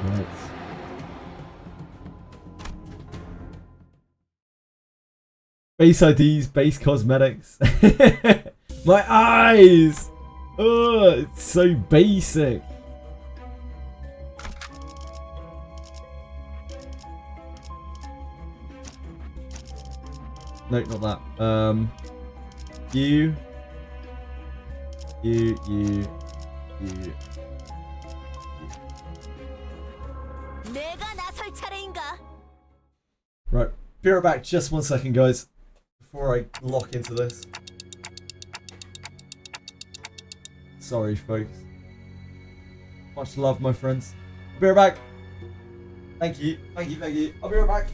Right. Base IDs, base cosmetics. My eyes! Ugh, it's so basic. No, not that. You. Right, be right back. Just 1 second, guys, before I lock into this. Sorry, folks. Much love, my friends. Be right back. Thank you. Thank you. Thank you. I'll be right back.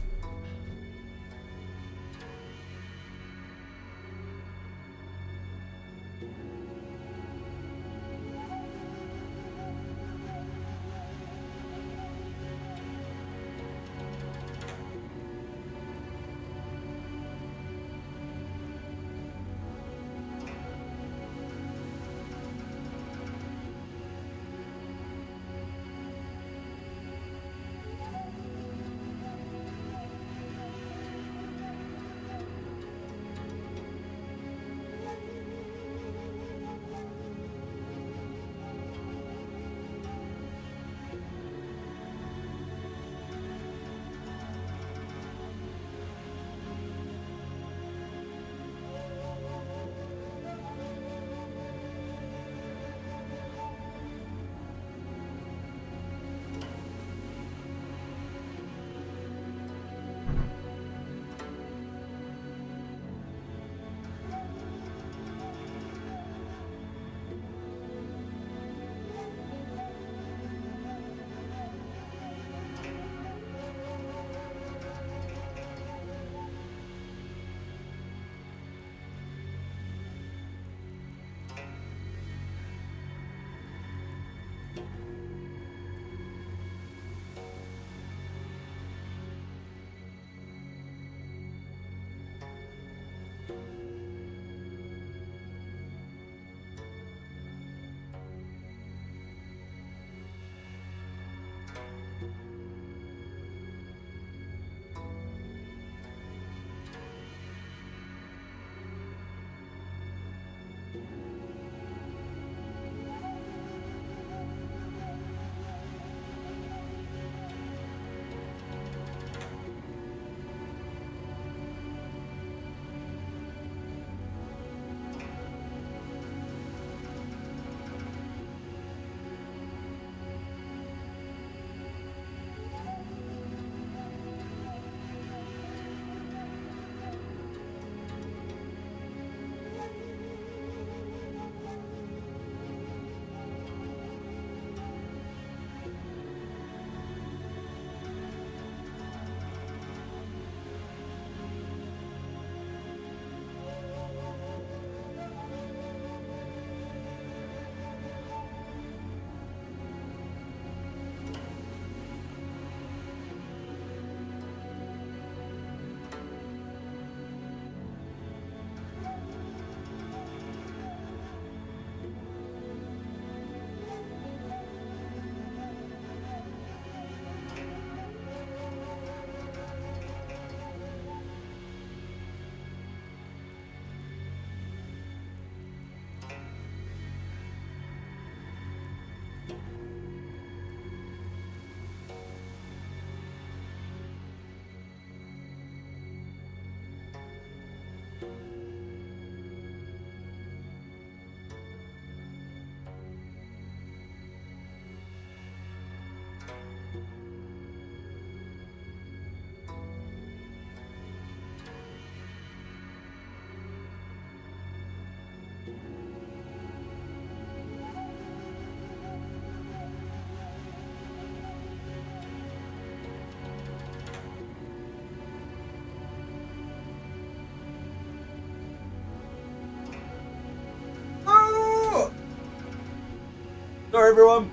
Sorry, everyone.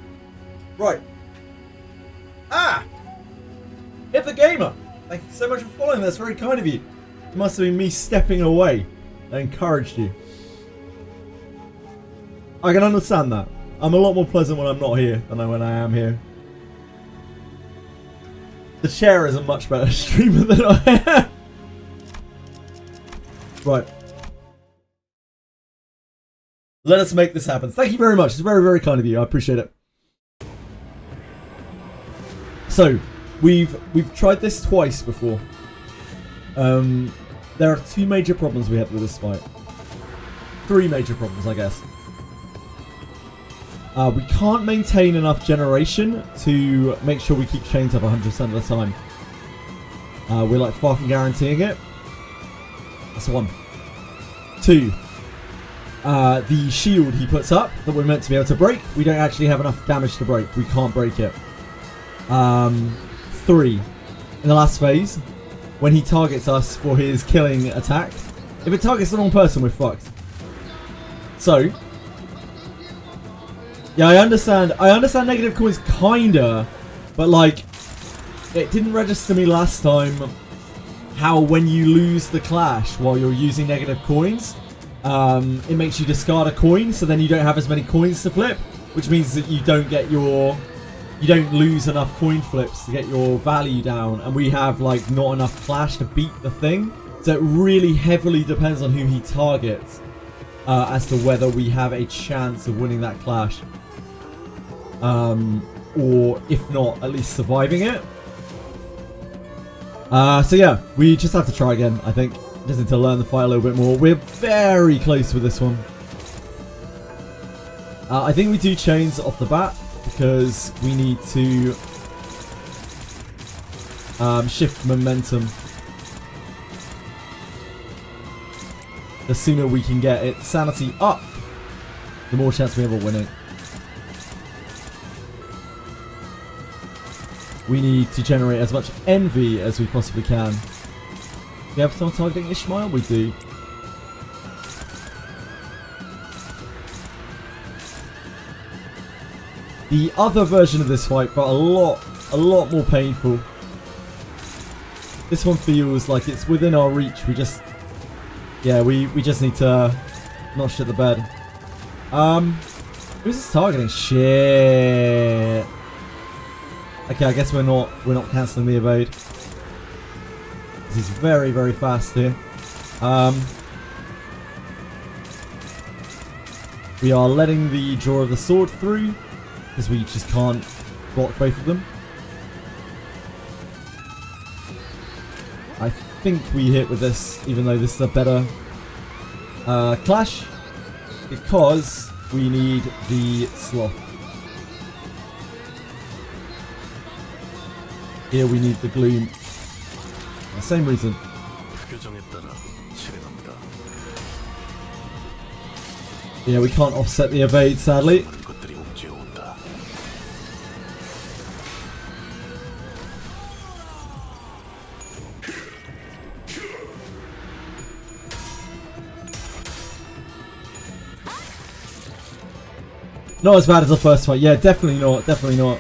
Right. Hit the gamer. Thank you so much for following. That's very kind of you. It must have been me stepping away that encouraged you. I can understand that. I'm a lot more pleasant when I'm not here than when I am here. The chair is a much better streamer than I am. Right. Let us make this happen. Thank you very much. It's very, very kind of you. I appreciate it. So, we've tried this twice before. There are 2 major problems we have with this fight. 3 major problems, I guess. We can't maintain enough generation to make sure we keep chains up 100% of the time. We're like far from guaranteeing it. That's 1. 2. The shield he puts up that we're meant to be able to break, we don't actually have enough damage to break. We can't break it. 3. In the last phase, when he targets us for his killing attack, if it targets the wrong person, we're fucked. So, yeah, I understand negative coins kinda, but like, it didn't register me last time how when you lose the clash while you're using negative coins, it makes you discard a coin, so then you don't have as many coins to flip, which means that you don't lose enough coin flips to get your value down, and we have like not enough clash to beat the thing. So it really heavily depends on who he targets as to whether we have a chance of winning that clash. Or if not, at least surviving it. So yeah, we just have to try again, I think. Just need to learn the fight a little bit more. We're very close with this one. I think we do chains off the bat because we need to shift momentum. The sooner we can get its sanity up, the more chance we have of winning. We need to generate as much envy as we possibly can. Do we have someone targeting Ishmael? We do. The other version of this fight felt a lot more painful. This one feels like it's within our reach. We just, yeah, we just need to not shit the bed. Who's this targeting? Shit. Okay, I guess we're not cancelling the evade. This is very, very fast here. We are letting the draw of the sword through because we just can't block both of them. I think we hit with this, even though this is a better clash, because we need the sloth. Here we need the gloom. Same reason. Yeah, we can't offset the evade, sadly. Not as bad as the first fight. Yeah, definitely not. Definitely not.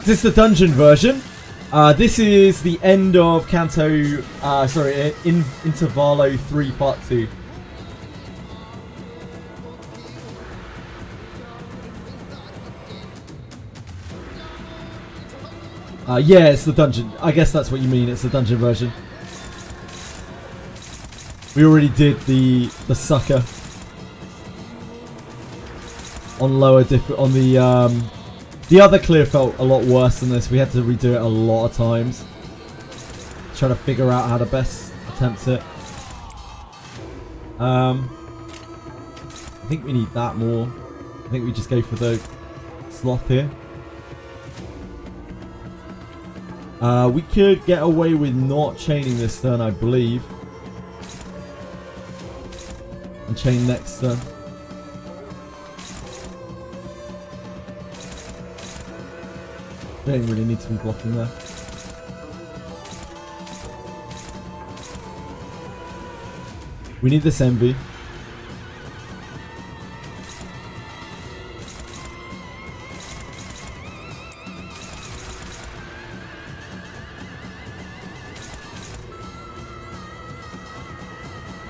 This is the dungeon version. This is the end of CANTO, INTERVALLO 3 Part 2. Yeah, it's the dungeon. I guess that's what you mean. It's the dungeon version. We already did the sucker on lower on the other clear felt a lot worse than this. We had to redo it a lot of times, trying to figure out how to best attempt it. I think we need that more. I think we just go for the sloth here. We could get away with not chaining this turn, I believe. And chain next turn. Don't really need to be blocking there. We need this envy.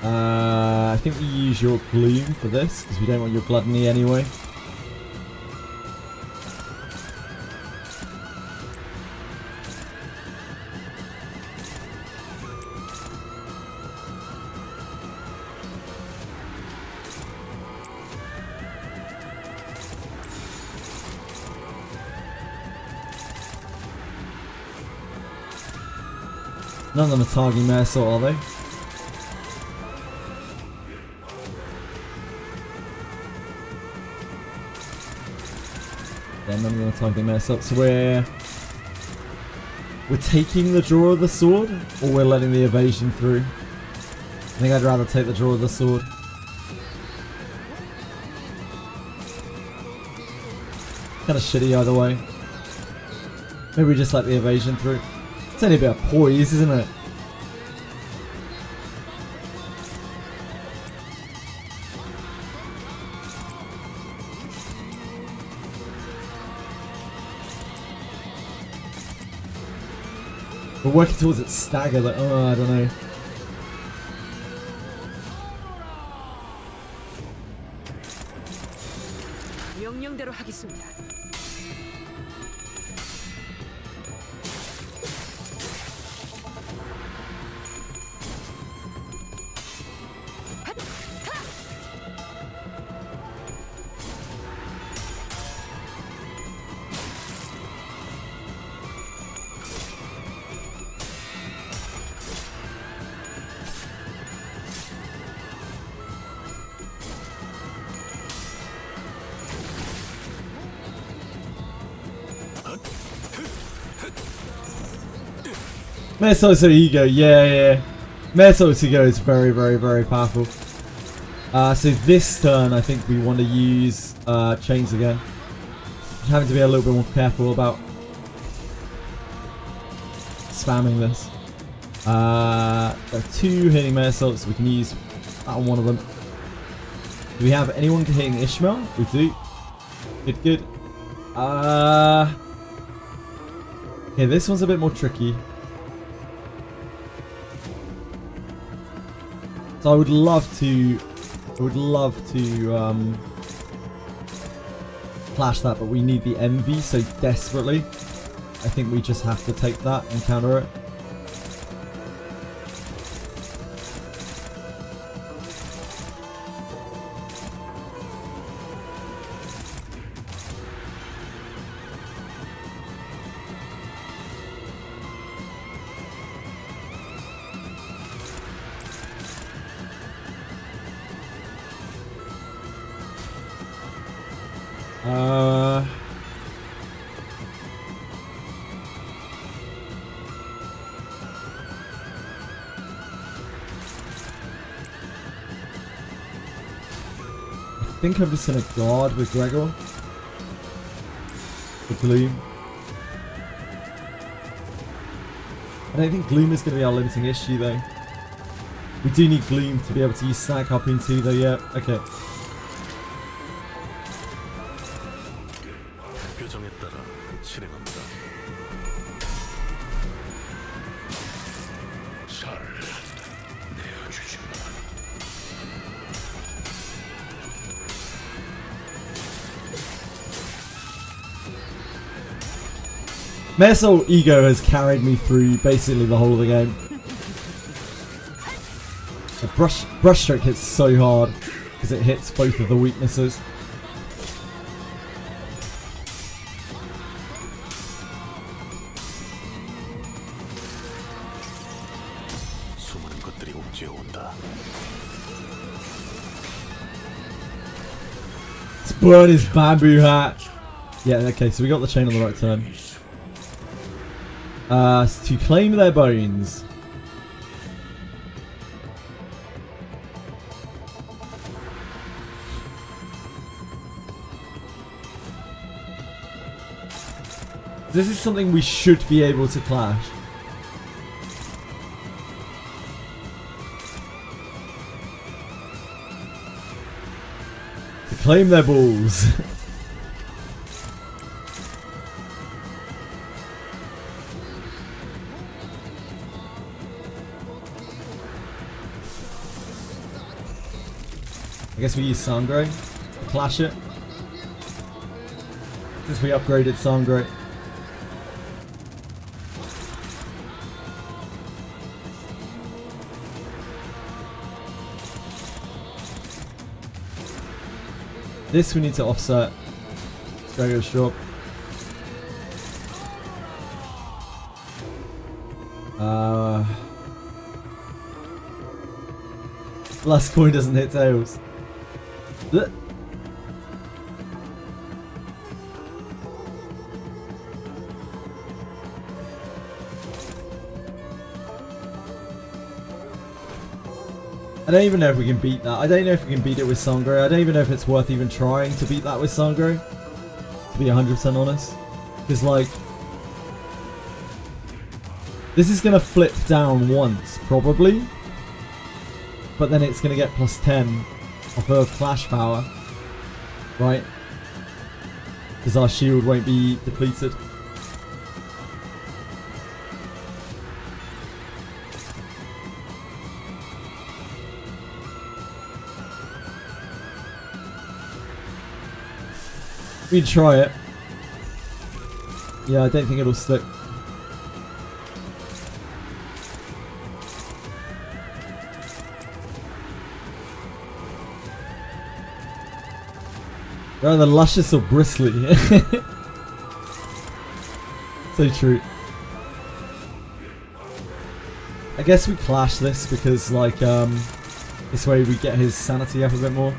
I think we use your Gloom for this, because we don't want your Gluttony anyway. None of them are targeting Mare Salt, are they? Yeah, none of them are targeting Mare Salt. So we're taking the draw of the sword, or we're letting the evasion through. I think I'd rather take the draw of the sword. Kind of shitty either way. Maybe we just let the evasion through. It's only a bit of poise, isn't it? We're working towards its stagger that, oh, I don't know. 명령대로 하겠습니다. Mare Salt's ego, yeah. Mare Salt's ego is very, very, very powerful. So this turn, I think we want to use chains again. Just having to be a little bit more careful about spamming this. There are 2 hitting Mare Salts, so we can use that on one of them. Do we have anyone hitting Ishmael? We do. Good. Okay, this one's a bit more tricky. So I would love to clash that, but we need the envy so desperately. I think we just have to take that and counter it. I think I'm just gonna guard with Gregor. The Gloom. I don't think Gloom is gonna be our limiting issue though. We do need Gloom to be able to use Snag Harpoon too though, yeah. Okay. Mare Salt ego has carried me through basically the whole of the game. The brush stroke hits so hard because it hits both of the weaknesses. Let's burn his bamboo hat. Yeah, okay, so we got the chain on the right turn. To claim their bones. This is something we should be able to clash. To claim their balls. I guess we use Sangre to clash it. Since we upgraded Sangre. This we need to offset. Drago's drop. Last coin doesn't hit tails. Blech. I don't even know if we can beat that. I don't know if we can beat it with Sangre. I don't even know if it's worth even trying to beat that with Sangre. To be 100% honest. Because like... this is going to flip down once, probably. But then it's going to get plus 10 off her Clash power. Right? Because our shield won't be depleted. We can try it. Yeah, I don't think it'll stick. Rather luscious or bristly. So true. I guess we clash this because like this way we get his sanity up a bit more.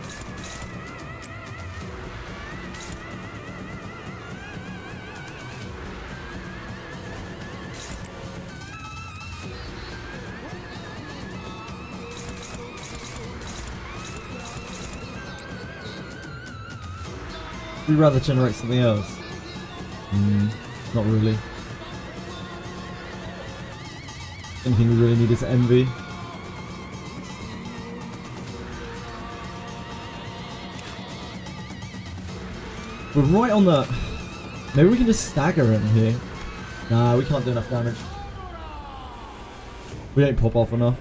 We'd rather generate something else. Not really. Anything we really need is envy. We're right on the... maybe we can just stagger him here. Nah, we can't do enough damage. We don't pop off enough.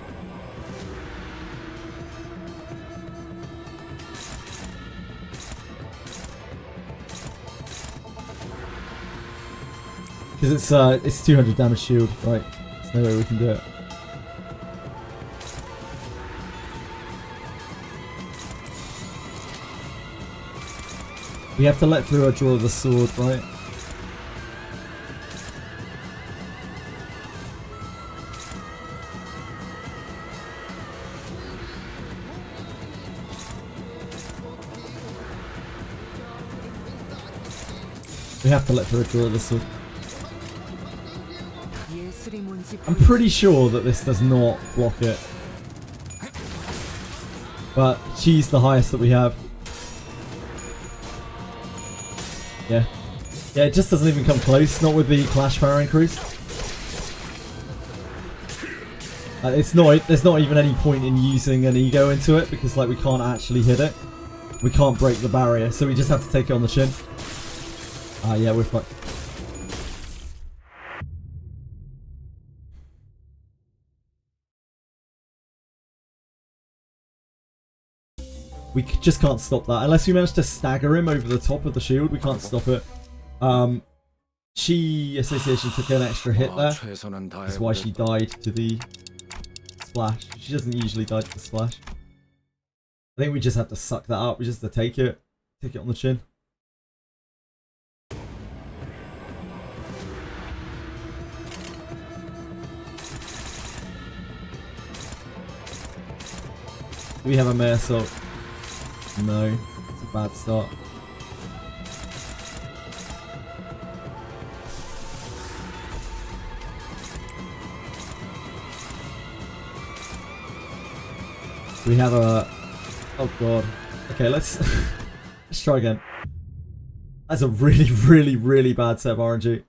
Because it's 200 damage shield, right? There's no way we can do it. We have to let through a draw of the sword, right? We have to let through a draw of the sword. I'm pretty sure that this does not block it. But she's the highest that we have. Yeah. Yeah, it just doesn't even come close, not with the Clash power increase. There's not even any point in using an ego into it because like we can't actually hit it. We can't break the barrier, so we just have to take it on the chin. Yeah, we're fucked. We just can't stop that. Unless we manage to stagger him over the top of the shield, we can't stop it. Chi Association took an extra hit there. That's why she died to the splash. She doesn't usually die to the splash. I think we just have to suck that up. We just have to take it. Take it on the chin. Do we have a Mare Assault? No, it's a bad start. We have a... oh god. Okay, let's let's try again. That's a really bad set of RNG.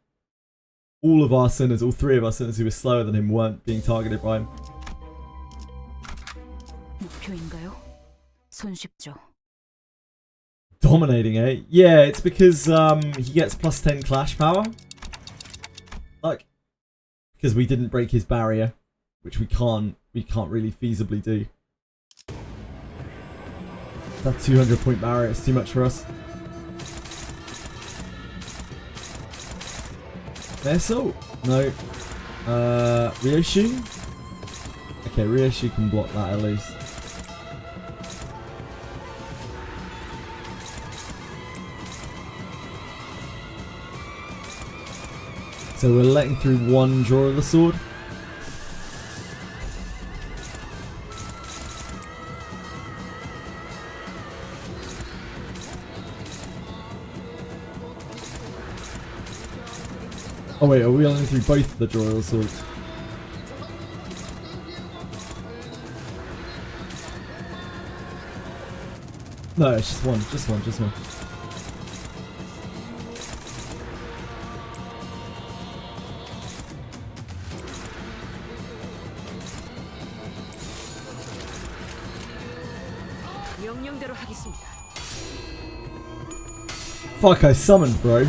All of our sinners, all three of our sinners who were slower than him weren't being targeted by him. Dominating, eh? Yeah, it's because he gets plus 10 Clash power. Like, because we didn't break his barrier, which we can't really feasibly do. That 200 point barrier is too much for us. Vessel? No. Ryoshu? Okay, Ryoshu can block that at least. So we're letting through one draw of the sword. Oh wait, are we letting through both the draw of the swords? No, it's just one, just one, just one. 명령대로 하겠습니다. Fuck, I summoned, bro.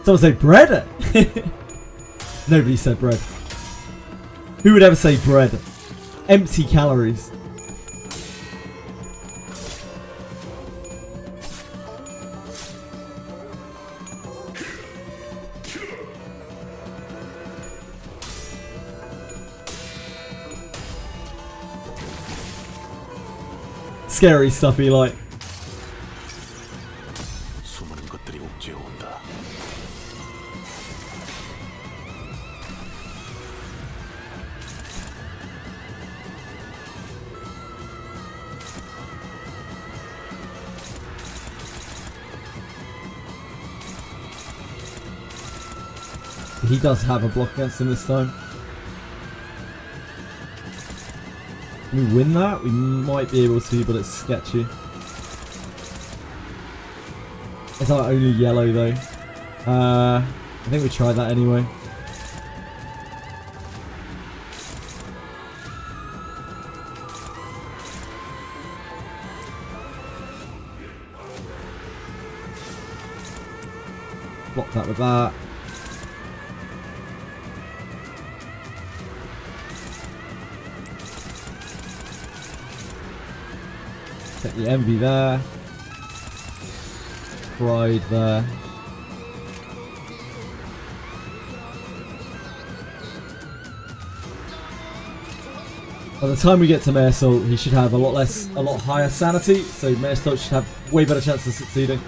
Someone say bread? Nobody said bread. Who would ever say bread? Empty calories. Scary stuffy like. He does have a block against him this time. Can we win that? We might be able to, but it's sketchy. It's our only yellow though. I think we tried that anyway. Block that with that. Get the envy there. Pride there. By the time we get to Maresol, he should have a lot higher sanity, so Maresol should have way better chance of succeeding.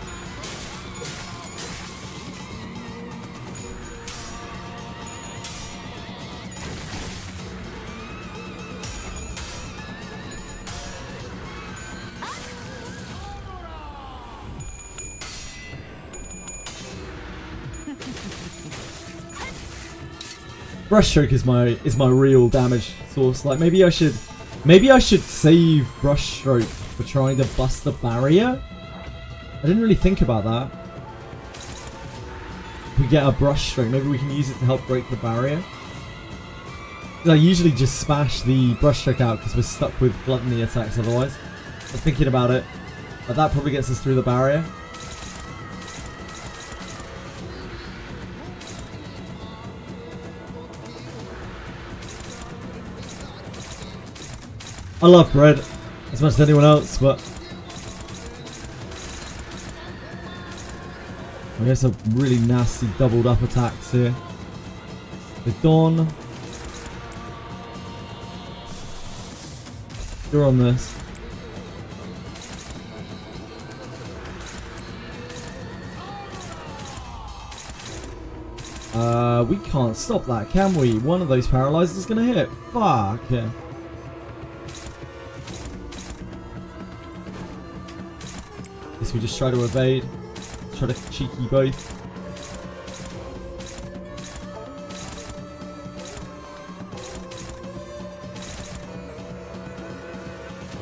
Brushstroke is my real damage source. Like maybe I should save Brushstroke for trying to bust the barrier. I didn't really think about that. If we get a Brushstroke, maybe we can use it to help break the barrier. I usually just smash the Brushstroke out because we're stuck with gluttony attacks otherwise. But thinking about it, but that probably gets us through the barrier. I love bread as much as anyone else, but I guess some really nasty doubled up attacks here. The Dawn. You're on this. We can't stop that, can we? One of those paralyzers is gonna hit. Fuck. Yeah. Guess we just try to evade. Try to cheeky both.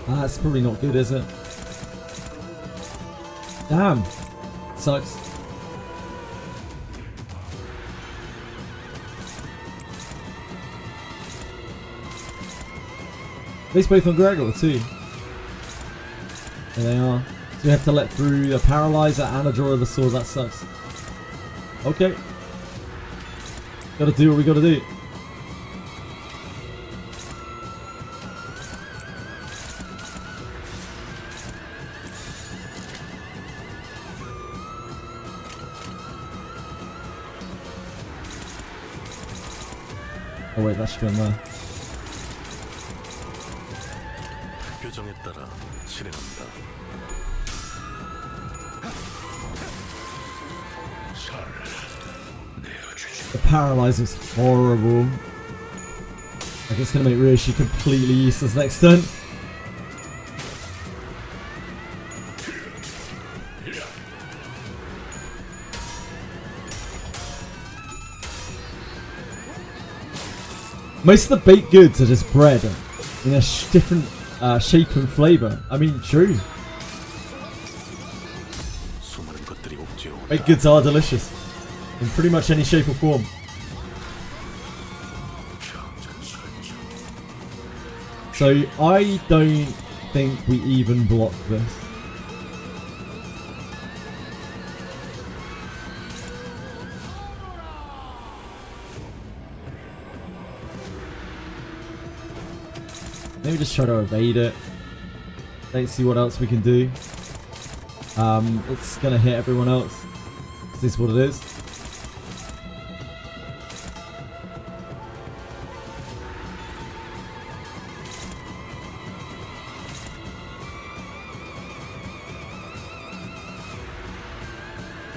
That's probably not good, is it? Damn. Sucks. They both on Gregor too. There they are. So we have to let through a paralyzer and a draw of the sword. That sucks. Okay. Gotta do what we gotta do. Oh wait, that should be on there. 표정에 따라 실행한다. The paralyze is horrible. Like it's gonna make Rishi completely useless next turn. Most of the baked goods are just bread in a different shape and flavour. I mean, true. Baked goods are delicious in pretty much any shape or form. So I don't think we even block this. Maybe just try to evade it. Let's see what else we can do. It's gonna hit everyone else. Is this what it is?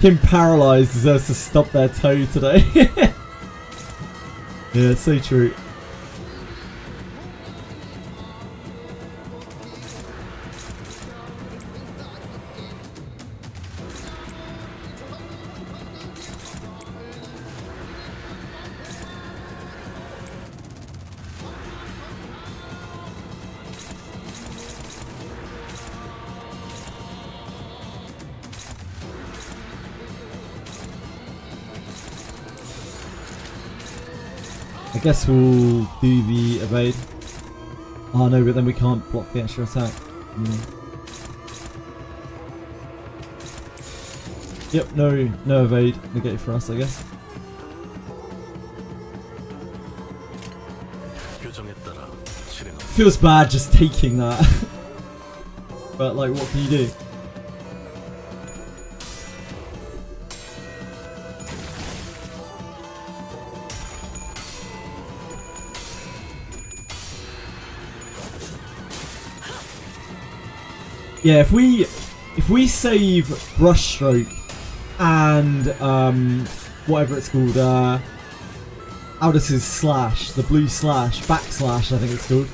Kim Paralyzed deserves to stop their toe today. Yeah, it's so true. I guess we'll do the evade. Oh no, but then we can't block the extra attack. Yep, no evade. Negate for us, I guess. Feels bad just taking that. But like, what can you do? Yeah, if we save Brushstroke and whatever it's called, Aldous' slash, the blue slash, backslash I think it's called.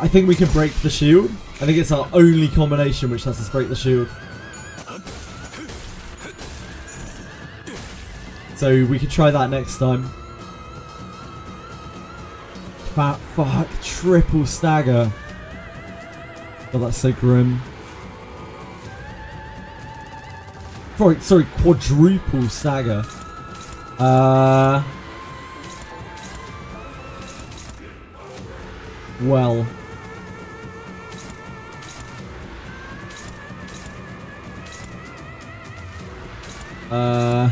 I think we can break the shield. I think it's our only combination which lets us break the shield. So we could try that next time. Fat fuck, triple stagger. Oh, that's so grim. Sorry, quadruple stagger. Well. I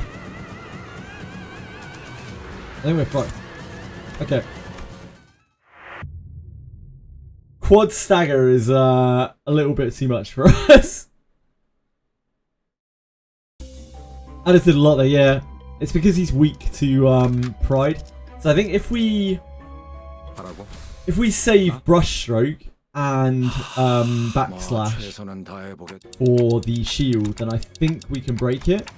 think we're fucked. Okay. Quad stagger is a little bit too much for us. I just did a lot there, yeah. It's because he's weak to pride. So I think if we save Brushstroke and backslash for the shield, then I think we can break it.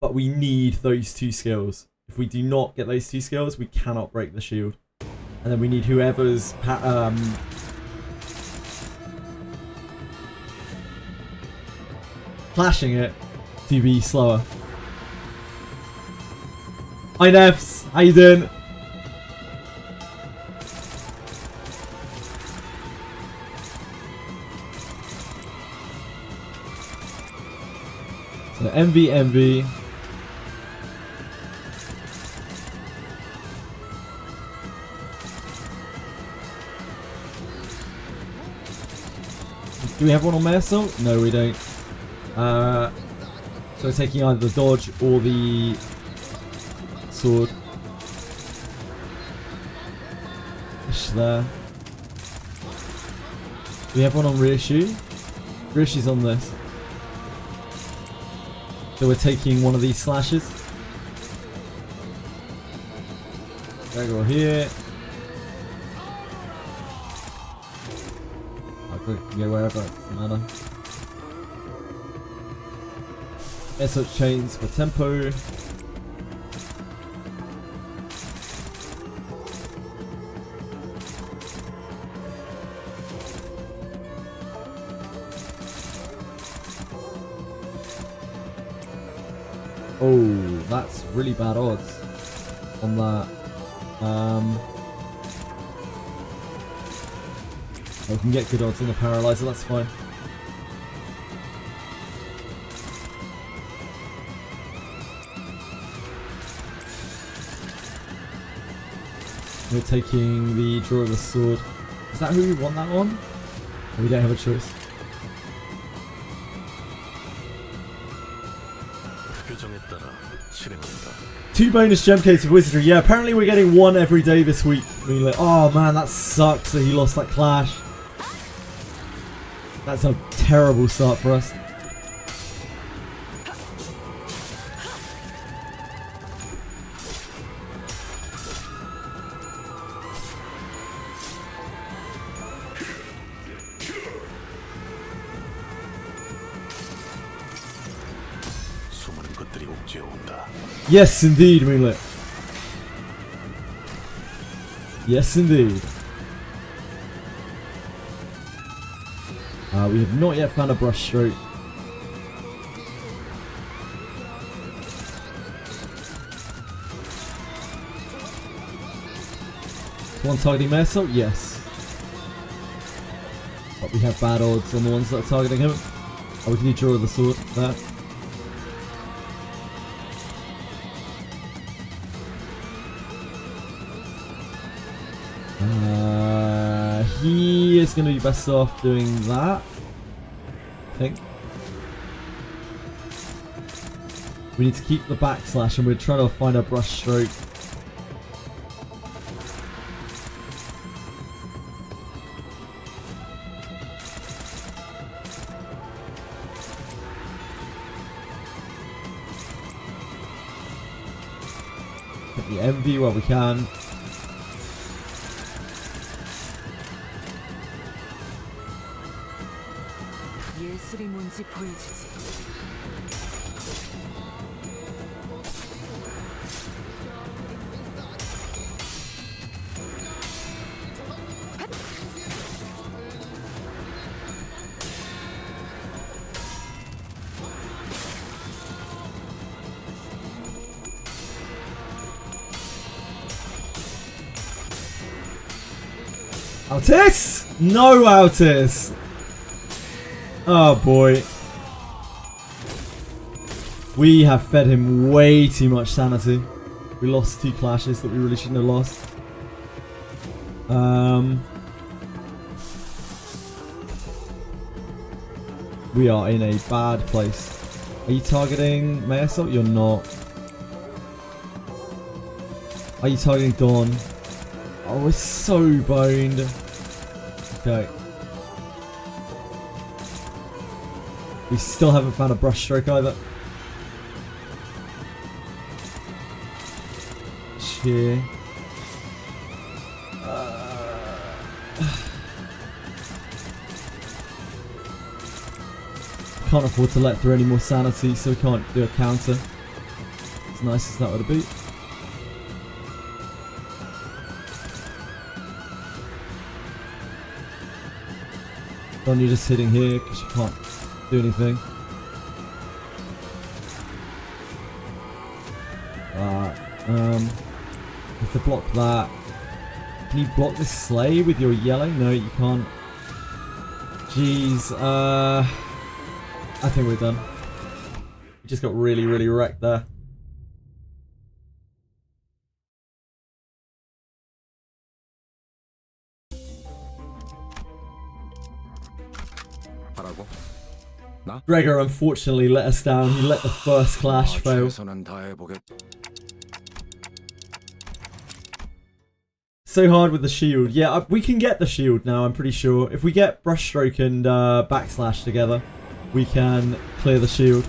But we need those two skills. If we do not get those two skills, we cannot break the shield. And then we need whoever's flashing it to be slower. Hi Nefs, how you doing? So MV. Do we have one on Marisol? No, we don't. So we're taking either the dodge or the sword. Ish there. Do we have one on Reissue? Reissue's on this. So we're taking one of these slashes. Gregor here. I can go wherever, it doesn't matter. SH chains for tempo. Oh, that's really bad odds on that. We can get good odds on the paralyzer, that's fine. We're taking the draw of the sword. Is that who we want that on? Or we don't have a choice. 표정에 따라 실행한다. 2 bonus gem cases of Wizardry. Yeah, apparently we're getting 1 every day this week. I mean, like, oh man, that sucks that he lost that clash. That's a terrible start for us. 수많은 것들이 옥죄어온다. Yes, indeed, Moonlit. Yes, indeed. We have not yet found a brush stroke. One targeting Mercel? Yes. But we have bad odds on the ones that are targeting him. Oh, we can do draw of the sword there. He is going to be best off doing that, I think. We need to keep the backslash and we're trying to find a brush stroke. Get the envy while we can. 예술이 뭔지 보여주지. Altis? No Altis! Oh boy. We have fed him way too much sanity. We lost 2 clashes that we really shouldn't have lost. We are in a bad place. Are you targeting Mayasol? You're not. Are you targeting Dawn? Oh, we're so boned. Okay. We still haven't found a brush stroke either. Cheer. Can't afford to let through any more sanity, so we can't do a counter. As nice as that would be. Don, you're just hitting here because you can't do anything. You have to block that. Can you block this sleigh with your yellow? No, you can't. Jeez, I think we're done. We just got really, really wrecked there. Gregor unfortunately let us down. He let the first clash fail. So hard with the shield. Yeah, we can get the shield now, I'm pretty sure. If we get brushstroke and backslash together, we can clear the shield.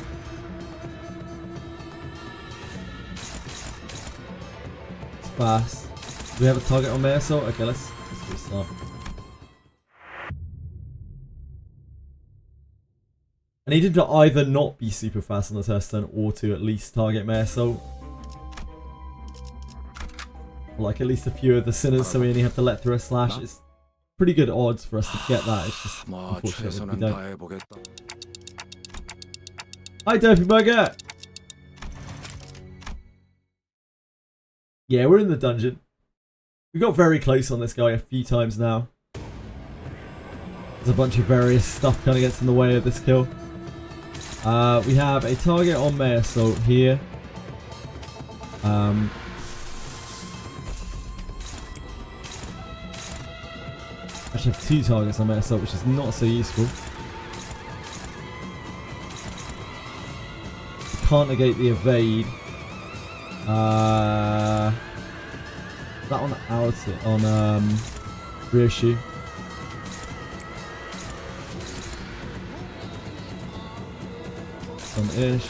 It's fast. Do we have a target on May Assault? Okay, let's restart. I needed to either not be super fast on the test turn or to at least target May Assault. Like at least a few of the sinners, so we only have to let through a slash. It's pretty good odds for us to get that. It's just unfortunate we don't. Hi, Dopey Burger! Yeah, we're in the dungeon. We got very close on this guy a few times now. There's a bunch of various stuff kind of gets in the way of this kill. We have a target on May Assault here. Actually have 2 targets on May Assault, which is not so useful. We can't negate the evade. That on out on rear shoe. Some ish.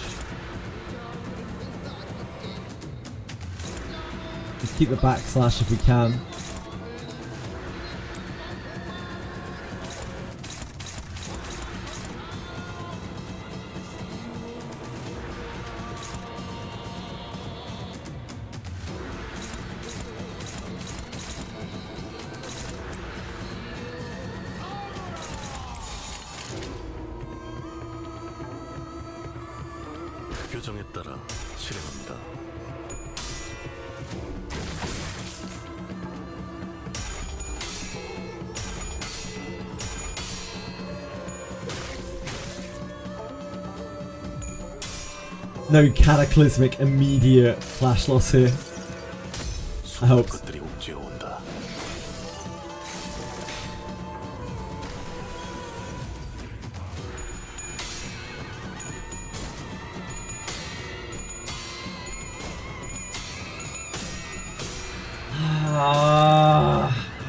Let's keep the backslash if we can. 규정에 따라 실행합니다. No cataclysmic immediate flash loss here. I hope. 것들이 옥죄어온다.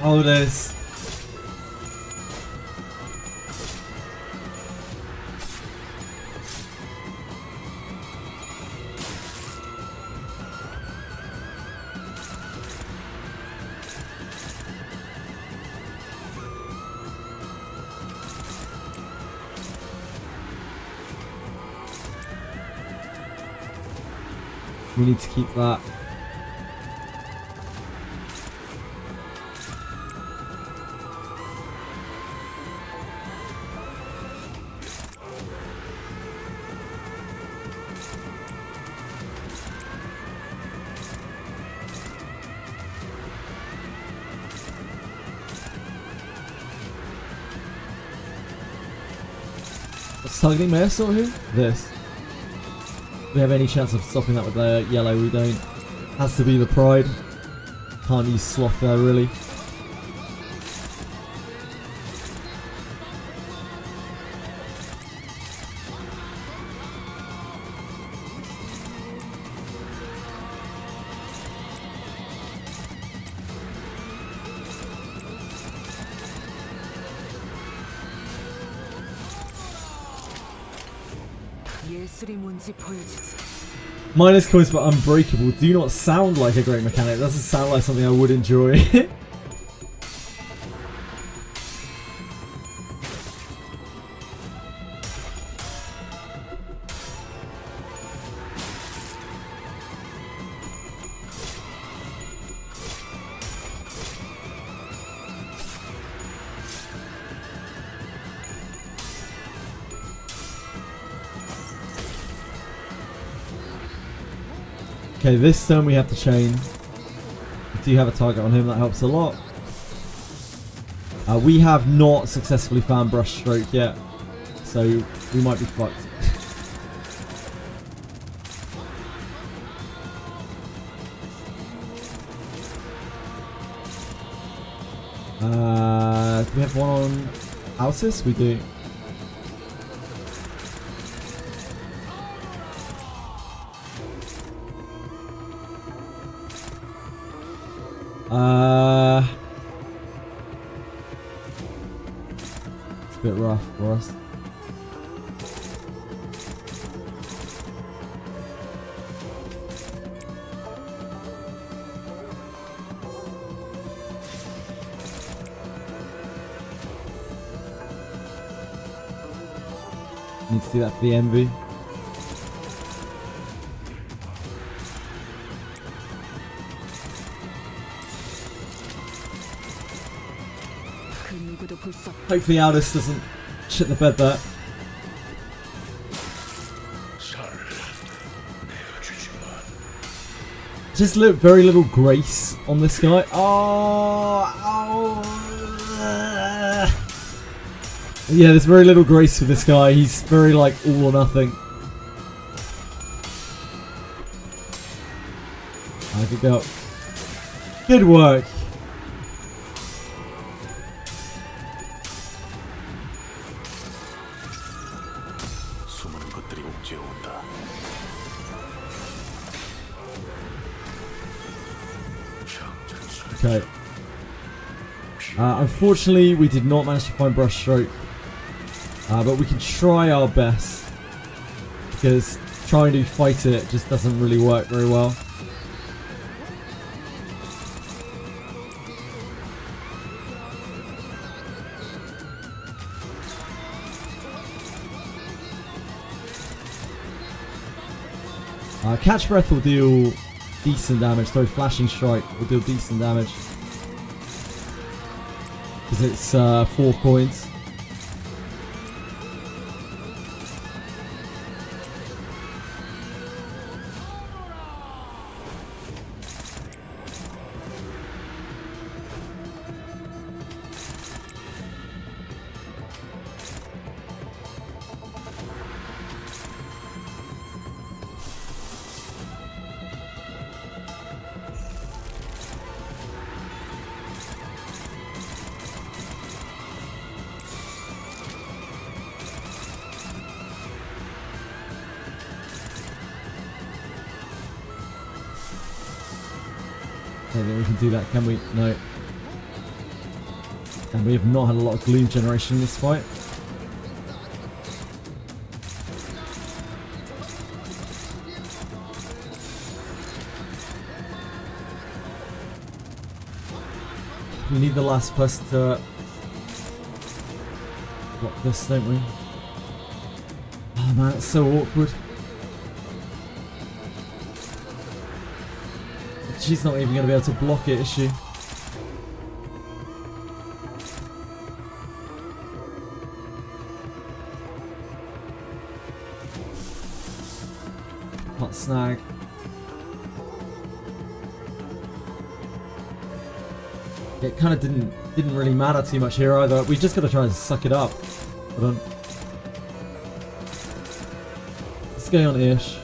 Hold this. We need to keep that. What's targeting May Assault here? This. Do we have any chance of stopping that with the yellow? We don't. Has to be the Pride. Can't use Sloth there really. Minus coins but unbreakable do not sound like a great mechanic. It doesn't sound like something I would enjoy. Okay, this turn we have to chain. We do have a target on him, that helps a lot. We have not successfully found brush stroke yet, so we might be fucked. Do we have one on Alcis? We do. It's a bit rough for us. need to do that for the envy. Hopefully Aldous doesn't shit the bed there. Just very little grace on this guy. Yeah, there's very little grace with this guy. He's very like all or nothing. Good go. Good work. 수많은 것들이 옥죄어온다. Okay. Unfortunately, we did not manage to find brushstroke, but we can try our best because trying to fight it just doesn't really work very well. Catch Breath will deal decent damage, though Flashing Strike will deal decent damage. Because it's 4 coins. I don't think we can do that, can we? No. And we have not had a lot of gloom generation in this fight. We need the last person to block this, don't we? Oh man, it's so awkward. She's not even going to be able to block it, is she? Can't snag. It kind of didn't really matter too much here either. We just got to try and suck it up. Hold on. Let's go on Ish.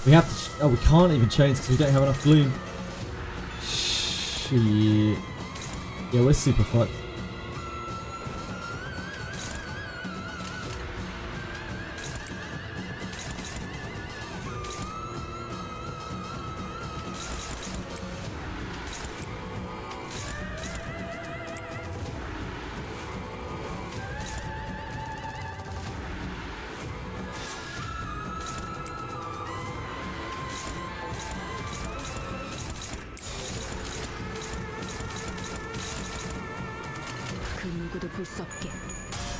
We have to. Oh, we can't even change because we don't have enough gloom. Shit. Yeah, we're super fucked.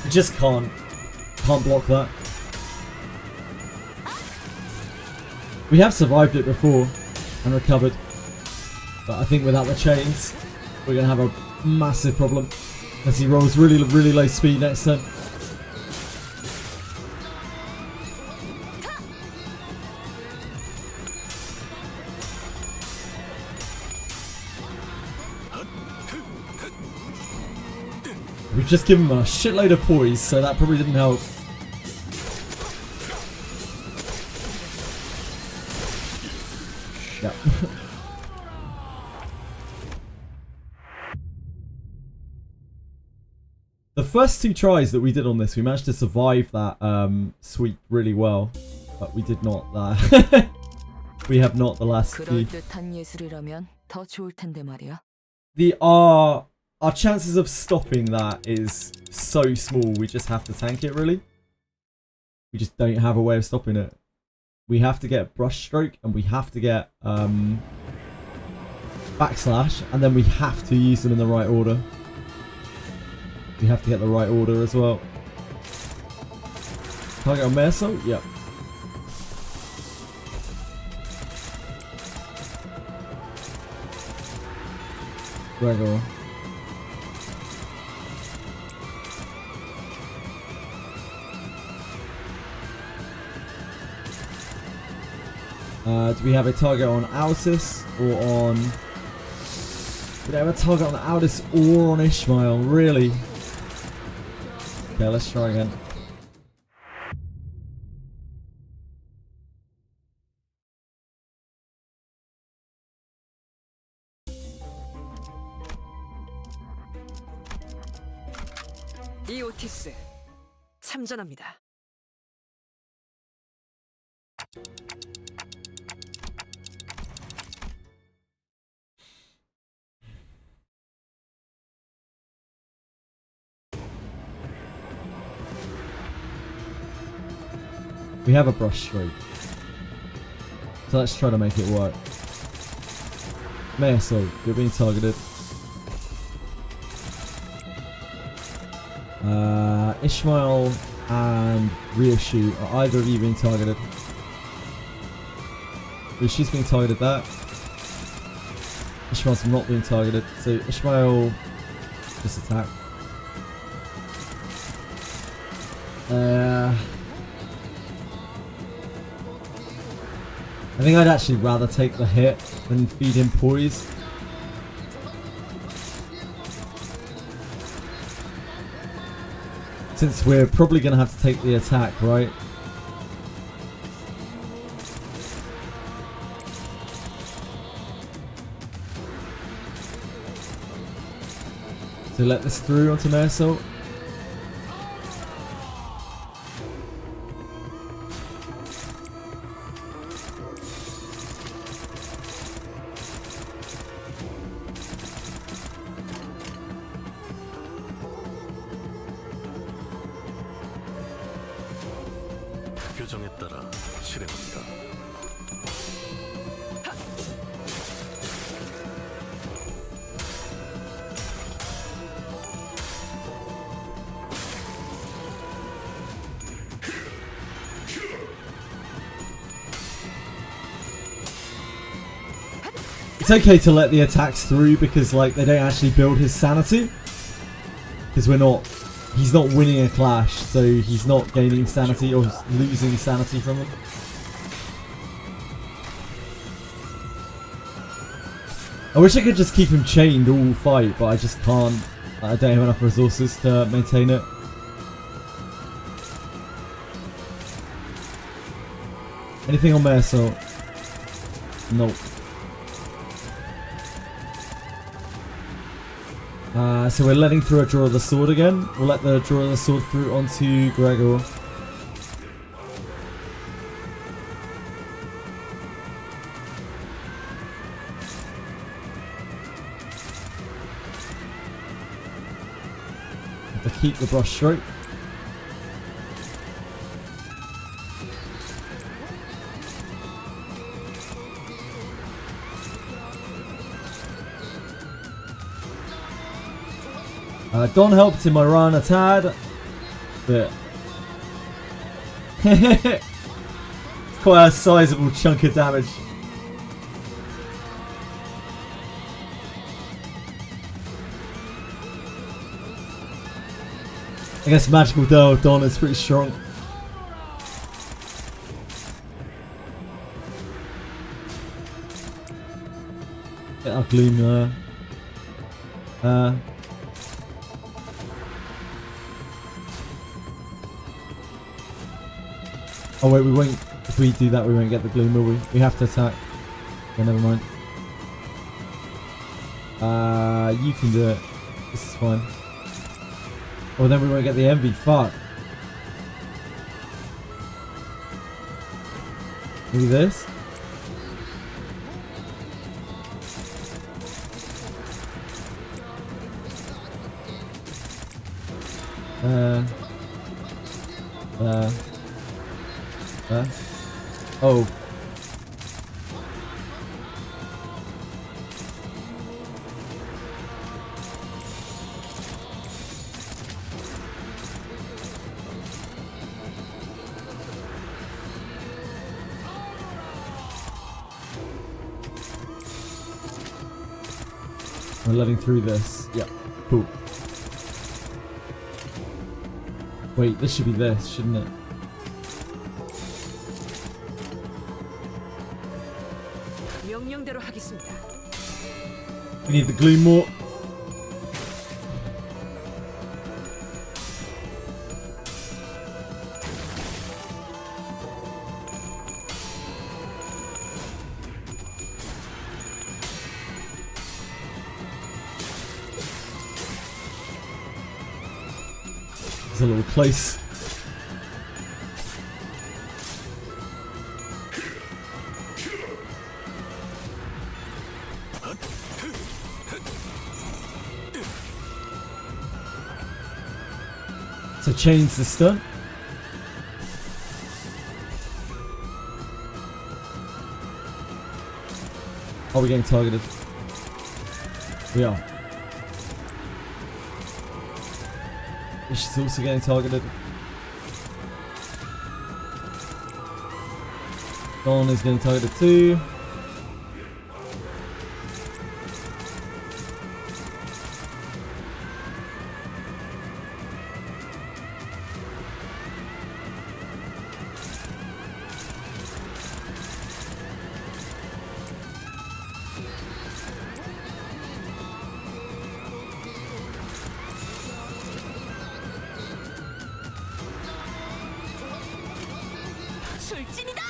We just can't block that. We have survived it before and recovered, but I think without the chains, we're gonna have a massive problem as he rolls really low speed next turn. We've just given him a shitload of poise, so that probably didn't help. Yeah. The first 2 tries that we did on this, we managed to survive that sweep really well, but we did not. We have not the last few. The our chances of stopping that is so small. We just have to tank it, really. We just don't have a way of stopping it. We have to get brushstroke and we have to get backslash, and then we have to use them in the right order. We have to get the right order as well. Target on Merso? Yep. Gregor. Do we have a target on Altus or on... Do we have a target on Altus or on Ishmael? Really? Okay, let's try again. 이 오티스 참전합니다. We have a brush stroke. So let's try to make it work. Meso, you're being targeted. Ishmael and Ryoshu, are either of you being targeted? Ryoshu's being targeted there. Ishmael's not being targeted, so Ishmael just attack. I think I'd actually rather take the hit than feed him poise. Since we're probably going to have to take the attack, right? So let this through onto Merso. 규정에 따라 실행합니다. It's okay to let the attacks through because like they don't actually build his sanity. Because he's not winning a clash, so he's not gaining sanity or losing sanity from them. I wish I could just keep him chained all fight, but I just can't. I don't have enough resources to maintain it. Anything on Merso? Nope. So we're letting through a Draw of the Sword again. We'll let the Draw of the Sword through onto Gregor. Have to keep the brush stroke. Don helped in my run a tad, but it's quite a sizable chunk of damage. I guess Magical Don is pretty strong. Get our Gloom there. Oh wait, we won't. If we do that, we won't get the Gloom, will we? We have to attack. Okay, never mind. You can do it. This is fine. Oh, then we won't get the envy. Fuck. Maybe this? Oh. We're letting through this. Yeah, cool. Wait, this should be this, shouldn't it? 명령대로 하겠습니다. We need the glue more. It's a little close. So change the stun. Are we getting targeted? We are. She's also getting targeted. Dawn is getting targeted too. 출진이다!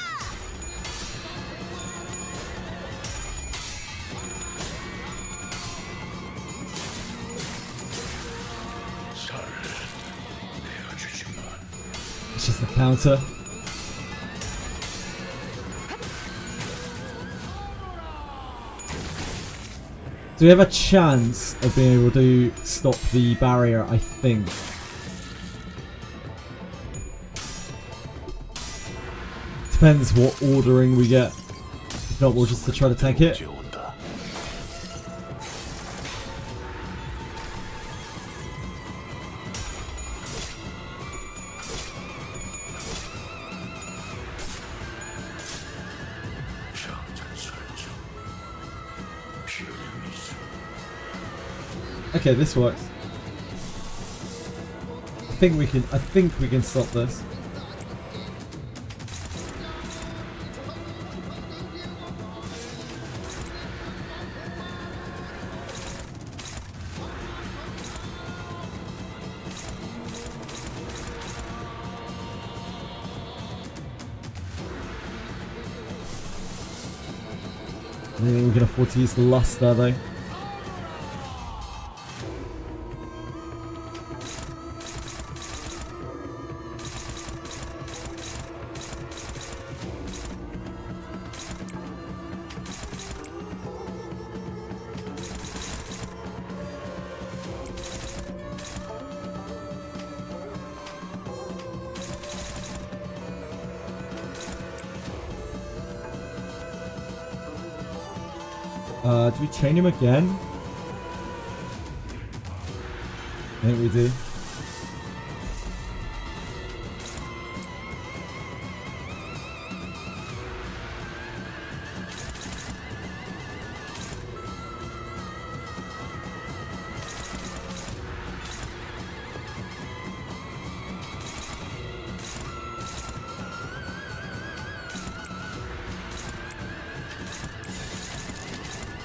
It's just the counter. Do we have a chance of being able to stop the barrier, I think? Depends what ordering we get. If not, we'll just try to tank it. 지어온다. Okay, this works. I think we can stop this. I don't think we can afford to use the lust there though. Do we chain him again? I think we do.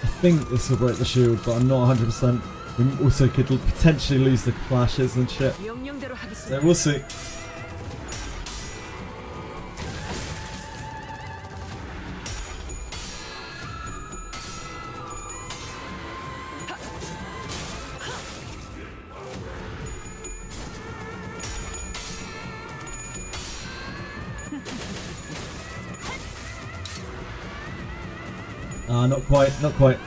I think this will break the shield, but I'm not 100%. We also could potentially lose the flashes and shit. 명령대로 하겠습니다. So we'll see. Not quite, not quite.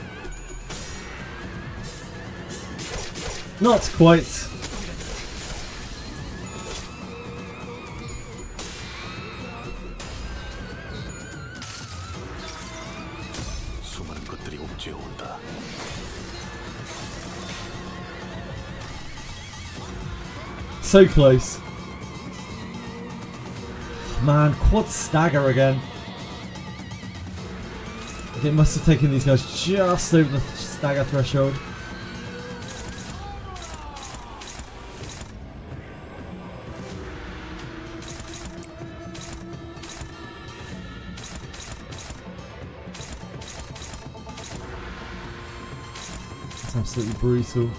Not quite. so close. Man, quad stagger again. It must have taken these guys just over the stagger threshold. It's absolutely brutal.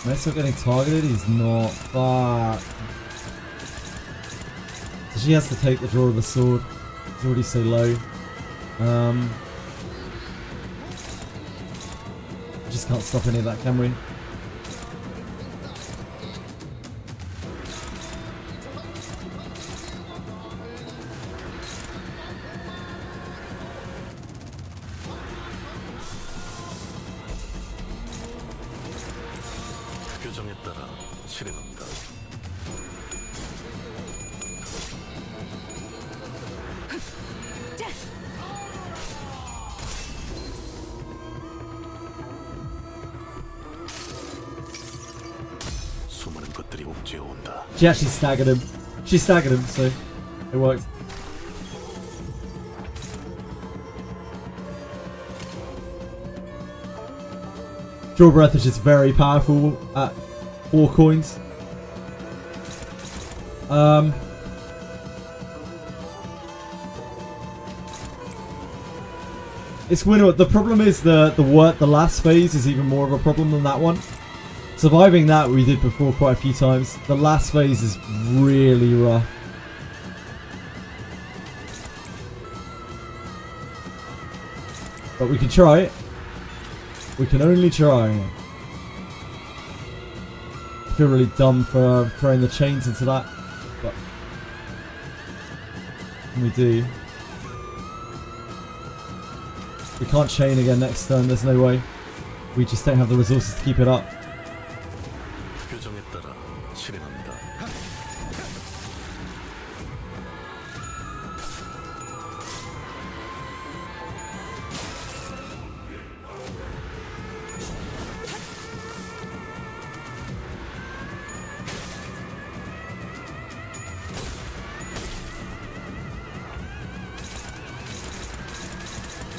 Am I still getting targeted? He's not. Fuck. So she has to take the draw of the sword. It's already so low. Just can't stop any of that, can we? 규정에 따라 실행한다. 수많은 것들이 옥죄어 온다. She actually staggered him. She staggered him, so it worked. Draw Breath is just very powerful at 4 coins. It's winner. The problem is the last phase is even more of a problem than that one. Surviving that we did before quite a few times. The last phase is really rough. But we can try it. We can only try. I feel really dumb for throwing the chains into that, but we do. We can't chain again next turn, there's no way. We just don't have the resources to keep it up. 규정에 따라 실행한다.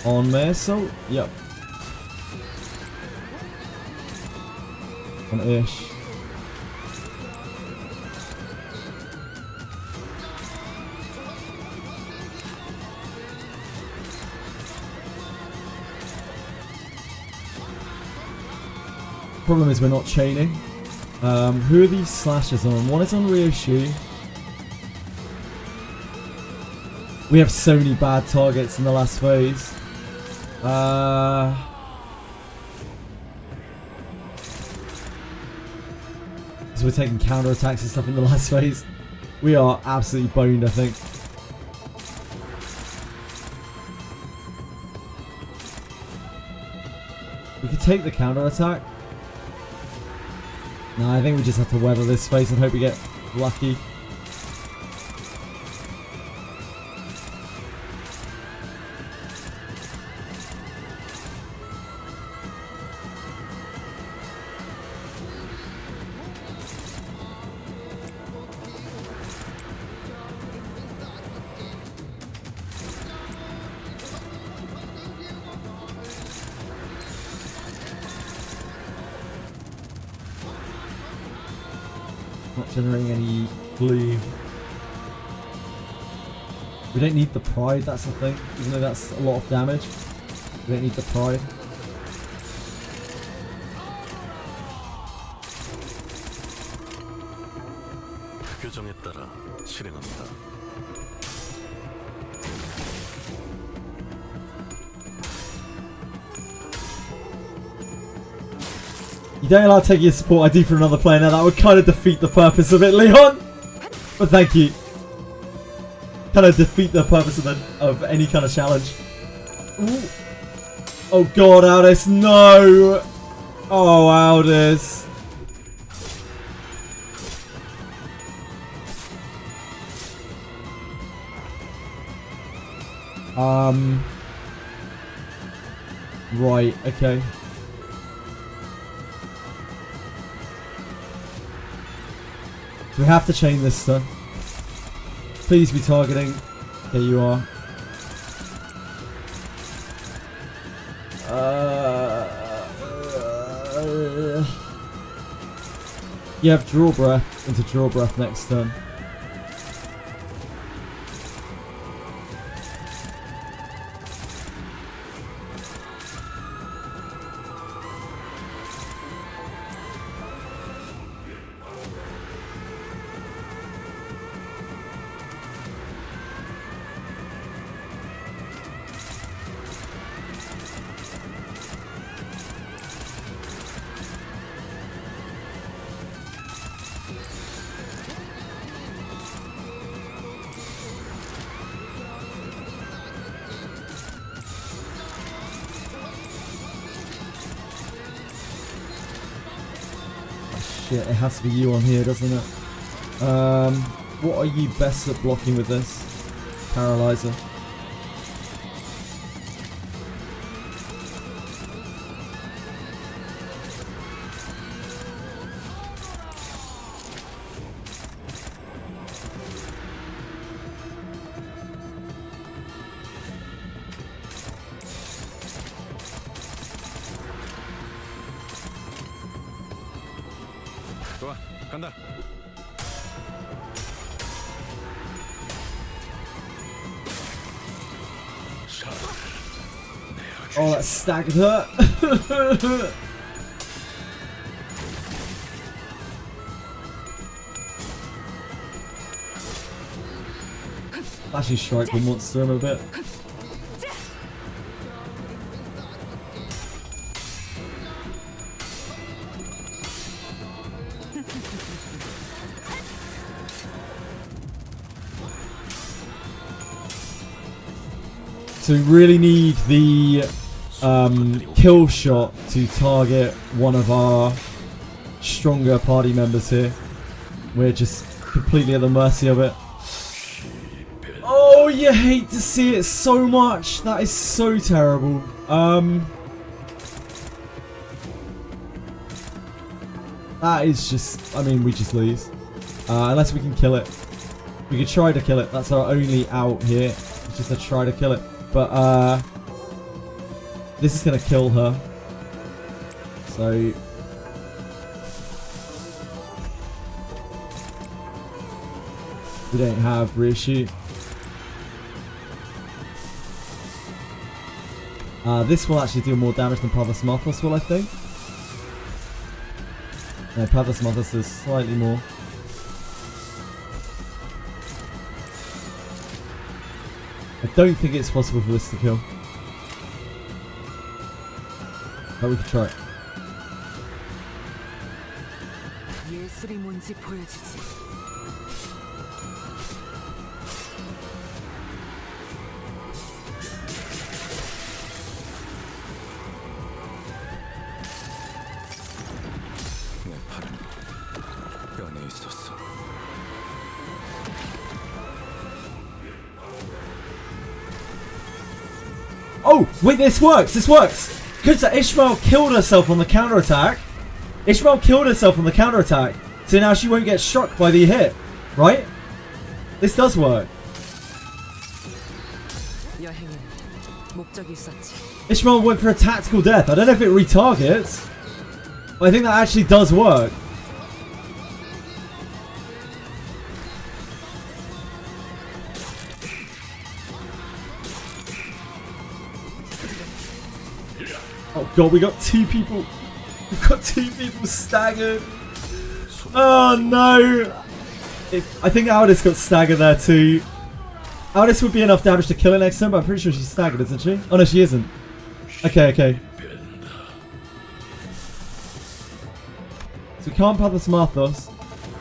On Merso? Yep. On Ish. Problem is we're not chaining. Who are these slashes on? One is on Ryoshu. We have so many bad targets in the last phase. So we're taking counter attacks and stuff in the last phase. We are absolutely boned, I think. We could take the counter attack. No, I think we just have to weather this phase and hope we get lucky. Not generating any glue. We don't need the pride, that's the thing. Even though that's a lot of damage. We don't need the pride. 규정에 따라 실행한다. You don't allow taking your support ID for another player now. That would kind of defeat the purpose of it, Leon. But thank you. Kind of defeat the purpose of any kind of challenge. Ooh. Oh god, Aldous, no! Oh, Aldous. Right, okay. So we have to chain this stun. Please be targeting. There you are. You have draw breath into draw breath next turn. Shit, it has to be you on here, doesn't it? What are you best at blocking with this? Paralyzer. 좋아, 간다. Oh, that staggered her. Actually, strike the monster him a bit. So we really need the kill shot to target one of our stronger party members here. We're just completely at the mercy of it. Oh, you hate to see it so much. That is so terrible. That is just, I mean, we just lose. Unless we can kill it. We could try to kill it. That's our only out here. It's just to try to kill it. But, this is going to kill her. So... we don't have reissue. This will actually do more damage than Pathos Marthos will, I think. No, Pathos Marthos does slightly more. I don't think it's possible for this to kill. But we can try it. 예술이 뭔지 보여주지. 내 팔은 뼈에 있었어. Oh, wait, this works! This works! Because Ishmael killed herself on the counterattack. Ishmael killed herself on the counterattack. So now she won't get struck by the hit. Right? This does work. 여행은 목적이 있었지. Ishmael went for a tactical death. I don't know if it retargets. But I think that actually does work. Oh god, we got two people. We've got two people staggered. Oh no! I think Aldis got staggered there too. Aldis would be enough damage to kill it next turn, but I'm pretty sure she's staggered, isn't she? Oh no, she isn't. Okay, okay. So we can't Pathos Marthos.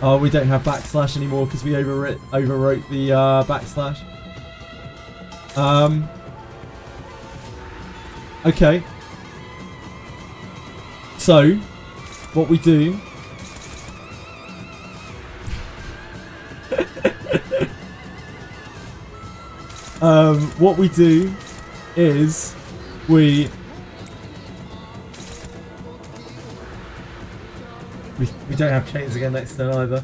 Oh, we don't have backslash anymore because we overwrote the backslash. Okay. So, what we do... what we do is we don't have chains again next turn either.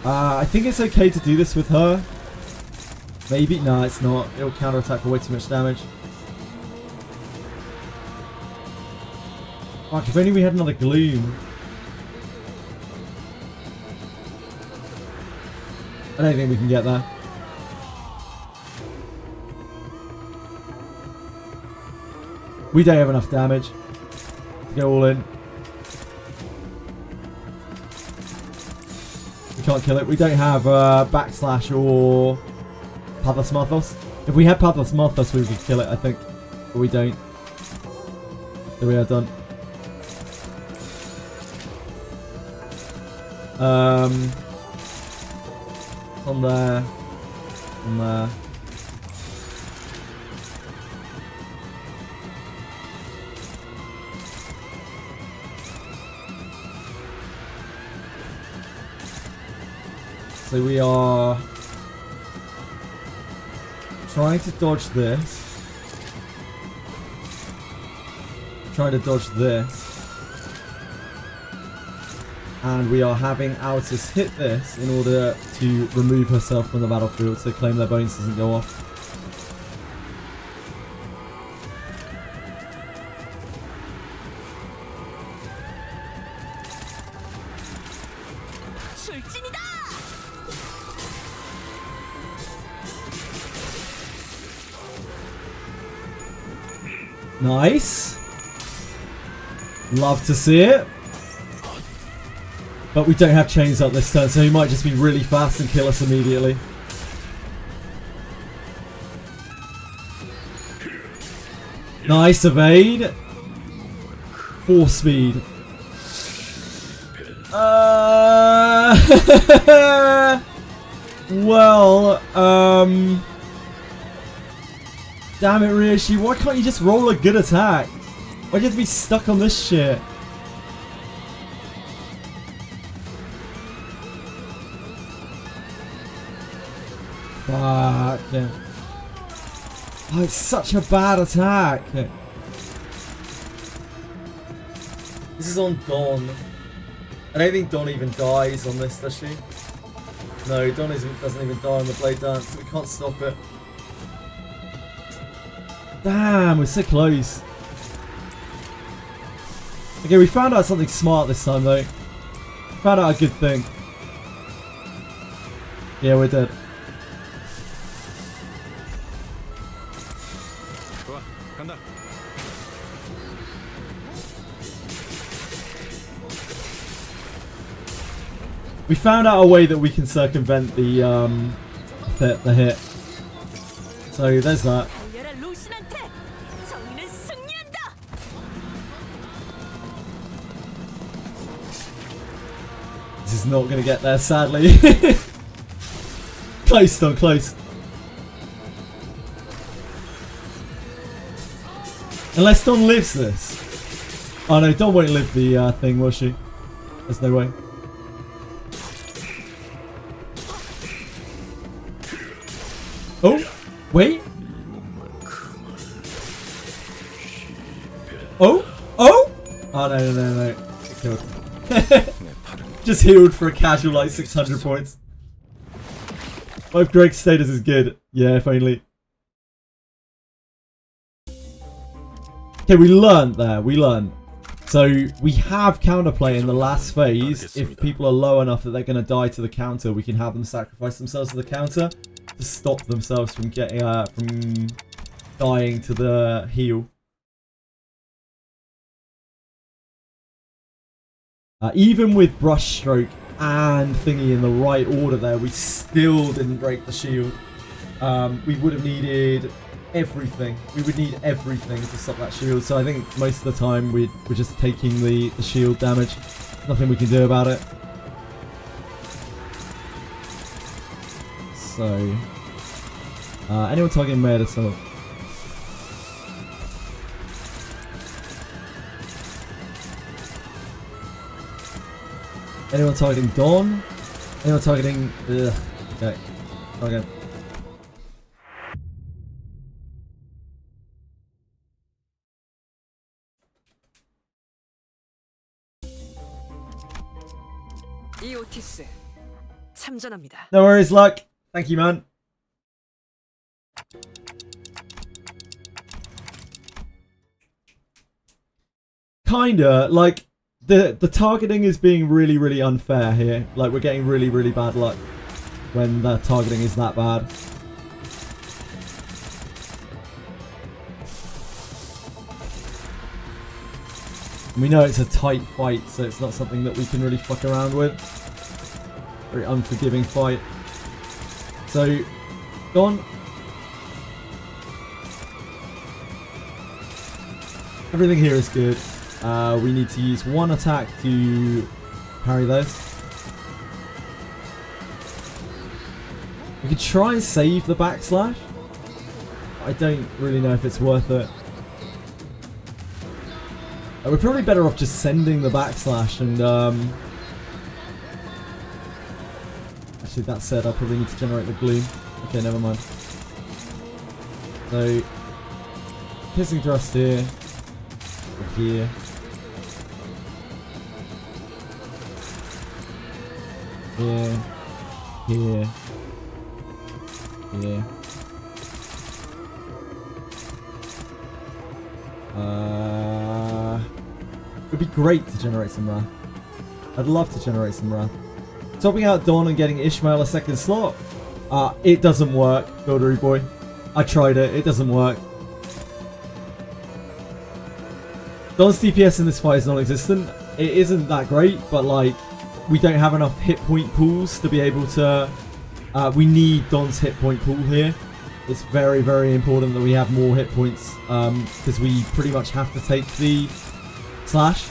I think it's okay to do this with her. Maybe. No, it's not. It'll counterattack for way too much damage. Fuck, if only we had another Gloom. I don't think we can get there. We don't have enough damage to go all in. We can't kill it. We don't have Backslash or Pathos Marthos. If we had Pathos Marthos, we could kill it, I think. But we don't. So we are done. On there. On there. So we are trying to dodge this. Trying to dodge this. And we are having Altus hit this in order to remove herself from the battlefield so Claim Their Bones doesn't go off. Nice. Love to see it. But we don't have chains up this turn, so he might just be really fast and kill us immediately. Nice evade. 4 speed. Well, damn it, Ryoshi, why can't you just roll a good attack? Why do you have to be stuck on this shit? Fuck. Oh, it's such a bad attack. This is on Dawn. I don't think Dawn even dies on this, does she? No, Dawn doesn't even die on the Blade Dance, so we can't stop it. Damn, we're so close. Okay, we found out something smart this time, though. We found out a good thing. Yeah, we're dead. We found out a way that we can circumvent the hit. So there's that. This is not going to get there, sadly. Close, still close. Unless Dawn lives this. Oh no, Dawn won't live the thing, will she? There's no way. Oh, wait. Oh, oh. Oh no, no, no, no. Get killed. Just healed for a casual like 600 points. Hope Greg's status is good. Yeah, if only. Okay, we learned there. We learned. So we have counterplay in the last phase. If people are low enough that they're going to die to the counter, we can have them sacrifice themselves to the counter to stop themselves from getting from dying to the heal. Even with brushstroke and thingy in the right order there, we still didn't break the shield. We would have needed everything. We would need everything to stop that shield. So I think most of the time we're just taking the shield damage. Nothing we can do about it. So anyone targeting medicine? Anyone targeting Dawn? Anyone targeting? Ugh. Okay. Okay. 이 오티스 참전합니다. No worries, luck. Thank you, man. Kinda like the targeting is being really unfair here. Like we're getting really bad luck when the targeting is that bad. We know it's a tight fight, so it's not something that we can really fuck around with. Very unforgiving fight. So, gone. Everything here is good. We need to use one attack to parry those. We could try and save the backslash. I don't really know if it's worth it. We're probably better off just sending the backslash and actually that said I probably need to generate the gloom. Okay, never mind. So piercing thrust here. Or here. Here. Here. Here. It would be great to generate some Wrath. I'd love to generate some Wrath. Topping out Dawn and getting Ishmael a second slot. It doesn't work, Buildery boy. I tried it, it doesn't work. Dawn's DPS in this fight is non-existent. It isn't that great, but like, we don't have enough hit point pools to be able to... we need Dawn's hit point pool here. It's very important that we have more hit points, because we pretty much have to take the slash.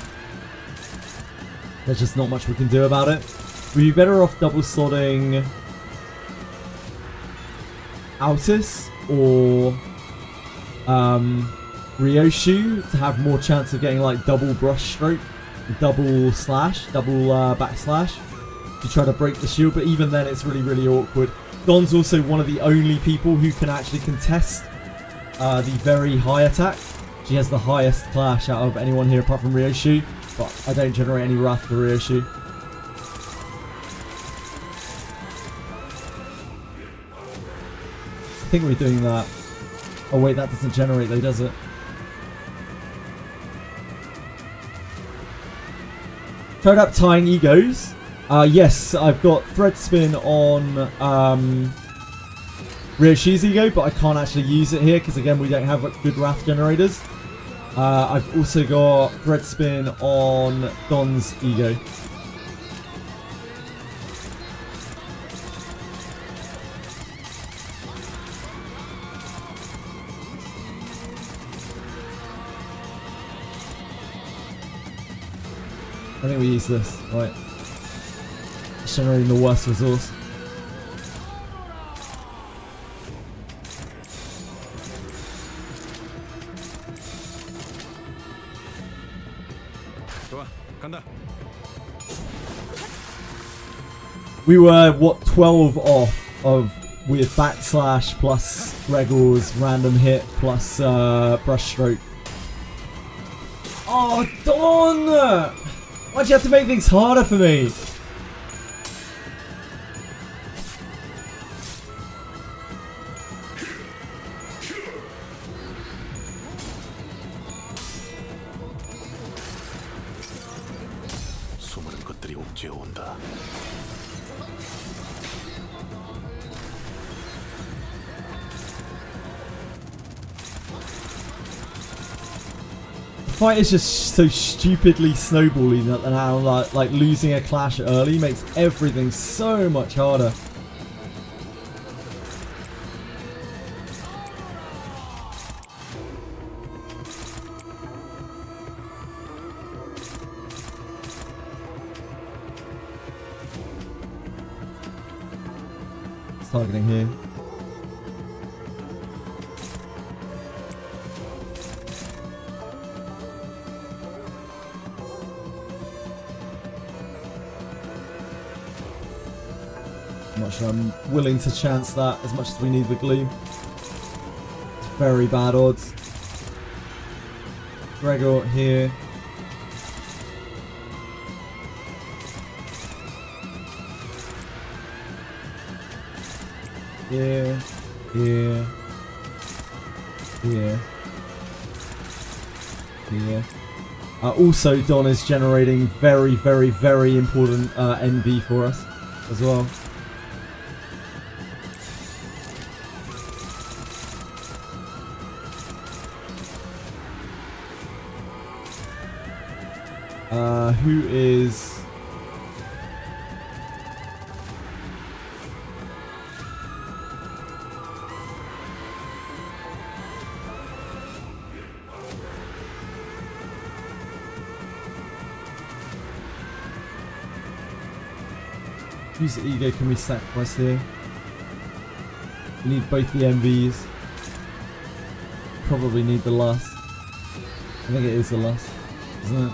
There's just not much we can do about it. We'd be better off double slotting Altus or Ryoshu to have more chance of getting like double brush stroke, double slash, double backslash to try to break the shield, but even then it's really awkward. Don's also one of the only people who can actually contest the very high attack. She has the highest clash out of anyone here apart from Ryoshu, but I don't generate any Wrath for Ryoshu. I think we're doing that. Oh wait, that doesn't generate though, does it? Tried up tying egos. Yes, I've got thread spin on Ryoshu's ego, but I can't actually use it here because again we don't have good Wrath generators. I've also got thread spin on Don's ego. I think we use this, right? It's generating the worst resource. We were, what, 12 off of with backslash plus Regal's random hit plus brush stroke. Oh, Dawn! Why'd you have to make things harder for me? 수많은 것들이 옥죄어 온다. The fight is just so stupidly snowballing that now like losing a clash early makes everything so much harder. It's targeting here. not sure I'm willing to chance that as much as we need the Gleam. It's very bad odds. Gregor here. Here. Here. Here. Here. Also, Don is generating very, very, very important NV for us as well. Who is... Whose ego can we sacrifice here? We need both the MVs. Probably need the lust. I think it is the lust, isn't it?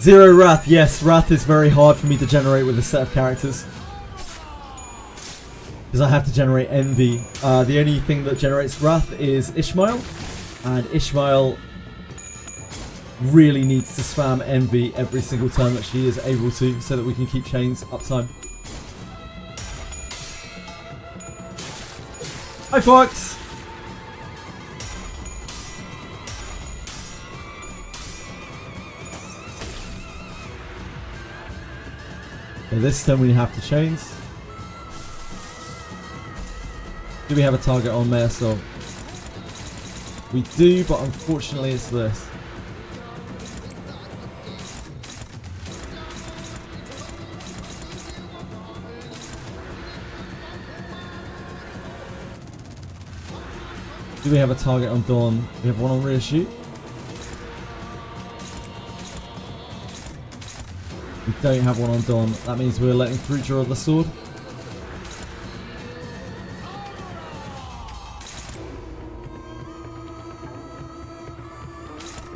Zero Wrath, yes, Wrath is very hard for me to generate with a set of characters. Because I have to generate Envy. The only thing that generates Wrath is Ishmael. And Ishmael really needs to spam Envy every single turn that she is able to, so that we can keep chains uptime. Hi Fox! This turn we have to chains. Do we have a target on Maelstrom? We do, but unfortunately it's this. Do we have a target on Dawn? We have one on rear shoot. We don't have one on Dawn. That means we're letting through draw the sword.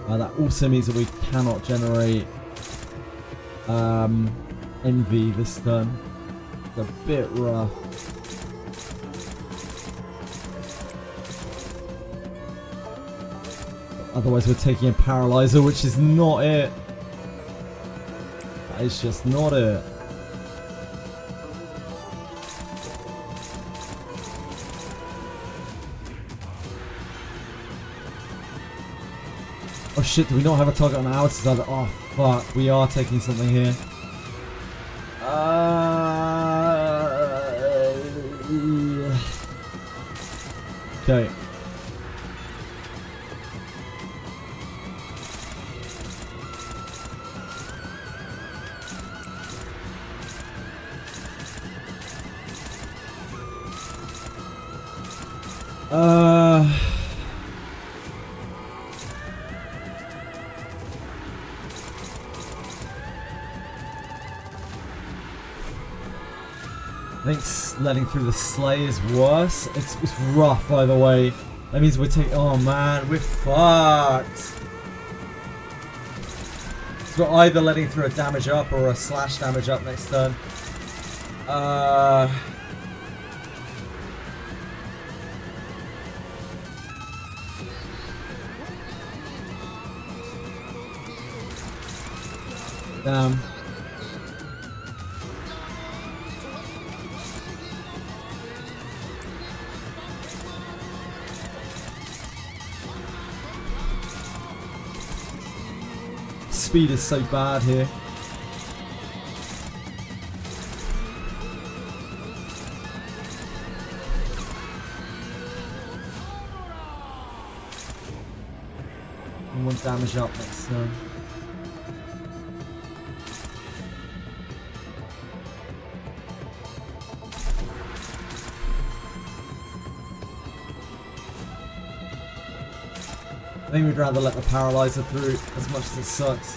That also means that we cannot generate Envy this turn. It's a bit rough. Otherwise we're taking a Paralyzer, which is not it. That is just not it. Oh shit, do we not have a target on our side? Oh fuck, we are taking something here. Okay. I think letting through the sleigh is worse. It's rough either way. That means we're taking... Oh man, we're fucked. So we're either letting through a damage up or a slash damage up next turn. Damn. Speed is so bad here. And one damage up next turn. think we'd rather let the paralyzer through as much as it sucks.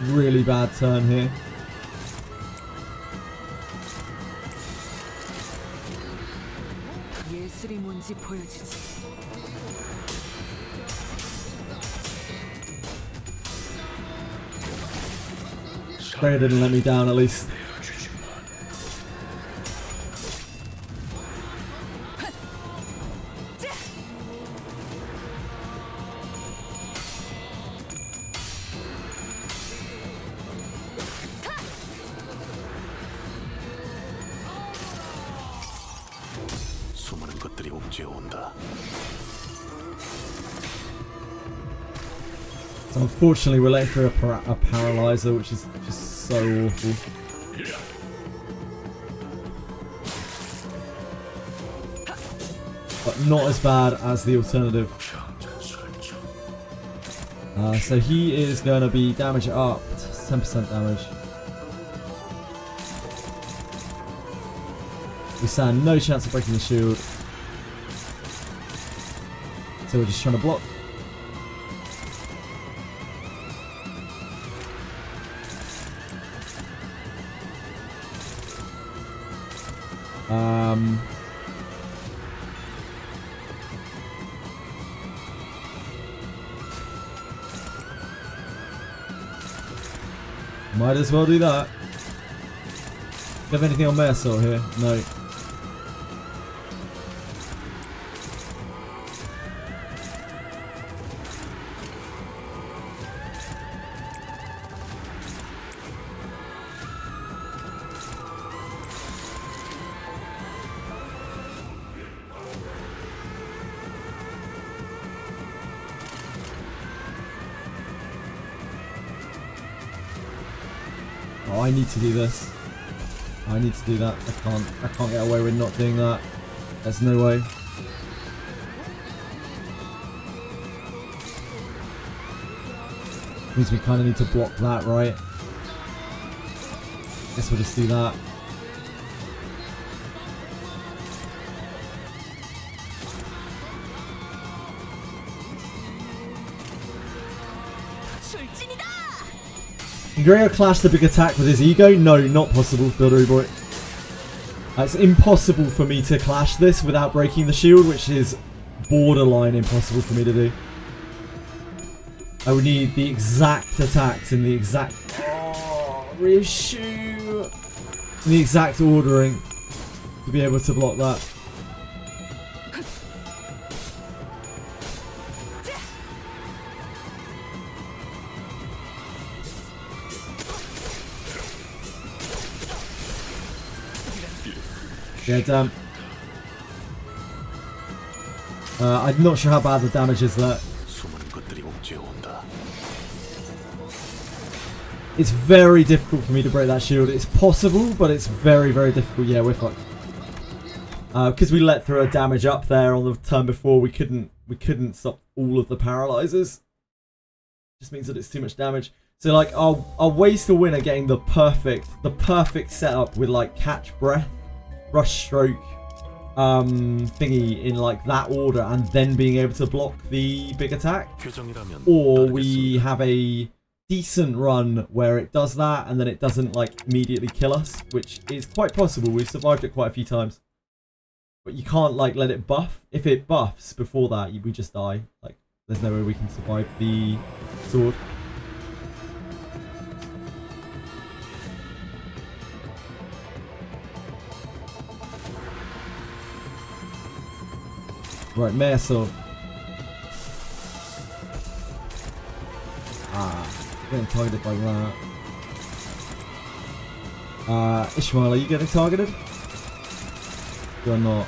Really bad turn here. 예술이 뭔지 보여주지. They didn't let me down at least. 수많은 것들이 옥죄어 온다. So unfortunately, we're let through a paralyzer, which is just so awful. But not as bad as the alternative. So he is going to be damage up, 10% damage. We stand no chance of breaking the shield. So we're just trying to block. Might as well do that. Do you have anything on Mersault here? No. Oh, I need to do this. I need to do that. I can't get away with not doing that. There's no way. Means we kind of need to block that, right? Guess we'll just do that. Can Gregor clash the big attack with his ego? No, not possible, Buildery Boy. It's impossible for me to clash this without breaking the shield, which is borderline impossible for me to do. I would need the exact attacks in the exact... Oh, reissue! In the exact ordering to be able to block that. Yeah, damn. I'm not sure how bad the damage is there. It's very difficult for me to break that shield. It's possible, but it's very, very difficult. Yeah, we're fucked. Because we let through a damage up there on the turn before, we couldn't stop all of the paralyzers. Just means that it's too much damage. So like, I'll waste a winner getting the perfect setup with like catch breath, rush stroke, thingy in like that order, and then being able to block the big attack. Or we have a decent run where it does that and then it doesn't like immediately kill us, which is quite possible. We've survived it quite a few times, but you can't like let it buff. If it buffs before that, we just die. Like, there's no way we can survive the sword. Right, Mersault. Getting targeted by that. Ishmael, are you getting targeted? You're not.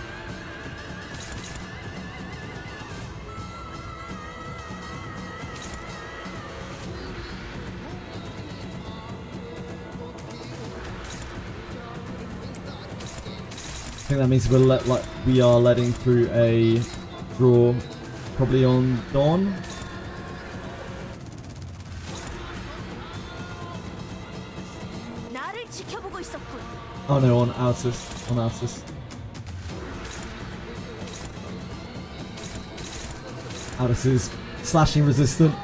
I think that means we are letting through a draw, probably on Dawn. Oh no, on Altus. On Altus. Altus is slashing resistant.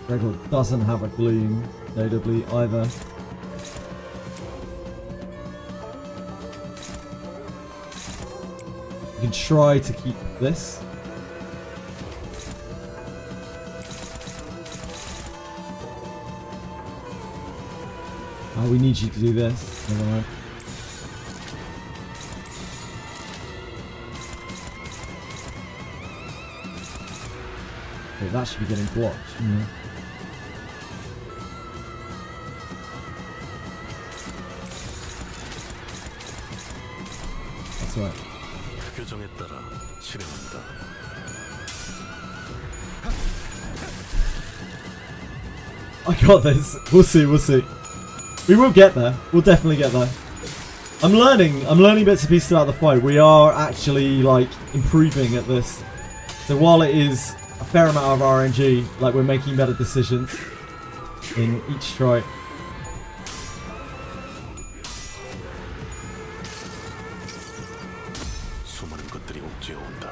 Gregor doesn't have a gloom, notably, either. You can try to keep this. We need you to do this. Never mind. Okay, that should be getting blocked, shouldn't it? That's right. 표정에 따라 실행한다. I got this. We'll see, we'll see. We will get there. We'll definitely get there. I'm learning bits and pieces throughout the fight. We are actually, like, improving at this. So while it is a fair amount of RNG, like, we're making better decisions in each try. 수많은 것들이 옥죄어 온다.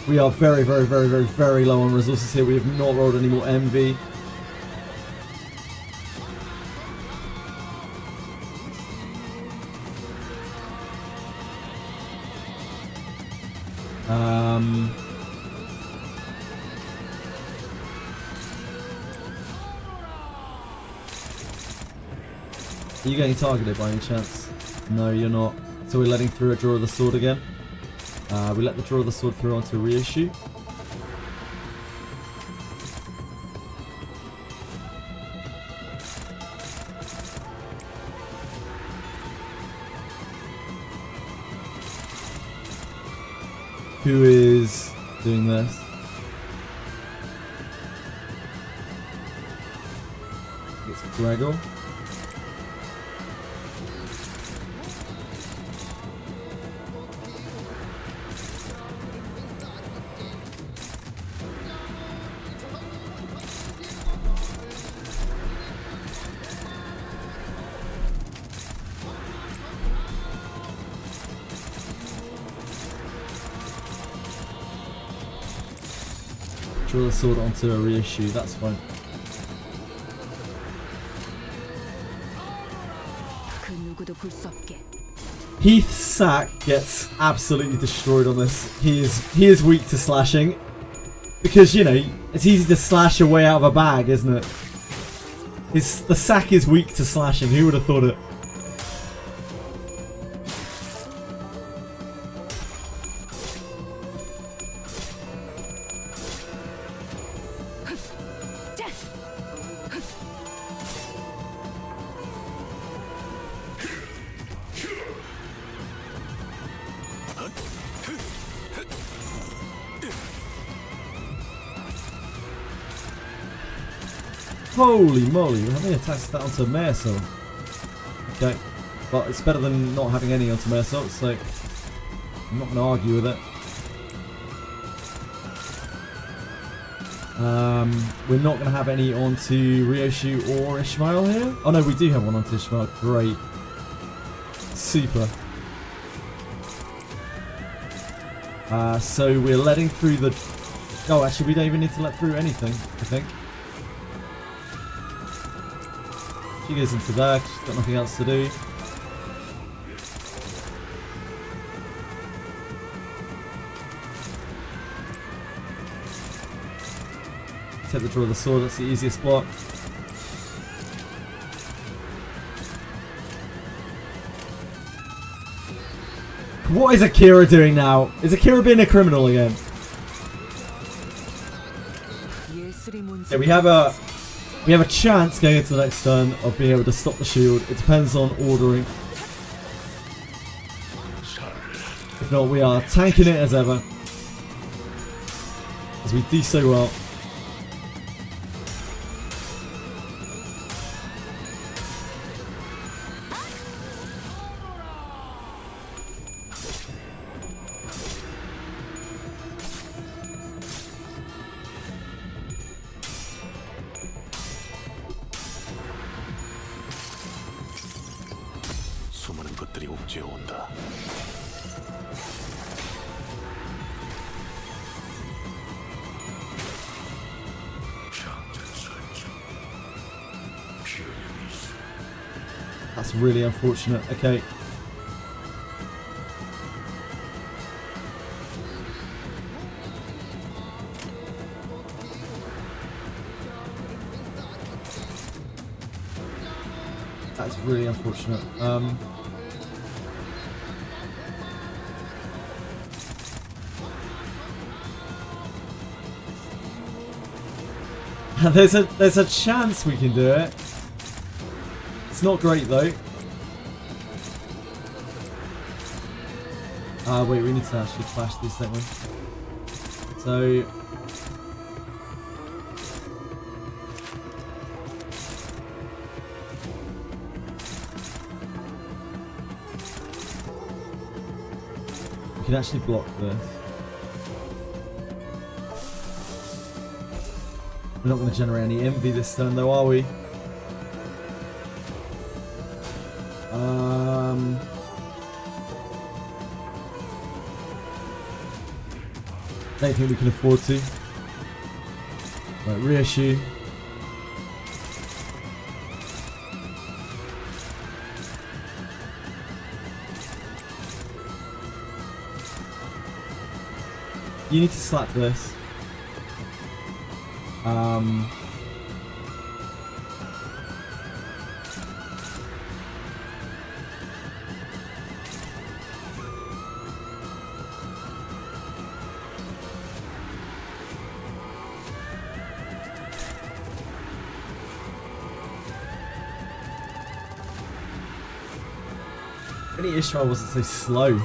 We are very, very, very, very, very low on resources here. We have not rolled any more MV. Are you getting targeted by any chance? No, you're not. So we're letting through a draw of the sword again. We let the draw of the sword through onto a reissue. Who is doing this? It's Gregor. Draw the sword onto a reissue, that's fine. 그 누구도 볼 수 없게. Heath's sack gets absolutely destroyed on this. He is weak to slashing. Because, you know, it's easy to slash your way out of a bag, isn't it? The sack is weak to slashing, who would have thought it? Holy moly, how many attacks that onto Mercil? Okay, but it's better than not having any onto Mercil, so I'm not going to argue with it. We're not going to have any onto Ryoshu or Ishmael here. Oh no, we do have one onto Ishmael. Great. Super. So we're letting through the... Oh, actually, we don't even need to let through anything, I think. She goes into there, she's got nothing else to do. Take the draw of the sword, that's the easiest block. What is Akira doing now? Is Akira being a criminal again? Yeah, we have a chance going into the next turn of being able to stop the shield. It depends on ordering. If not, we are tanking it as ever. As we do so well. 수많은 것들이 옥죄어 온다. That's really unfortunate. Okay. That's really unfortunate. There's a chance we can do it. It's not great though. Wait, we need to actually flash this, don't we? So we can actually block this. We're not going to generate any envy this turn though, are we? I don't think we can afford to. Right, reissue. You need to slap this. Any Ishmael wasn't so slow.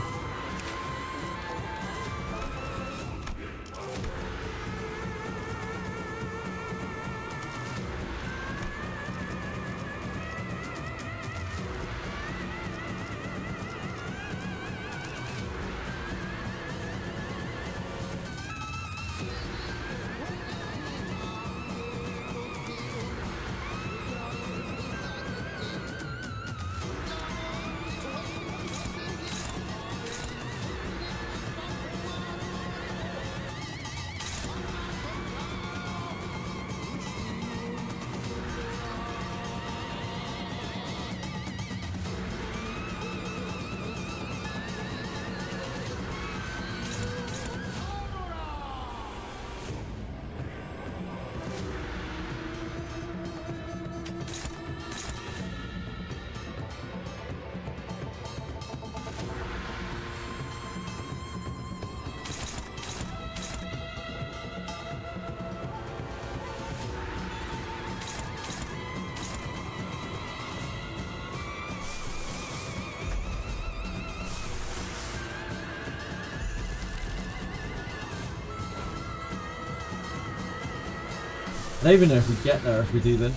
I don't even know if we get there if we do this.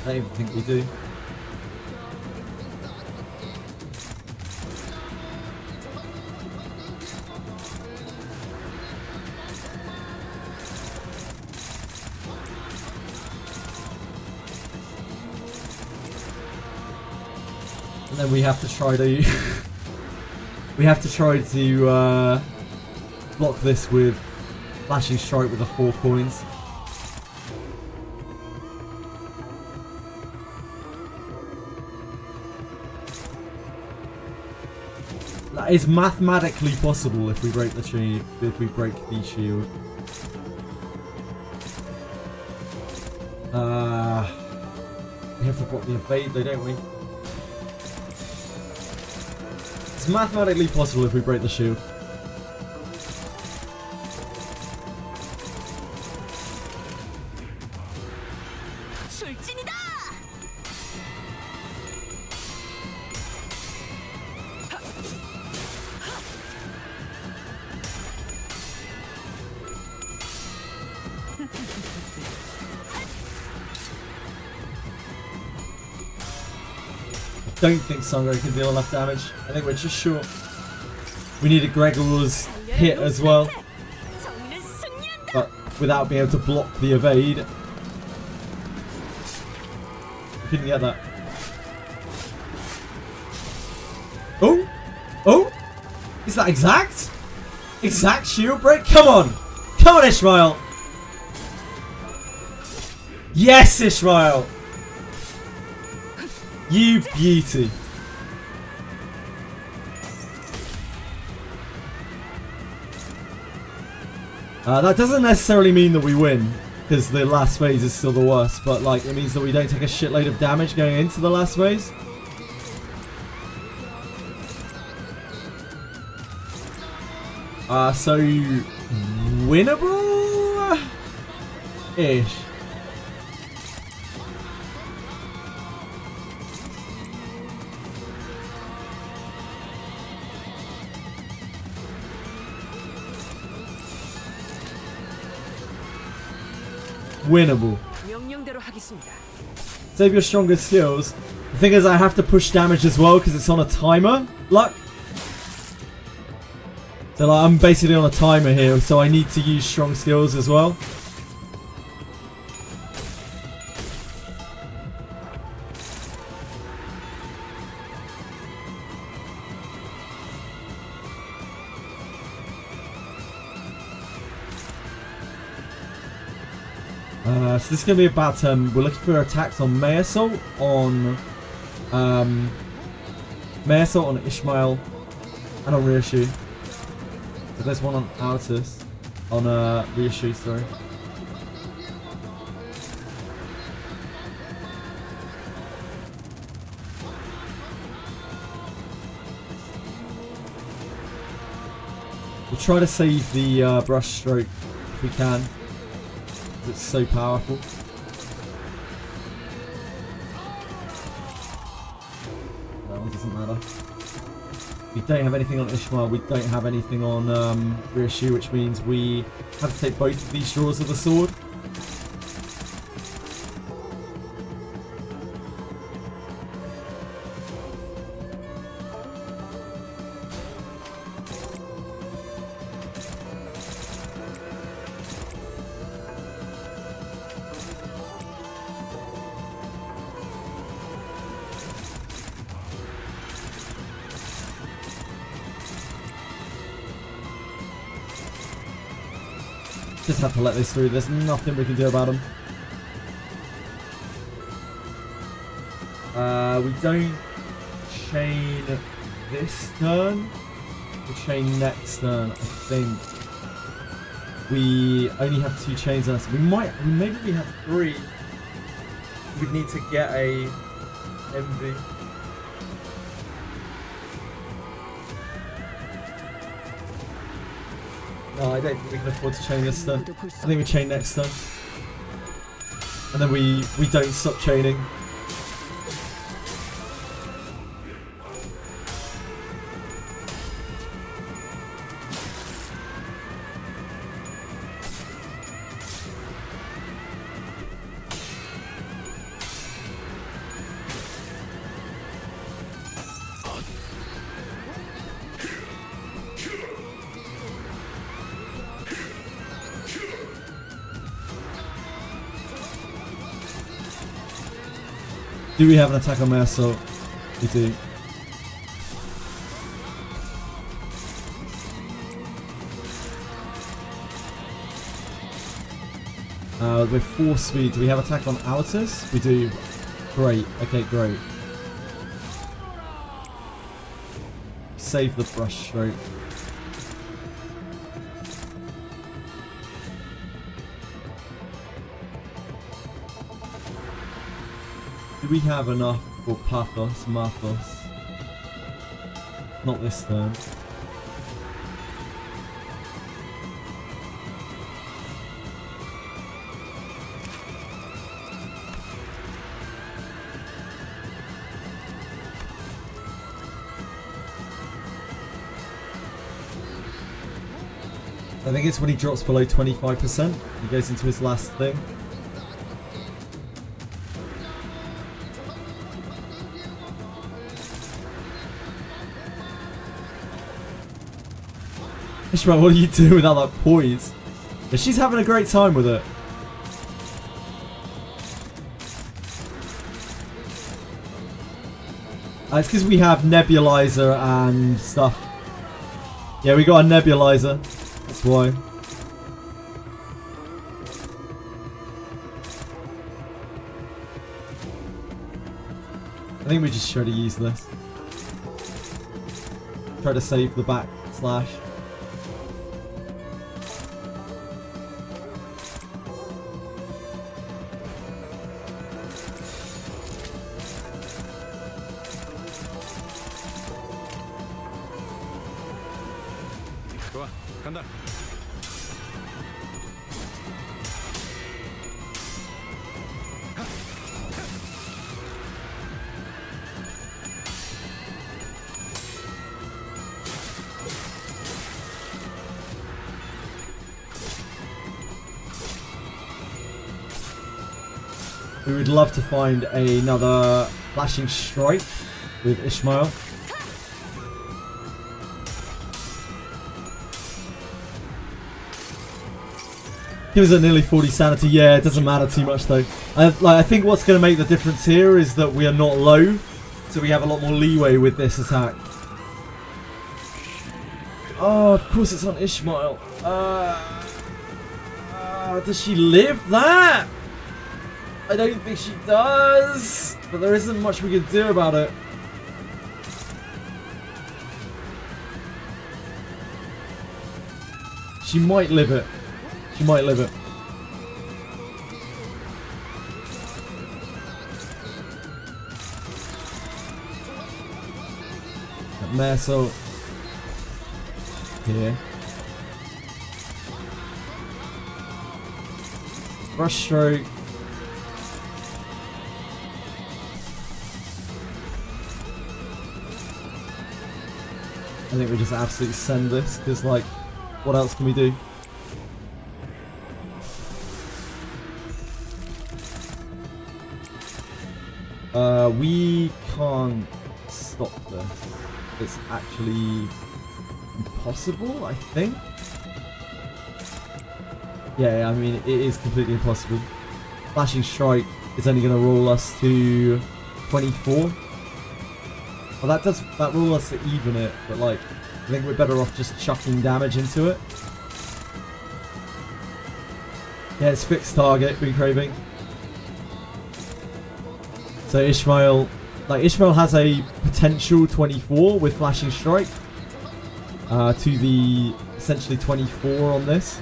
I don't even think we do. And then we have to try to block this with flashing strike with the 4 coins. That is mathematically possible if we break the shield. If we break the shield. We have to block the evade though, don't we? It's mathematically possible if we break the shield. don't think Sangre can deal enough damage. I think we're just short. We need a Gregor's hit as well. But without being able to block the evade. We couldn't get that. Oh! Oh! Is that exact? Exact shield break? Come on! Come on, Ishmael! Yes, Ishmael! You beauty. That doesn't necessarily mean that we win, because the last phase is still the worst, but like it means that we don't take a shitload of damage going into the last phase. So winnable-ish. Winnable. Save your stronger skills. The thing is, I have to push damage as well because it's on a timer. Luck. So like, I'm basically on a timer here, so I need to use strong skills as well. So this is going to be about, we're looking for attacks on May Assault, on Ishmael, and on Reissue. So there's one on Altus, on Reissue, sorry. We'll try to save the brush stroke if we can. It's so powerful. That one doesn't matter. We don't have anything on Ishmael, we don't have anything on Reissue, which means we have to take both of these draws of the sword. Just have to let this through. There's nothing we can do about them. We don't chain this turn. We chain next turn. I think we only have 2 chains on us. Maybe we have 3. We'd need to get a MV. No, I don't think we can afford to chain this turn. I think we chain next turn. And then we don't stop chaining. Do we have an attack on May Assault? We do. With 4 speed, do we have attack on Altus? We do. Great. Okay, great. Save the brush stroke. Do we have enough for Pathos, Mathos? Not this turn. I think it's when he drops below 25%. He goes into his last thing. Ishmael, what are you doing without that poise? Yeah, she's having a great time with it. It's because we have nebulizer and stuff. Yeah, we got a nebulizer. That's why. I think we just try to use this. Try to save the back slash. 좋아, 간다. We would love to find another flashing strike with Ishmael. He was at nearly 40 sanity. Yeah, it doesn't matter too much though. I think what's going to make the difference here is that we are not low, so we have a lot more leeway with this attack. Oh, of course it's on Ishmael. Does she live that? I don't think she does, but there isn't much we can do about it. She might live it. She might live it. That Merso here. Brush stroke. I think we just absolutely send this, because like, what else can we do? We can't stop this. It's actually impossible, I think. Yeah, I mean, it is completely impossible. Flashing Strike is only going to roll us to 24. Well, that roll us to even it, but like, I think we're better off just chucking damage into it. Yeah, it's fixed target, Green Craving. So Ishmael has a potential 24 with Flashing Strike to the essentially 24 on this.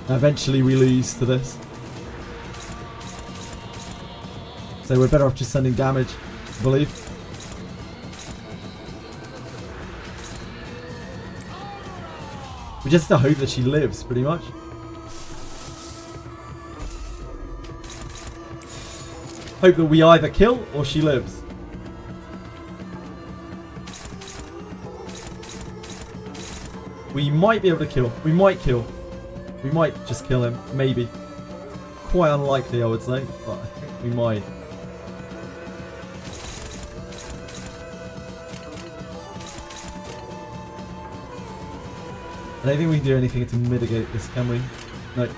Eventually we lose to this. So we're better off just sending damage, I believe. We just have to hope that she lives, pretty much. Hope that we either kill or she lives. We might be able to kill. We might kill. We might just kill him. Maybe. Quite unlikely, I would say. But I think we might. I don't think we can do anything to mitigate this, can we? No.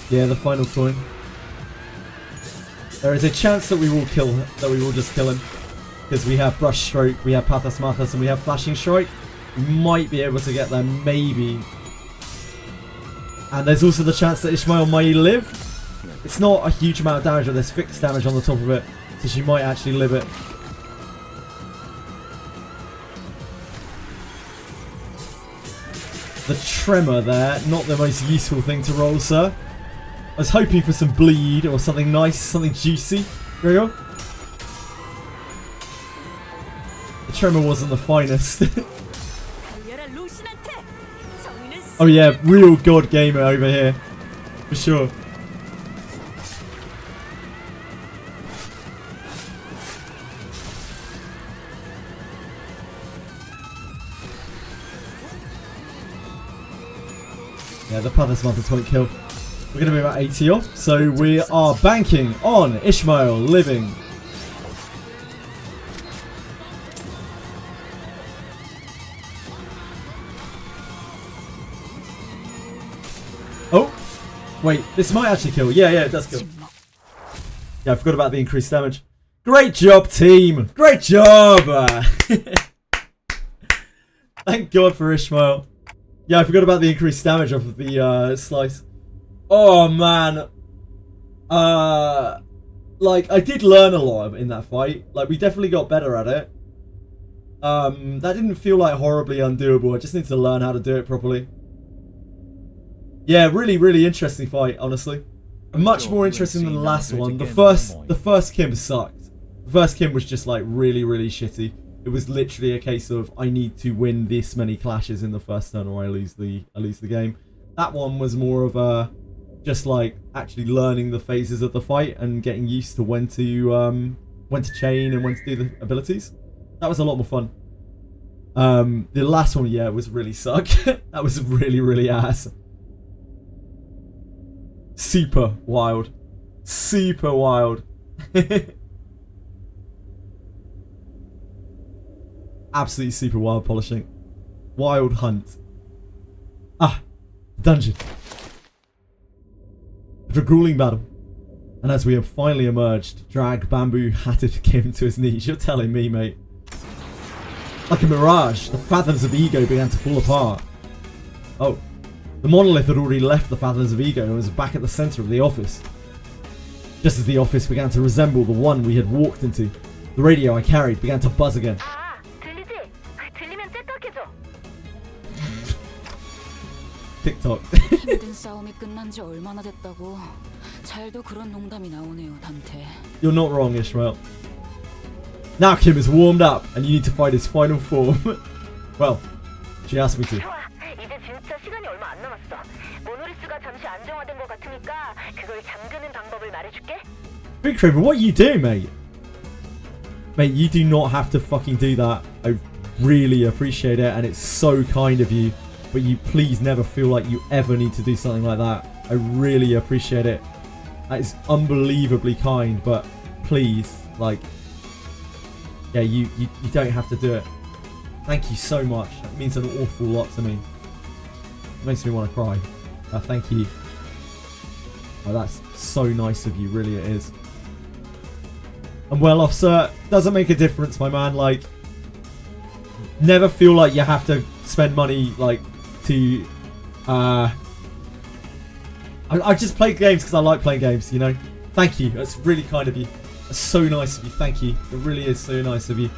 Yeah, the final coin. There is a chance that we will kill him, that we will just kill him. Because we have Brush Stroke, we have Pathos Mathos, and we have Flashing Strike. We might be able to get there, maybe. And there's also the chance that Ishmael may live. It's not a huge amount of damage, but there's fixed damage on the top of it. So she might actually live it. The Tremor there, not the most useful thing to roll, sir. I was hoping for some bleed or something nice, something juicy. There we go. The Tremor wasn't the finest. Oh yeah, real god gamer over here. For sure. Yeah, the Pathos Mathos won't kill. We're going to be about 80 off, so we are banking on Ishmael living. Oh, wait, this might actually kill. Yeah, it does kill. Yeah, I forgot about the increased damage. Great job, team. Great job. Thank God for Ishmael. Yeah, I forgot about the increased damage off of the slice. Oh, man. Like, I did learn a lot in that fight. Like, we definitely got better at it. That didn't feel like horribly undoable. I just need to learn how to do it properly. Yeah, really, really interesting fight, honestly. Much more interesting than the last one. The first Kim sucked. The first Kim was just like really, really shitty. It was literally a case of I need to win this many clashes in the first turn or I lose the game. That one was more of a just like actually learning the phases of the fight and getting used to when to chain and when to do the abilities. That was a lot more fun. The last one, yeah, was really suck. That was really, really ass. Super wild. Super wild. Absolutely super wild polishing. Wild hunt. Ah, dungeon. After a grueling battle, and as we have finally emerged, drag bamboo-hatted Kim to his knees. You're telling me, mate. Like a mirage, the fathoms of ego began to fall apart. Oh. The monolith had already left the fathoms of ego and was back at the centre of the office. Just as the office began to resemble the one we had walked into, the radio I carried began to buzz again. TikTok. You're not wrong, Ishmael. Now Kim is warmed up and you need to fight his final form. Well, she asked me to. Big Craven, what are you doing, mate? Mate, you do not have to fucking do that. I really appreciate it and it's so kind of you. But you please never feel like you ever need to do something like that. I really appreciate it. That is unbelievably kind, but please, like, yeah, you don't have to do it. Thank you so much. That means an awful lot to me. It makes me want to cry. Thank you. Oh, that's so nice of you, really it is. I'm well off, sir. Doesn't make a difference, my man. Like, never feel like you have to spend money, like, to... I just play games because I like playing games, you know? Thank you. That's really kind of you. That's so nice of you. Thank you. It really is so nice of you.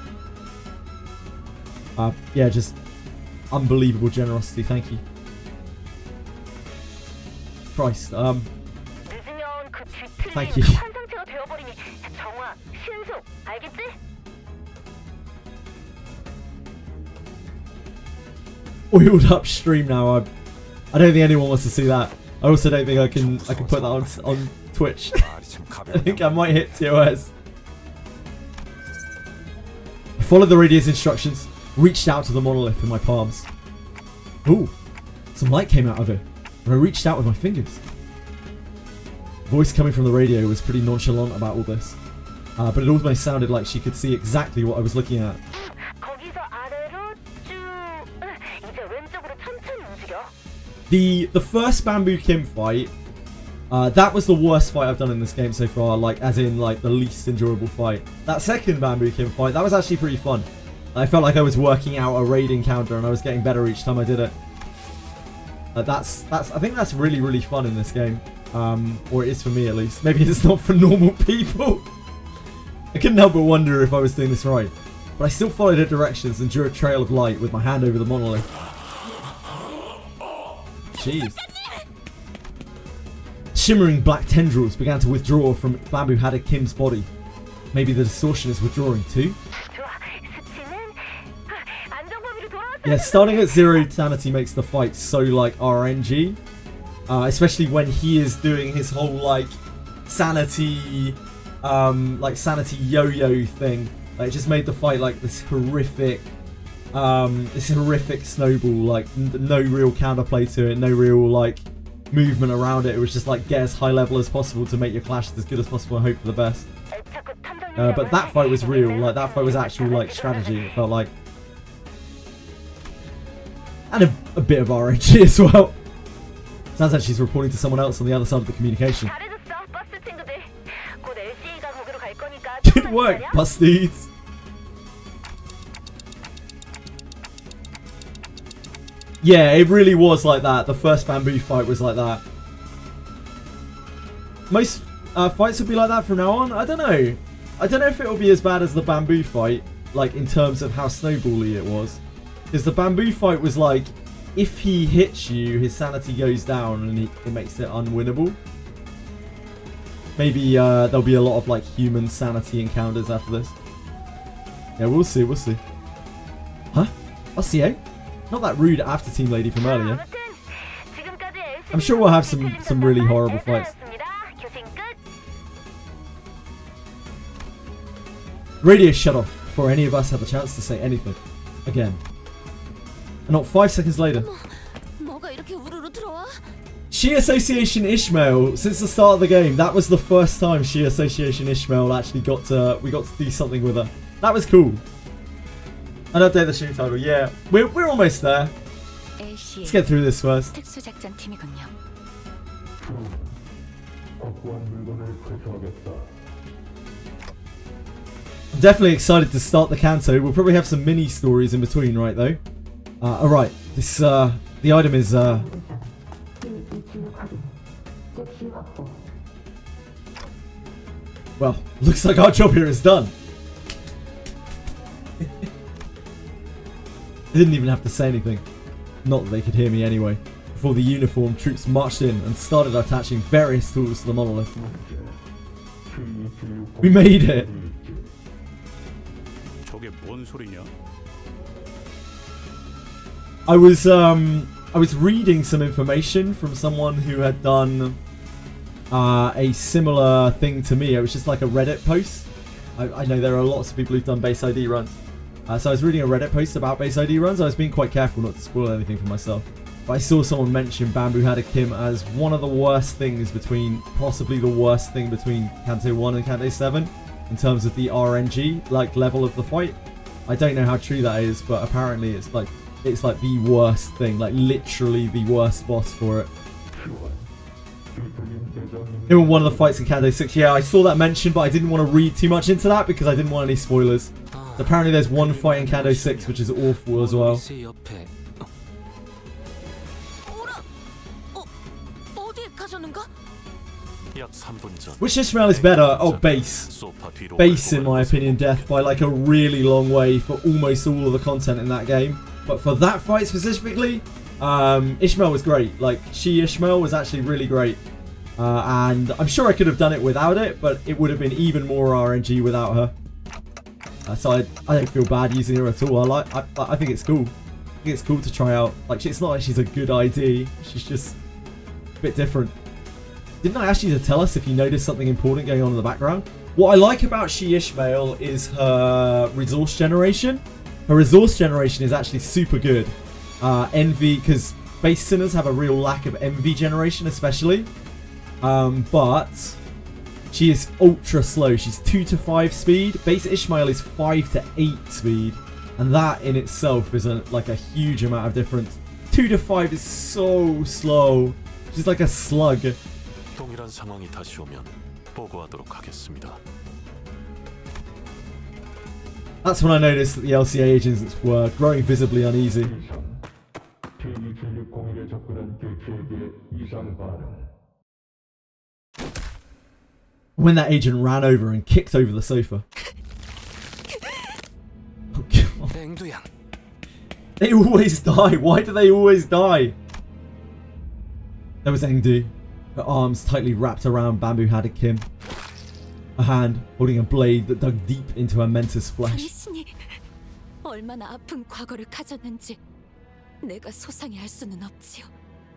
Yeah, just unbelievable generosity. Thank you. Christ. Thank you. Oiled up stream now. I don't think anyone wants to see that. I also don't think I can put that on Twitch. I think I might hit TOS. I followed the radio's instructions, reached out to the monolith in my palms. Ooh, some light came out of it, and I reached out with my fingers. The voice coming from the radio was pretty nonchalant about all this, but it almost sounded like she could see exactly what I was looking at. The first Bamboo Kim fight, that was the worst fight I've done in this game so far, like as in like the least enjoyable fight. That second Bamboo Kim fight, that was actually pretty fun. I felt like I was working out a raid encounter and I was getting better each time I did it. I think that's really, really fun in this game. Or it is for me at least. Maybe it's not for normal people. I couldn't help but wonder if I was doing this right. But I still followed her directions and drew a trail of light with my hand over the monolith. Jeez. Shimmering black tendrils began to withdraw from bamboo-hatted Kim's body. Maybe the distortion is withdrawing too? Yeah, starting at 0 sanity makes the fight so like RNG. Especially when he is doing his whole like sanity yo-yo thing. Like, it just made the fight like this horrific snowball, like no real counterplay to it, no real like movement around it. It was just like get as high level as possible to make your clashes as good as possible and hope for the best. But that fight was real. Like that fight was actual like strategy. It felt like, and a bit of RNG as well. Sounds like she's reporting to someone else on the other side of the communication. Good work, busties. Yeah, it really was like that. The first bamboo fight was like that. Most fights will be like that from now on. I don't know. I don't know if it will be as bad as the bamboo fight, like in terms of how snowbally it was. Because the bamboo fight was like, if he hits you, his sanity goes down and it makes it unwinnable. Maybe there'll be a lot of like human sanity encounters after this. Yeah, we'll see, we'll see. Huh? RCA? Not that rude after team lady from earlier. I'm sure we'll have some really horrible fights. Radio shut off before any of us have a chance to say anything. Again. And not 5 seconds later. She Association Ishmael, since the start of the game, that was the first time She Association Ishmael actually we got to do something with her. That was cool. And update the stream title, yeah. We're almost there. Let's get through this first. I'm definitely excited to start the Canto. We'll probably have some mini stories in between, right though. Alright, this the item is well, looks like our job here is done. They didn't even have to say anything. Not that they could hear me anyway. Before the uniformed troops marched in and started attaching various tools to the monolith. We made it! I was reading some information from someone who had done a similar thing to me. It was just like a Reddit post. I know there are lots of people who've done base ID runs. So I was reading a Reddit post about base ID runs. I was being quite careful not to spoil anything for myself. But I saw someone mention Bamboo Haddock Kim as one of the worst things between, possibly the worst thing between Canto 1 and Canto 7 in terms of the RNG, like level of the fight. I don't know how true that is, but apparently it's like the worst thing, like literally the worst boss for it. In one of the fights in Canto 6, yeah, I saw that mentioned, but I didn't want to read too much into that because I didn't want any spoilers. So apparently there's one fight in Canto 6 which is awful as well. Which Ishmael is better? Oh, base. Base, in my opinion, death by like a really long way for almost all of the content in that game. But for that fight specifically, Ishmael was great. Like, Ishmael was actually really great. And I'm sure I could have done it without it, but it would have been even more RNG without her. So I don't feel bad using her at all. I think it's cool. I think it's cool to try out. Like, it's not like she's a good ID. She's just a bit different. Didn't I ask you to tell us if you noticed something important going on in the background? What I like about Ishmael is her resource generation. Her resource generation is actually super good. Envy, because base sinners have a real lack of envy generation especially. But she is ultra slow. She's 2 to 5 speed. Base Ishmael is 5 to 8 speed. And that in itself is like a huge amount of difference. 2 to 5 is so slow. She's like a slug. That's when I noticed that the LCA agents were growing visibly uneasy. When that agent ran over and kicked over the sofa. Oh, God. They always die. Why do they always die? There was Engdu, her arms tightly wrapped around Bamboo Haddock Kim. A hand holding a blade that dug deep into her mentor's flesh.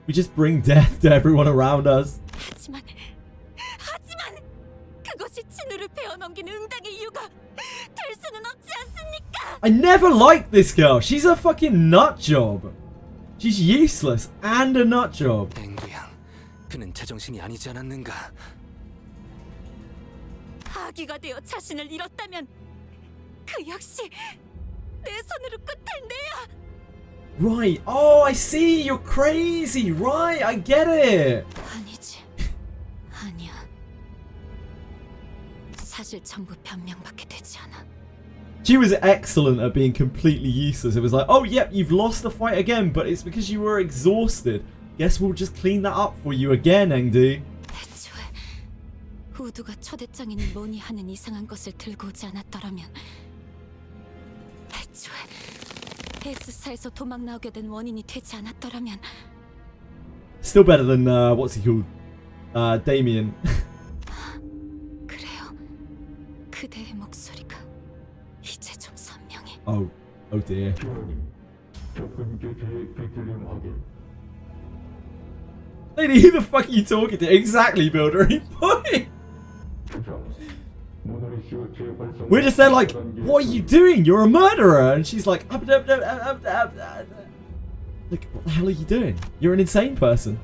We just bring death to everyone around us. I never liked this girl. She's a fucking nut job. She's useless and a nut job. 그는 제정신이 아니지 않았는가? 아기가 되어 자신을 잃었다면 그 역시 내 손으로 끝을 내야. Right. Oh, I see. You're crazy. Right. I get it. 아니지. 아니야. 사실 전부 변명밖에 되지 않아. She was excellent at being completely useless. It was like, oh, yep, you've lost the fight again, but it's because you were exhausted. Guess we'll just clean that up for you again, Engdu. 애초에 우두가 초대장이니 뭐니 하는 이상한 것을 들고 오지 않았더라면, 애초에 S사에서 도망 나오게 된 원인이 되지 않았더라면. Still better than what's he called? Damien. 그래요. 그대의 목소리가 이제 좀 선명해. Oh dear. Lady, who the fuck are you talking to? Exactly, Builder. We're just there like, what are you doing? You're a murderer. And she's like, like, what the hell are you doing? You're an insane person.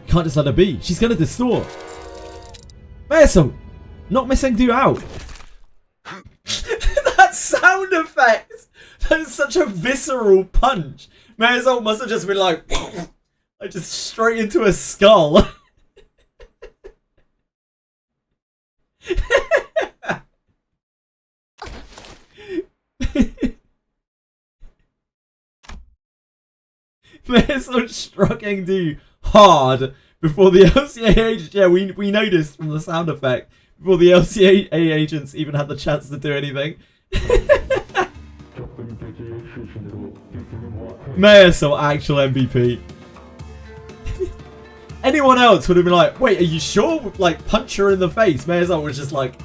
You can't just let her be. She's gonna distort. Mayaso, not missing do out. That sound effect! That is such a visceral punch. Mayaso must have just been like, just straight into a skull. Mayaso struck Engdu hard before the LCA agents. Yeah, we noticed from the sound effect before the LCA agents even had the chance to do anything. Mayaso, actual MVP. Anyone else would have been like, wait, are you sure? Like, punch her in the face. Mayaso was just like...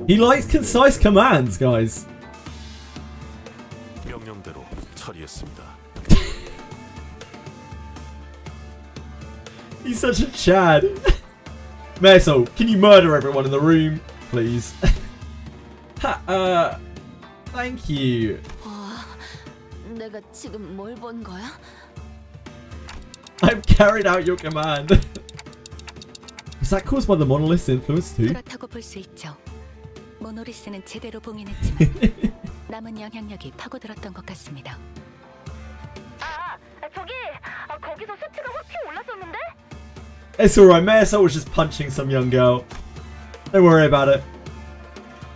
He likes concise commands, guys. 명령대로 처리했습니다. He's such a Chad. Mayaso, can you murder everyone in the room, please? Thank you. 내가 지금 뭘 본 거야? I've carried out your command. Was that caused by the monolith's influence too? 그렇다고 볼 수 있죠. 모노리스는 제대로 봉인했지만 남은 영향력이 파고들었던 것 같습니다. 저기 거기서 수치가 확 튀어 올랐었는데? It's alright, Mayaso was just punching some young girl. Don't worry about it.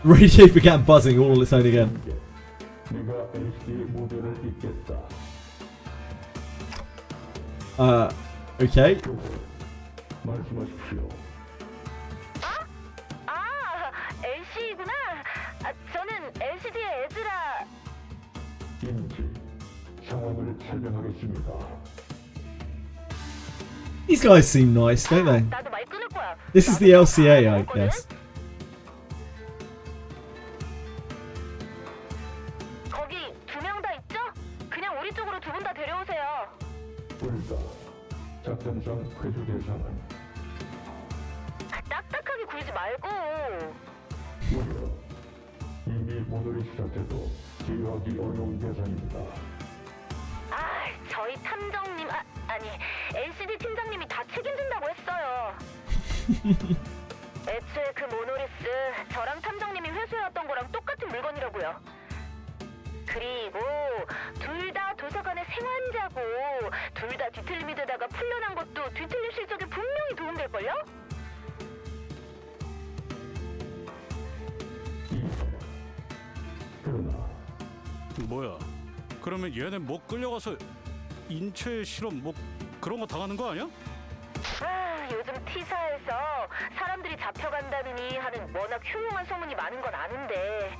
Radio began buzzing all on its own again. Okay. LC구나. 저는 LCD의 에즈라. 상황을 설명하겠습니다. These guys seem nice, don't they? 나도 말 끊을 거야. This is the LCA, I guess. 거기 2명 다 있죠? 그냥 우리 쪽으로 2분 다 데려오세요. 우리가 작전상 회수 대상은 딱딱하게 굴지 말고. 우리가 이미 모노리스 자체도 제어하기 어려운 대상입니다. 저희 탐정님, 아니 LCD 팀장님이 다 책임진다고 했어요. 애초에 그 모노리스 저랑 탐정님이 회수해왔던 거랑 똑같은 물건이라고요. 그리고 둘 다 도서관의 생환자고 둘 다 뒤틀림이 되다가 풀려난 것도 뒤틀림 실적에 분명히 도움될걸요? 그러나 뭐야? 그러면 얘네 뭐 끌려가서 인체 실험 뭐 그런 거 당하는 거 아니야? 요즘 T사에서 사람들이 잡혀간다느니 하는 워낙 흉흉한 소문이 많은 건 아는데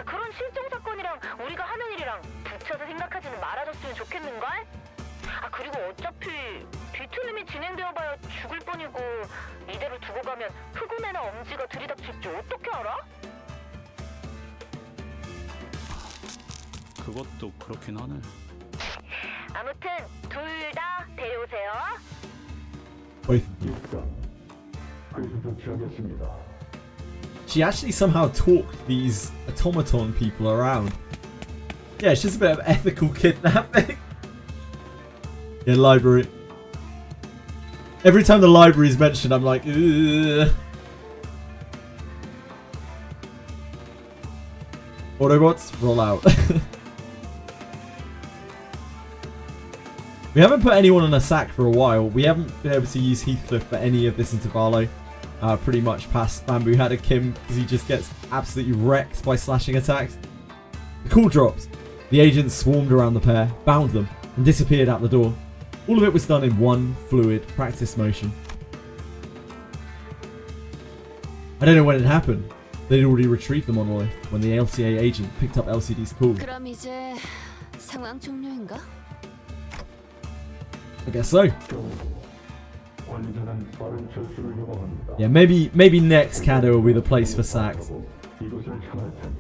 그런 실종 사건이랑 우리가 하는 일이랑 붙여서 생각하지는 말아줬으면 좋겠는걸? 그리고 어차피 뒤틀림이 진행되어봐야 죽을 뻔이고 이대로 두고 가면 흑운애나 엄지가 들이닥칠지 어떻게 알아? 그것도 그렇긴 하네. 아무튼 둘 다 데려오세요. Wait. 일단 회수 조치하겠습니다. she actually somehow talked these automaton people around. Yeah, it's just a bit of ethical kidnapping. Yeah, library. Every time the library is mentioned, I'm like, ugh. Autobots, roll out. We haven't put anyone on a sack for a while. We haven't been able to use Heathcliff for any of this Intervallo. Pretty much past Bamboo Had a Kim, because he just gets absolutely wrecked by slashing attacks. The call dropped. The agents swarmed around the pair, bound them, and disappeared out the door. All of it was done in one fluid practice motion. I don't know when it happened. They'd already retrieved the monolith when the LCA agent picked up LCD's call. 그럼 이제 상황 종료인가? I guess so. 관리자는 빠른 철수를 요구합니다. Yeah, maybe next Canto will be the place for sacks. 이곳을 향할 테니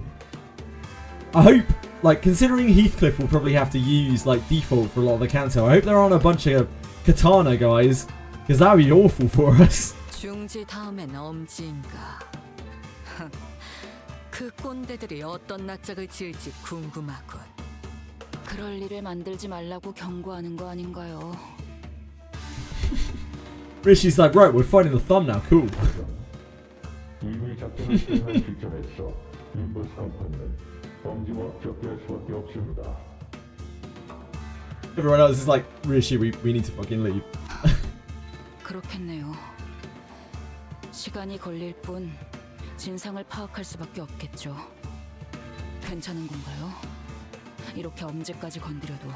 I hope, like, considering Heathcliff will probably have to use, like, default for a lot of the Canto, I hope there aren't a bunch of Katana guys, because that would be awful for us. 중지 다음엔 엄지인가. 그 꼰대들이 어떤 낯짝을 지을지 궁금하군. 그럴 일을 만들지 말라고 경고하는 거 아닌가요? Rishi's like, right, we're fighting the thumb now, cool. 이미 작전을 수행할 시점에서 림버스 컴퍼니는 범죄와 접대할 수밖에 없습니다. Everyone else is like, Rishi, we need to fucking leave. 그렇겠네요. 시간이 걸릴 뿐 진상을 파악할 수밖에 없겠죠. 괜찮은 건가요? 이렇게 엄지까지 건드려도.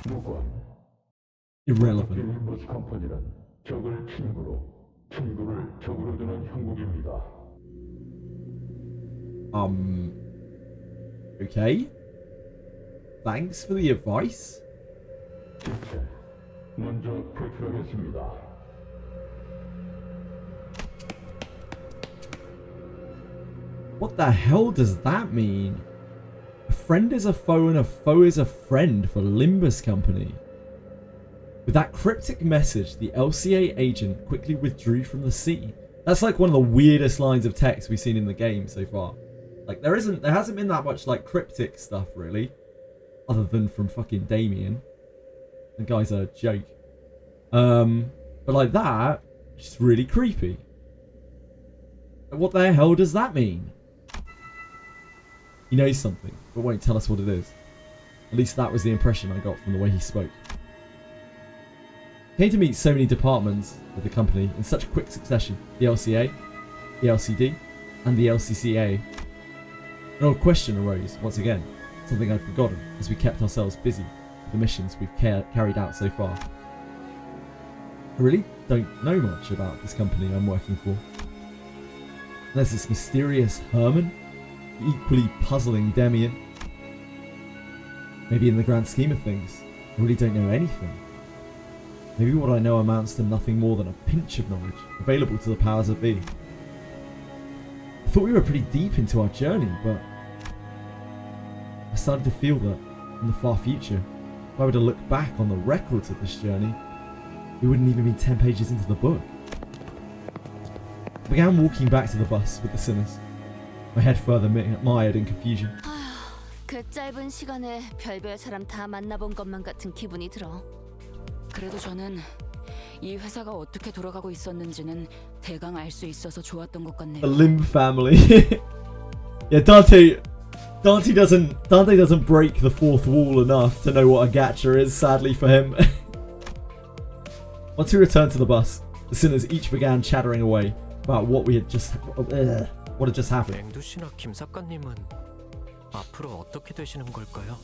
무관. Irrelevant. 림버스 컴퍼니는 적을 친구로, 친구를 적으로 두는 형국입니다. Okay. Thanks for the advice. 실체, 먼저 발표하겠습니다. What the hell does that mean? A friend is a foe and a foe is a friend for Limbus Company. With that cryptic message, the LCA agent quickly withdrew from the scene. That's like one of the weirdest lines of text we've seen in the game so far. Like there hasn't been that much like cryptic stuff really, other than from fucking Damien. The guy's a joke. But like that, it's just really creepy. What the hell does that mean? He knows something, but won't tell us what it is. At least that was the impression I got from the way he spoke. Came to meet so many departments of the company in such quick succession. The LCA, the LCD, and the LCCA. An old question arose once again, something I'd forgotten as we kept ourselves busy with the missions we've carried out so far. I really don't know much about this company I'm working for. There's this mysterious Herman, the equally puzzling Damien. Maybe in the grand scheme of things, I really don't know anything. Maybe what I know amounts to nothing more than a pinch of knowledge available to the powers that be. I thought we were pretty deep into our journey, but I started to feel that in the far future, if I were to look back on the records of this journey, we wouldn't even be 10 pages into the book. I began walking back to the bus with the sinners, my head further mired in confusion. 그 짧은 시간에 별별 사람 다 만나본 것만 같은 기분이 들어. 그래도 저는 이 회사가 어떻게 돌아가고 있었는지는 대강 알 수 있어서 좋았던 것 같네요. The Limb family. Yeah, Dante doesn't break the fourth wall enough to know what a gacha is, sadly for him. Once we returned to the bus, the sinners each began chattering away about what had just happened. 앵두 씨나 김 작가님은 앞으로 어떻게 되시는 걸까요?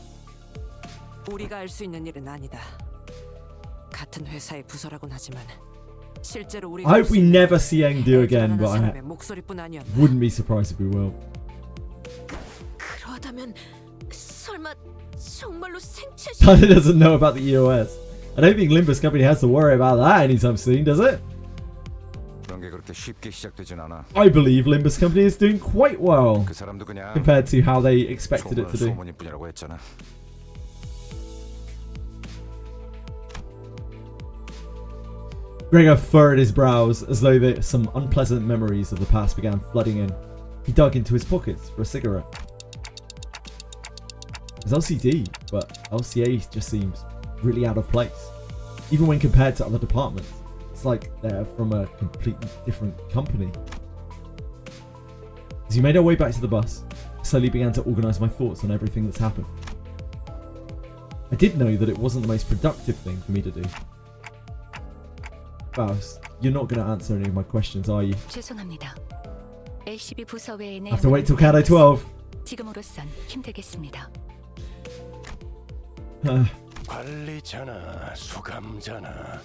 우리가 알 수 있는 일은 아니다. 같은 회사의 부서라곤 하지만 실제로 우리가 I hope we never see Engdu again, but I 사람의 목소리뿐 아니었나. wouldn't be surprised if we will. 그러다면 설마 정말로 생체 Dante doesn't know about the EOS. I don't think Limbus Company has to worry about that anytime soon, does it? 그런 게 그렇게 쉽게 시작되진 않아. I believe Limbus Company is doing quite well 그 사람도 그냥 compared to how they expected it to do. 소문일 뿐이라고 했잖아. Gregor furrowed his brows as though some unpleasant memories of the past began flooding in. He dug into his pockets for a cigarette. It's LCD, but LCA just seems really out of place. Even when compared to other departments. It's like they're from a completely different company. As we made our way back to the bus, I slowly began to organise my thoughts on everything that's happened. I did know that it wasn't the most productive thing for me to do. Faust, you're not going to answer any of my questions, are you? 죄송합니다. LCB 부서 외의 I have to wait till CANTO 12. 지금으로선 힘들겠습니다. 관리자나 수감자나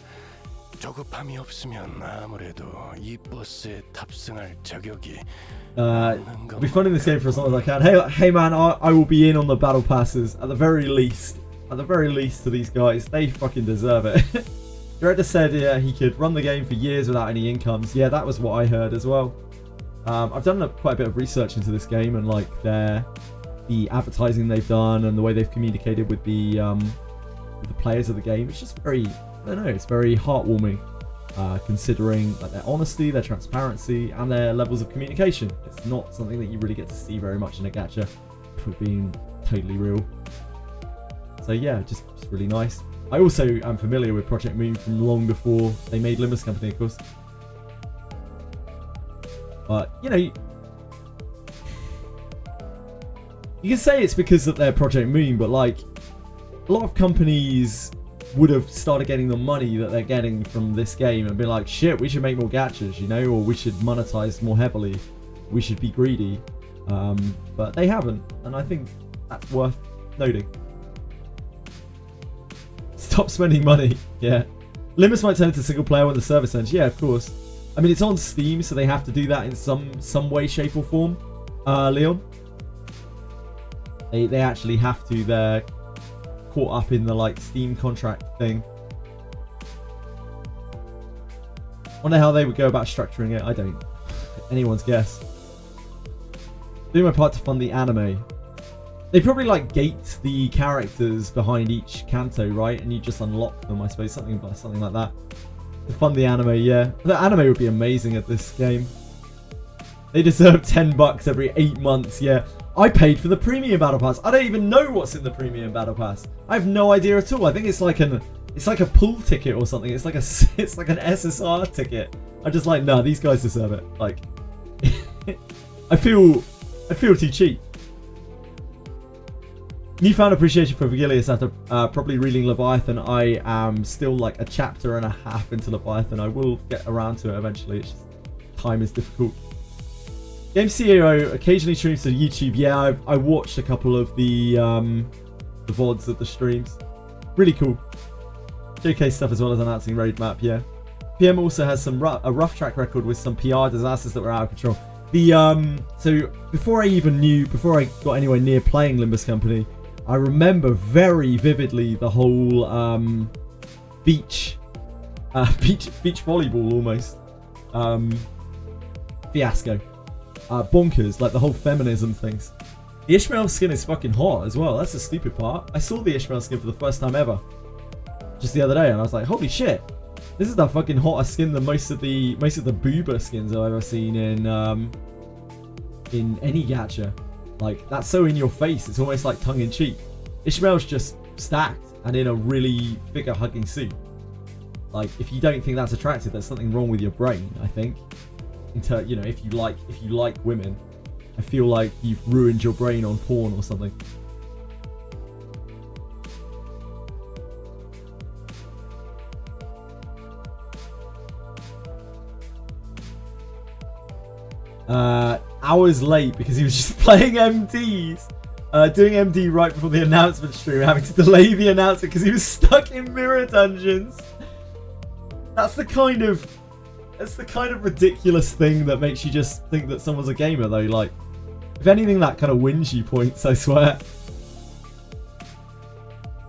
조급함이 없으면 아무래도 이 버스에 탑승할 자격이 I'll be funding this game for as long as I can. Hey man, I will be in on the battle passes at the very least. At the very least to these guys, they fucking deserve it. Director said he could run the game for years without any incomes. Yeah, that was what I heard as well. I've done quite a bit of research into this game and like the advertising they've done and the way they've communicated with the players of the game. It's just very, I don't know, it's very heartwarming. Considering like their honesty, their transparency, and their levels of communication. It's not something that you really get to see very much in a gacha, for being totally real. So yeah, just really nice. I also am familiar with Project Moon from long before they made Limbus Company, of course. But you know, you can say it's because that they're Project Moon, but like a lot of companies would have started getting the money that they're getting from this game and be like, shit, we should make more gachas, you know, or we should monetize more heavily, we should be greedy, but they haven't, and I think that's worth noting. Stop spending money. Yeah, Limbus might turn into single player when the service ends. Yeah, of course. I mean, it's on Steam, so they have to do that in some way, shape or form. Leon, they actually have to. They're caught up in the like Steam contract thing. Wonder how they would go about structuring it. I don't. Anyone's guess. Doing my part to fund the anime. They probably like gate the characters behind each canto, right? And you just unlock them, I suppose, something like that. To fund the anime, yeah. The anime would be amazing at this game. They deserve $10 every 8 months, yeah. I paid for the premium battle pass. I don't even know what's in the premium battle pass. I have no idea at all. I think it's like a pool ticket or something. It's like an SSR ticket. I'm just like, nah, these guys deserve it. Like, I feel too cheap. Newfound appreciation for Vigilius after probably reading Leviathan. I am still like a chapter and a half into Leviathan. I will get around to it eventually. It's just, time is difficult. Game CEO occasionally streams to YouTube. Yeah, I watched a couple of the VODs of the streams. Really cool. JK stuff as well as announcing roadmap. Yeah. PM also has a rough track record with some PR disasters that were out of control. So before I got anywhere near playing Limbus Company, I remember very vividly the whole beach volleyball almost fiasco. Bonkers, like the whole feminism things. The Ishmael skin is fucking hot as well. That's the stupid part. I saw the Ishmael skin for the first time ever just the other day, and I was like, holy shit, this is the fucking hotter skin than most of the booba skins I've ever seen in any gacha. Like, that's so in your face, it's almost like tongue-in-cheek. Ishmael's just stacked and in a really figure-hugging suit. Like, if you don't think that's attractive, there's something wrong with your brain, I think. You know, if you like women, I feel like you've ruined your brain on porn or something. Hours late because he was just playing MDs. Doing MD right before the announcement stream, having to delay the announcement because he was stuck in mirror dungeons. That's the kind of ridiculous thing that makes you just think that someone's a gamer, though. Like, if anything, that kind of wins you points, I swear.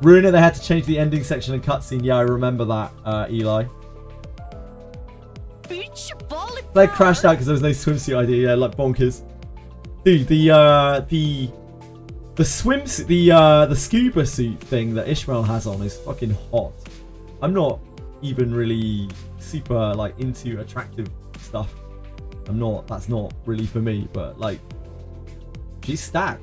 Ruiner, they had to change the ending section and cutscene. Yeah, I remember that, Eli. They crashed out because there was no swimsuit idea. Yeah, like bonkers. Dude, the swimsuit, the scuba suit thing that Ishmael has on is fucking hot. I'm not even really super like into attractive stuff. I'm not. That's not really for me. But like, she's stacked.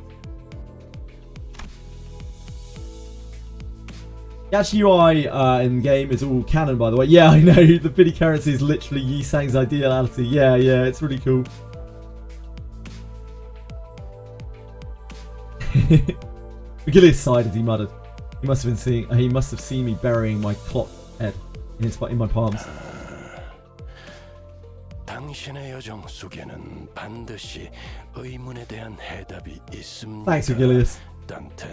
Gacha UI in game is all canon, by the way. Yeah, I know. The pity currency is literally Yi Sang's ideality. Yeah, it's really cool. Vigilius sighed as he muttered. He must have seen me burying my clock head in my palms. 당신의 여정 속에는 반드시 의문에 대한 해답이 있습니다. Thanks, Vigilius. 단테.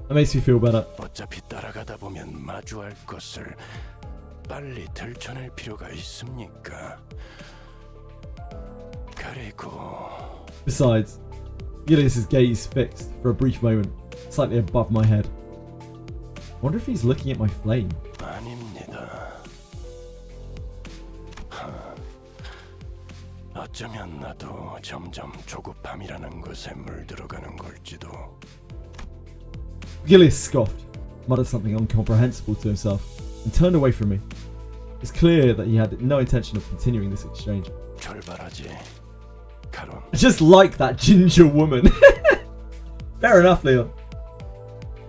That makes me feel better. 어차피 따라가다 보면 마주할 것을 빨리 들춰낼 필요가 있습니까? 그리고 Besides, Vigilius' gaze fixed for a brief moment, slightly above my head. I wonder if he's looking at my flame. 아닙니다. 어쩌면 나도 점점 조급함이라는 것에 물들어가는 걸지도. Vigilius scoffed, muttered something incomprehensible to himself, and turned away from me. It's clear that he had no intention of continuing this exchange. 출발하지, 카론. I just like that ginger woman. Fair enough, Leon.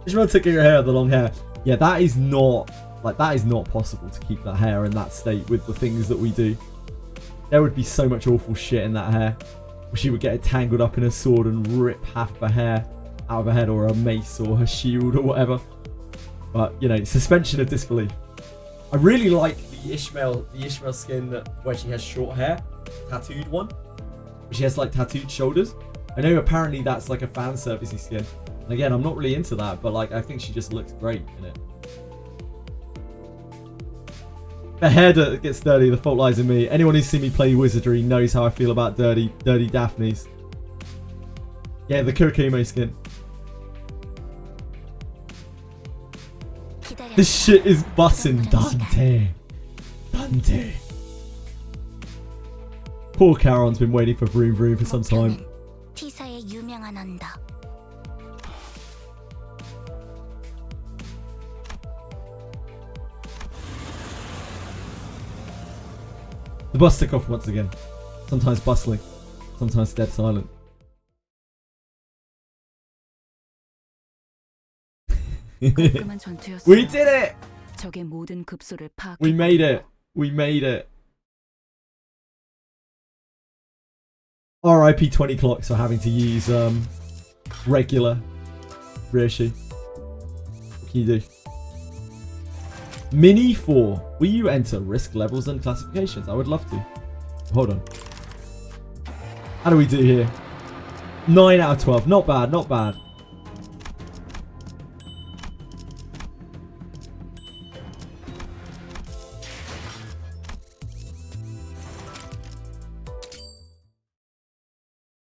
Ishmael took your hair, the long hair. Yeah, that is not possible to keep that hair in that state with the things that we do. There would be so much awful shit in that hair. She would get it tangled up in a sword and rip half of her hair out of her head, or a mace, or her shield, or whatever. But you know, suspension of disbelief. I really like the Ishmael skin where she has short hair, tattooed one. She has like tattooed shoulders. I know apparently that's like a fan servicey skin. And again, I'm not really into that, but like I think she just looks great in it. The hair that gets dirty, the fault lies in me. Anyone who's seen me play Wizardry knows how I feel about dirty Daphnes. Yeah, the Kurokimo skin. This shit is bussin', Dante. Poor Charon's been waiting for Vroom Vroom for some time. T사의 유명한 언덕. The bus took off once again. Sometimes bustling, sometimes dead silent. We did it! We made it. We made it. RIP 20 clocks for having to use regular Ryoshi. What can you do? Mini 4. Will you enter risk levels and classifications? I would love to. Hold on. How do we do here? 9 out of 12. Not bad, not bad.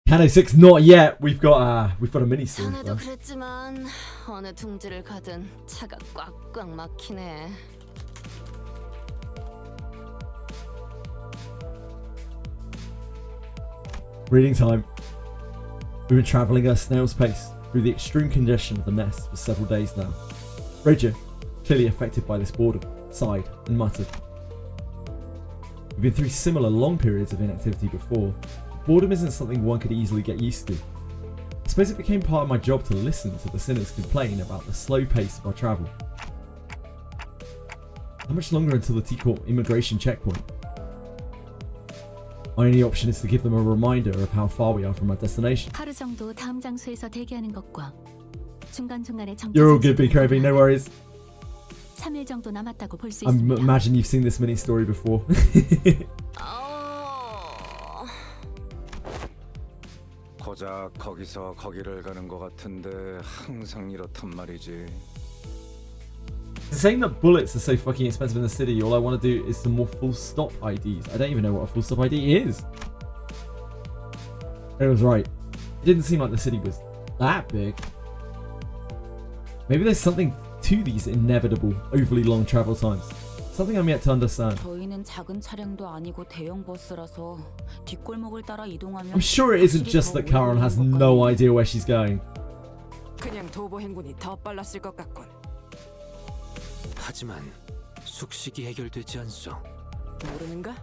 Kano 6, not yet. We've got a mini soon. 전에도 그랬지만 어느 둥지를 가든 차가 꽉꽉 막히네. Reading time. We've been travelling at a snail's pace through the extreme congestion of the nest for several days now. Roger, clearly affected by this boredom, sighed and muttered. We've been through similar long periods of inactivity before. Boredom isn't something one could easily get used to. I suppose it became part of my job to listen to the sinners complain about the slow pace of our travel. How much longer until the T-Corp immigration checkpoint? My only option is to give them a reminder of how far we are from our destination. 하루 정도 다음 장소에서 대기하는 것과 중간중간에 You're all good, Big Kirby, no worries. 3일 정도 남았다고 볼 수 I 있습니다. imagine you've seen this mini story before. 고작 거기서 거기를 가는 것 같은데 항상 이렇단 말이지. Saying that bullets are so fucking expensive in the city, all I want to do is some more full stop IDs. I don't even know what a full stop ID is. It was right. It didn't seem like the city was that big. Maybe there's something to these inevitable, overly long travel times. Something I'm yet to understand. 저희는 작은 차량도 아니고 대형 버스라서 뒷골목을 따라 이동하면 I'm sure it isn't just that Charon has no idea where she's going. 그냥 도보 행군이 더 빨랐을 것 같군. 하지만 숙식이 해결되지 않소. 모르는가?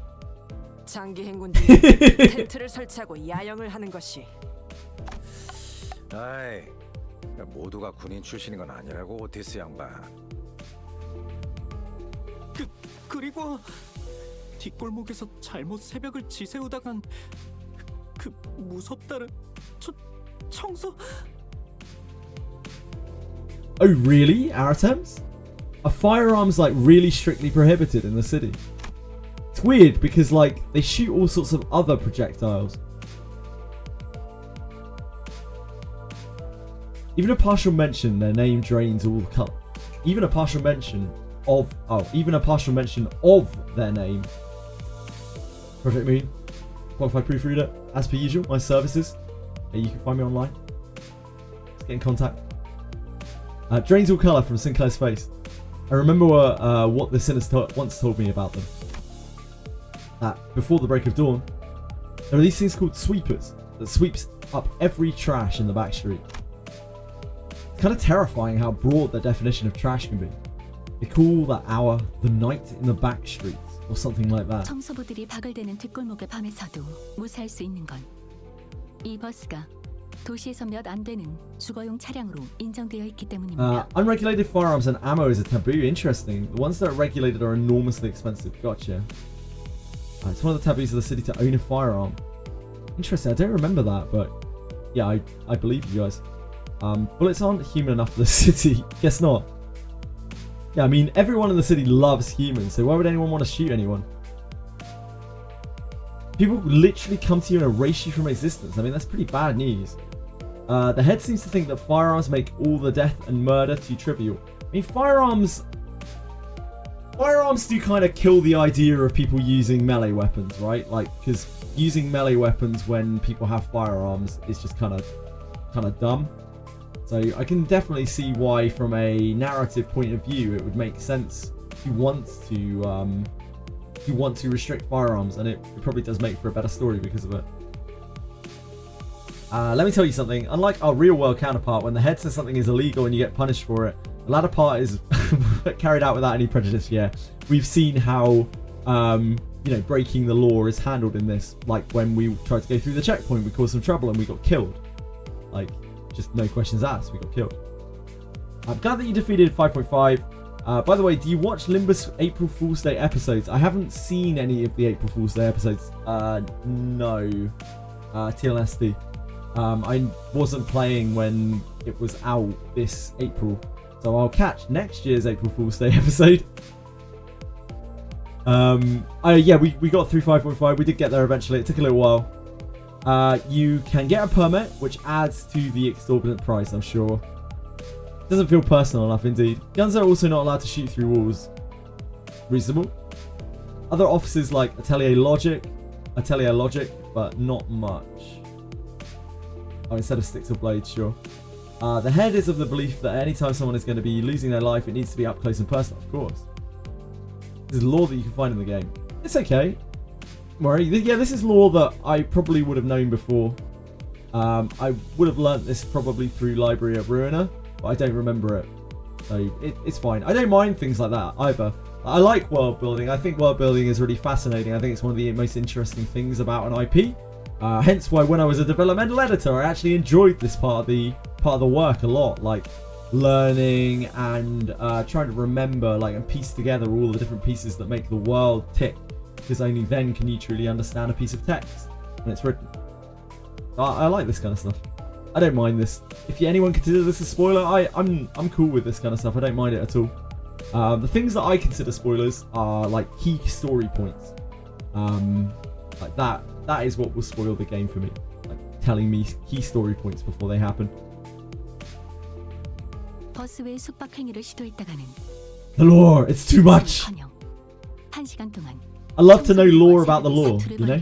장기 행군 뒤에 텐트를 설치하고 야영을 하는 것이. 아이, 모두가 군인 출신인 건 아니라고 오티스 양반. 그리고 뒷골목에서 잘못 새벽을 지새우다간 그 무섭다는 청소. Oh really? Aratems? Are firearms like really strictly prohibited in the city? It's weird because like they shoot all sorts of other projectiles. Even a partial mention their name drains all the color. Even a partial mention of their name. Project Moon, qualified proofreader, as per usual, my services. You can find me online. Let's get in contact. Drains all colour from Sinclair's face. I remember what the sinners once told me about them. That before the break of dawn, there are these things called sweepers that sweeps up every trash in the back street. It's kind of terrifying how broad their definition of trash can be. They call that hour the night in the back streets or something like that. 청소부들이 바글대는 뒷골목의 밤에서도 무사할 수 있는 건 이 버스가 도시에서 몇 안 되는 주거용 차량으로 인정되어 있기 때문입니다. Unregulated firearms and ammo is a taboo. Interesting. The ones that are regulated are enormously expensive. Gotcha. It's one of the taboos of the city to own a firearm. Interesting. I don't remember that, but yeah, I believe you guys. Bullets aren't human enough for the city. Guess not. Yeah, I mean, everyone in the city loves humans, so why would anyone want to shoot anyone? People literally come to you and erase you from existence. I mean, that's pretty bad news. The head seems to think that firearms make all the death and murder too trivial. I mean, firearms do kind of kill the idea of people using melee weapons, right? Like, because using melee weapons when people have firearms is just kind of dumb. So I can definitely see why, from a narrative point of view, it would make sense if you want to restrict firearms, and it probably does make for a better story because of it. Let me tell you something. Unlike our real-world counterpart, when the head says something is illegal and you get punished for it, the latter part is carried out without any prejudice. Yeah, we've seen how breaking the law is handled in this. Like when we tried to go through the checkpoint, we caused some trouble and we got killed. Like, just no questions asked, we got killed. I'm glad that you defeated 5.5. By the way, do you watch Limbus April Fool's Day episodes? I haven't seen any of the April Fool's Day episodes. No. TLSD. I wasn't playing when it was out this April, so I'll catch next year's April Fool's Day episode. Yeah, we got through 5.5. We did get there eventually. It took a little while. You can get a permit, which adds to the exorbitant price, I'm sure. Doesn't feel personal enough, indeed. Guns are also not allowed to shoot through walls. Reasonable. Other offices like Atelier Logic, but not much. Oh, instead of sticks or blades, sure. The head is of the belief that anytime someone is going to be losing their life, it needs to be up close and personal, of course. This is lore that you can find in the game. It's okay. Don't worry. Yeah, this is lore that I probably would have known before. I would have learnt this probably through Library of Ruiner, but I don't remember it. So it's fine. I don't mind things like that either. I like world building. I think world building is really fascinating. I think it's one of the most interesting things about an IP. Hence why when I was a developmental editor, I actually enjoyed this part of the work a lot, like learning and trying to remember, like, and piece together all the different pieces that make the world tick. Because only then can you truly understand a piece of text when it's written. I like this kind of stuff. I don't mind this. If anyone considers this a spoiler, I'm cool with this kind of stuff. I don't mind it at all. The things that I consider spoilers are like key story points. Like that is what will spoil the game for me. Like telling me key story points before they happen. 버스 외 숙박 행위를 시도했다가는 The lore, it's too much. 1시간 동안 I love to know lore about the lore, you know?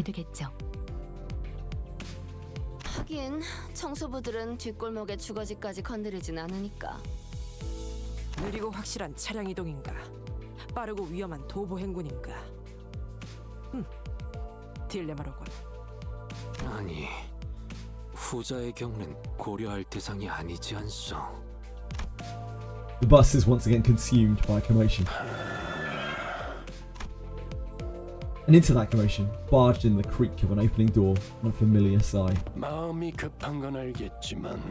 하긴 청소부들은 뒷골목의 주거지까지 건드리진 않으니까. 느리고 확실한 차량 이동인가, 빠르고 위험한 도보 행군인가. 딜레마로군. 아니, 후자의 경우는 고려할 대상이 아니지 않소. The bus is once again consumed by commotion. And into that commotion barged in the creak of an opening door and a familiar sigh. 마음이 급한 건 알겠지만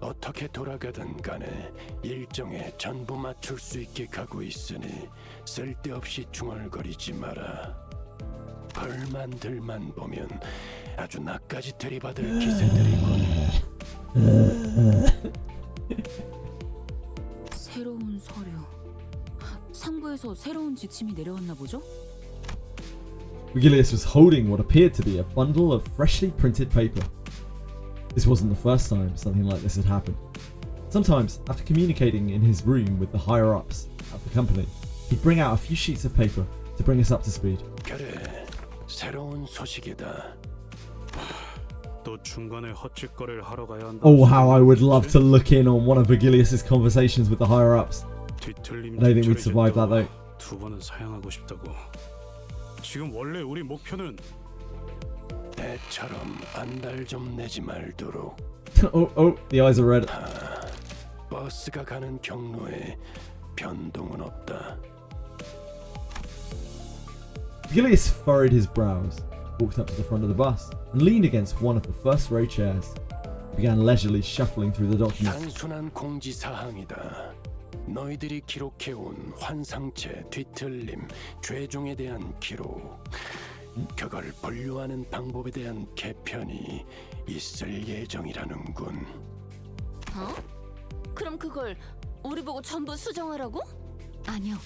어떻게 돌아가든 간에 일정에 전부 맞출 수 있게 가고 있으니 쓸데없이 중얼거리지 마라. 벌만들만 보면 아주 나까지 들이받을 기세들이군. 새로운 서류. 상부에서 새로운 지침이 내려왔나 보죠? Vigilius was holding what appeared to be a bundle of freshly printed paper. This wasn't the first time something like this had happened. Sometimes, after communicating in his room with the higher-ups of the company, he'd bring out a few sheets of paper to bring us up to speed. 그래, 새로운 소식이다. 또 중간에 헛짓거리를 하러 가야 한다. Oh, how I would love to look in on one of Vigilius's conversations with the higher-ups. 뒤틀림 I don't think we'd survive that though. 두 번은 사양하고 싶다고. 지금 원래 우리 목표는 애처럼 안달 좀 내지 말도록. Oh, the eyes are red. 버스가 가는 경로에 변동은 없다. Vigilius furrowed his brows, walked up to the front of the bus, and leaned against one of the first row chairs. He began leisurely shuffling through the documents. 단순한 공지사항이다. 너희들이 기록해온 환상체, 뒤틀림, 죄종에 대한 기록, 그걸 분류하는 방법에 대한 개편이 있을 예정이라는군. 어? 그럼 그걸 우리 보고 전부 수정하라고? 아니요.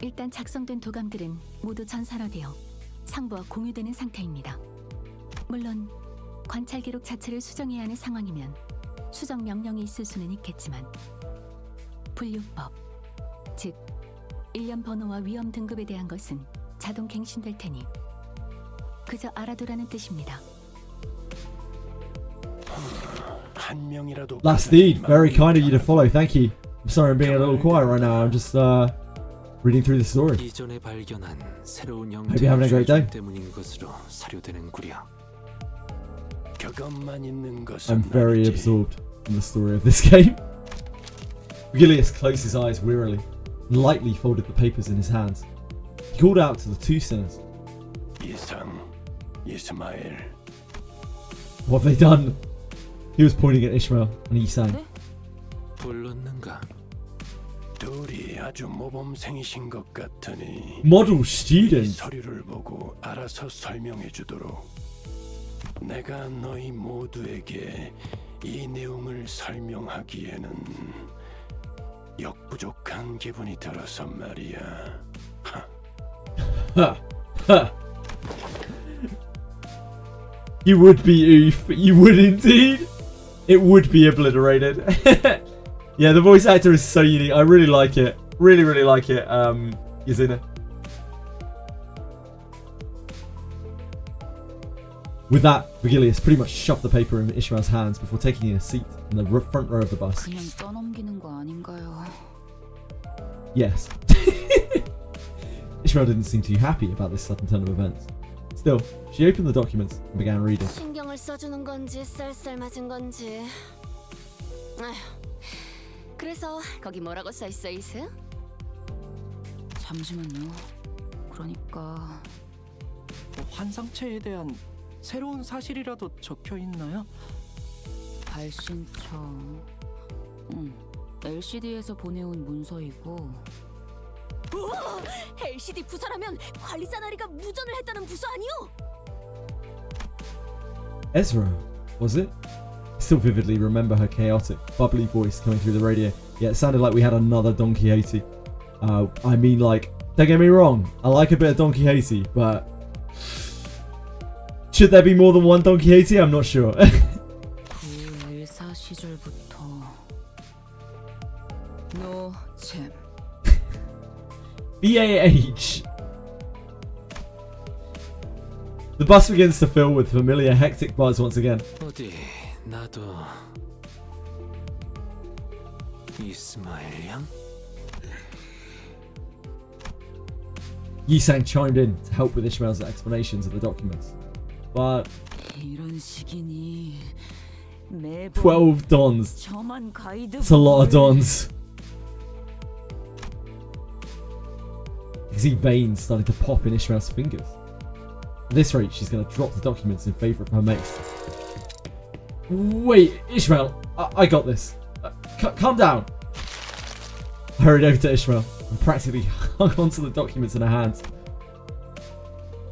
일단 작성된 도감들은 모두 전산화되어 상부와 공유되는 상태입니다. 물론 관찰 기록 자체를 수정해야 하는 상황이면 수정 명령이 있을 수는 있겠지만 분류법, 즉 일련 번호와 위험 등급에 대한 것은 자동 갱신될 테니 그저 알아두라는 뜻입니다. 한 명이라도 Last deed, very kind of you to follow. Thank you. I'm sorry I'm being a little quiet right now. I'm just reading through the story. 이전에 발견한 새로운 Hope you're having a great day. 때문인 것으로 사료되는구려. 그것만 있는 것은 I'm very 아니지. absorbed in the story of this game. Vigilius closed his eyes wearily and lightly folded the papers in his hands. He called out to the two sinners. 이상, 이스마엘. What have they done? He was pointing at Ishmael and Isang. 불렀는가? 둘이 아주 모범생이신 것 같으니 Model 이 student. 서류를 보고 알아서 설명해 주도록. 내가 너희 모두에게 이 내용을 설명하기에는 역부족한 기분이 들어서 말이야. You would be oof. You would indeed. It would be obliterated. Yeah, the voice actor is so unique. I really like it. Really, really like it. Yazina. With that, Vigilius pretty much shoved the paper in Ishmael's hands before taking a seat in the front row of the bus. 그냥 떠넘기는 거 아닌가요? Yes. Ishmael didn't seem too happy about this sudden turn of events. Still, she opened the documents and began reading. 신경을 써주는 건지 쌀쌀 맞은 건지. 아휴, 그래서 거기 뭐라고 써있어 이스? 잠시만요. 그러니까 환상체에 대한 새로운 사실이라도 적혀 있나요? 발신처. LCD에서 보내온 문서이고. 우와! LCD 부사라면 관리자 나리가 무전을 했다는 부서 아니오? Ezra, was it? I still vividly remember her chaotic, bubbly voice coming through the radio. Yeah, it sounded like we had another Don Quixote. I mean, like, don't get me wrong, I like a bit of Don Quixote, but should there be more than one Don Quixote? I'm not sure. 그 일사 시절부터 노잼. BAH. The bus begins to fill with familiar hectic buzz once again. 어디 나도 이스마엘 양? Yisang chimed in to help with Ishmael's explanations of the documents. But 이런 식이니 12 dons. 저만 가이드. That's a lot of dons. You can see veins starting to pop in Ishmael's fingers. At this rate, she's going to drop the documents in favour of her mace. Wait, Ishmael, I got this. Calm down. I hurried over to Ishmael and practically hung onto the documents in her hands.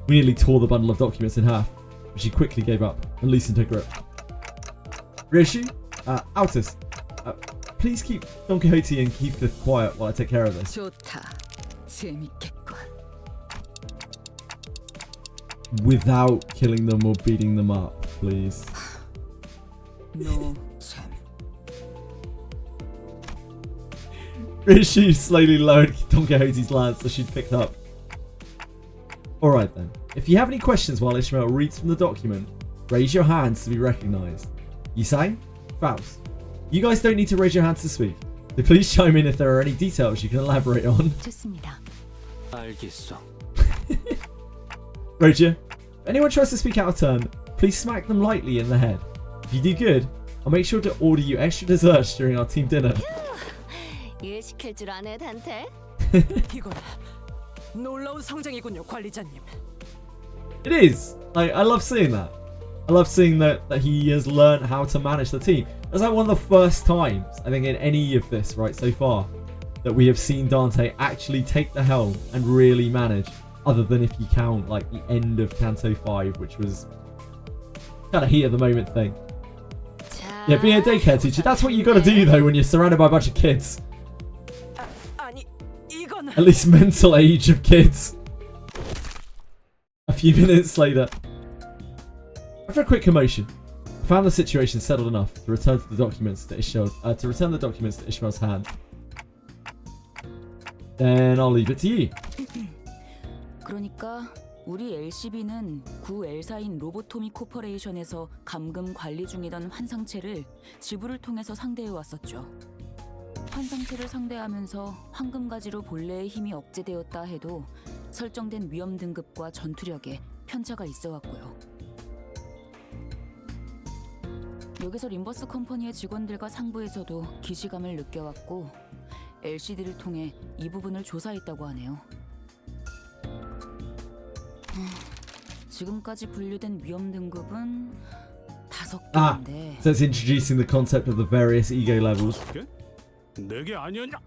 We nearly tore the bundle of documents in half, but she quickly gave up and loosened her grip. Rishi, Altus, please keep Don Quixote and Heathcliff quiet while I take care of this. 좋다. 재밌겠군. Without killing them or beating them up, please. 너 참. Rishi slowly lowered Don Quixote's lance so she'd picked up. Alright then, if you have any questions while Ishmael reads from the document, raise your hands to be recognised. Yisang, Faust, you guys don't need to raise your hands to speak. So please chime in if there are any details you can elaborate on. 좋습니다. 알겠어. Roger, if anyone tries to speak out of turn, please smack them lightly in the head. If you do good, I'll make sure to order you extra desserts during our team dinner. 일 시킬 줄 아네, 단테. 이건 놀라운 성장이군요, 관리자님. It is. I love seeing that. I love seeing that he has learned how to manage the team. It's like one of the first times, I think, in any of this, right, so far, that we have seen Dante actually take the helm and really manage, other than if you count, like, the end of Canto 5, which was kind of heat of the moment thing. Yeah, being a daycare teacher, that's what you gotta do, though, when you're surrounded by a bunch of kids. 아니, 이건 At least mental age of kids. A few minutes later. After a quick commotion, I found the situation settled enough to return the documents to Ishmael's hand. Then I'll leave it to you. 그러니까 우리 LCB는 구 L사인 로보토미 코퍼레이션에서 감금 관리 중이던 환상체를 지부를 통해서 상대해 왔었죠. 환상체를 상대하면서 황금가지로 본래의 힘이 억제되었다 해도 설정된 위험 등급과 전투력에 편차가 있어 왔고요. 여기서 림버스 컴퍼니의 직원들과 상부에서도 기시감을 느껴왔고 LCD를 통해 이 부분을 조사했다고 하네요. 지금까지 분류된 위험 등급은 5개인데. So it's introducing the concept of the various ego levels. 4개 아니었냐?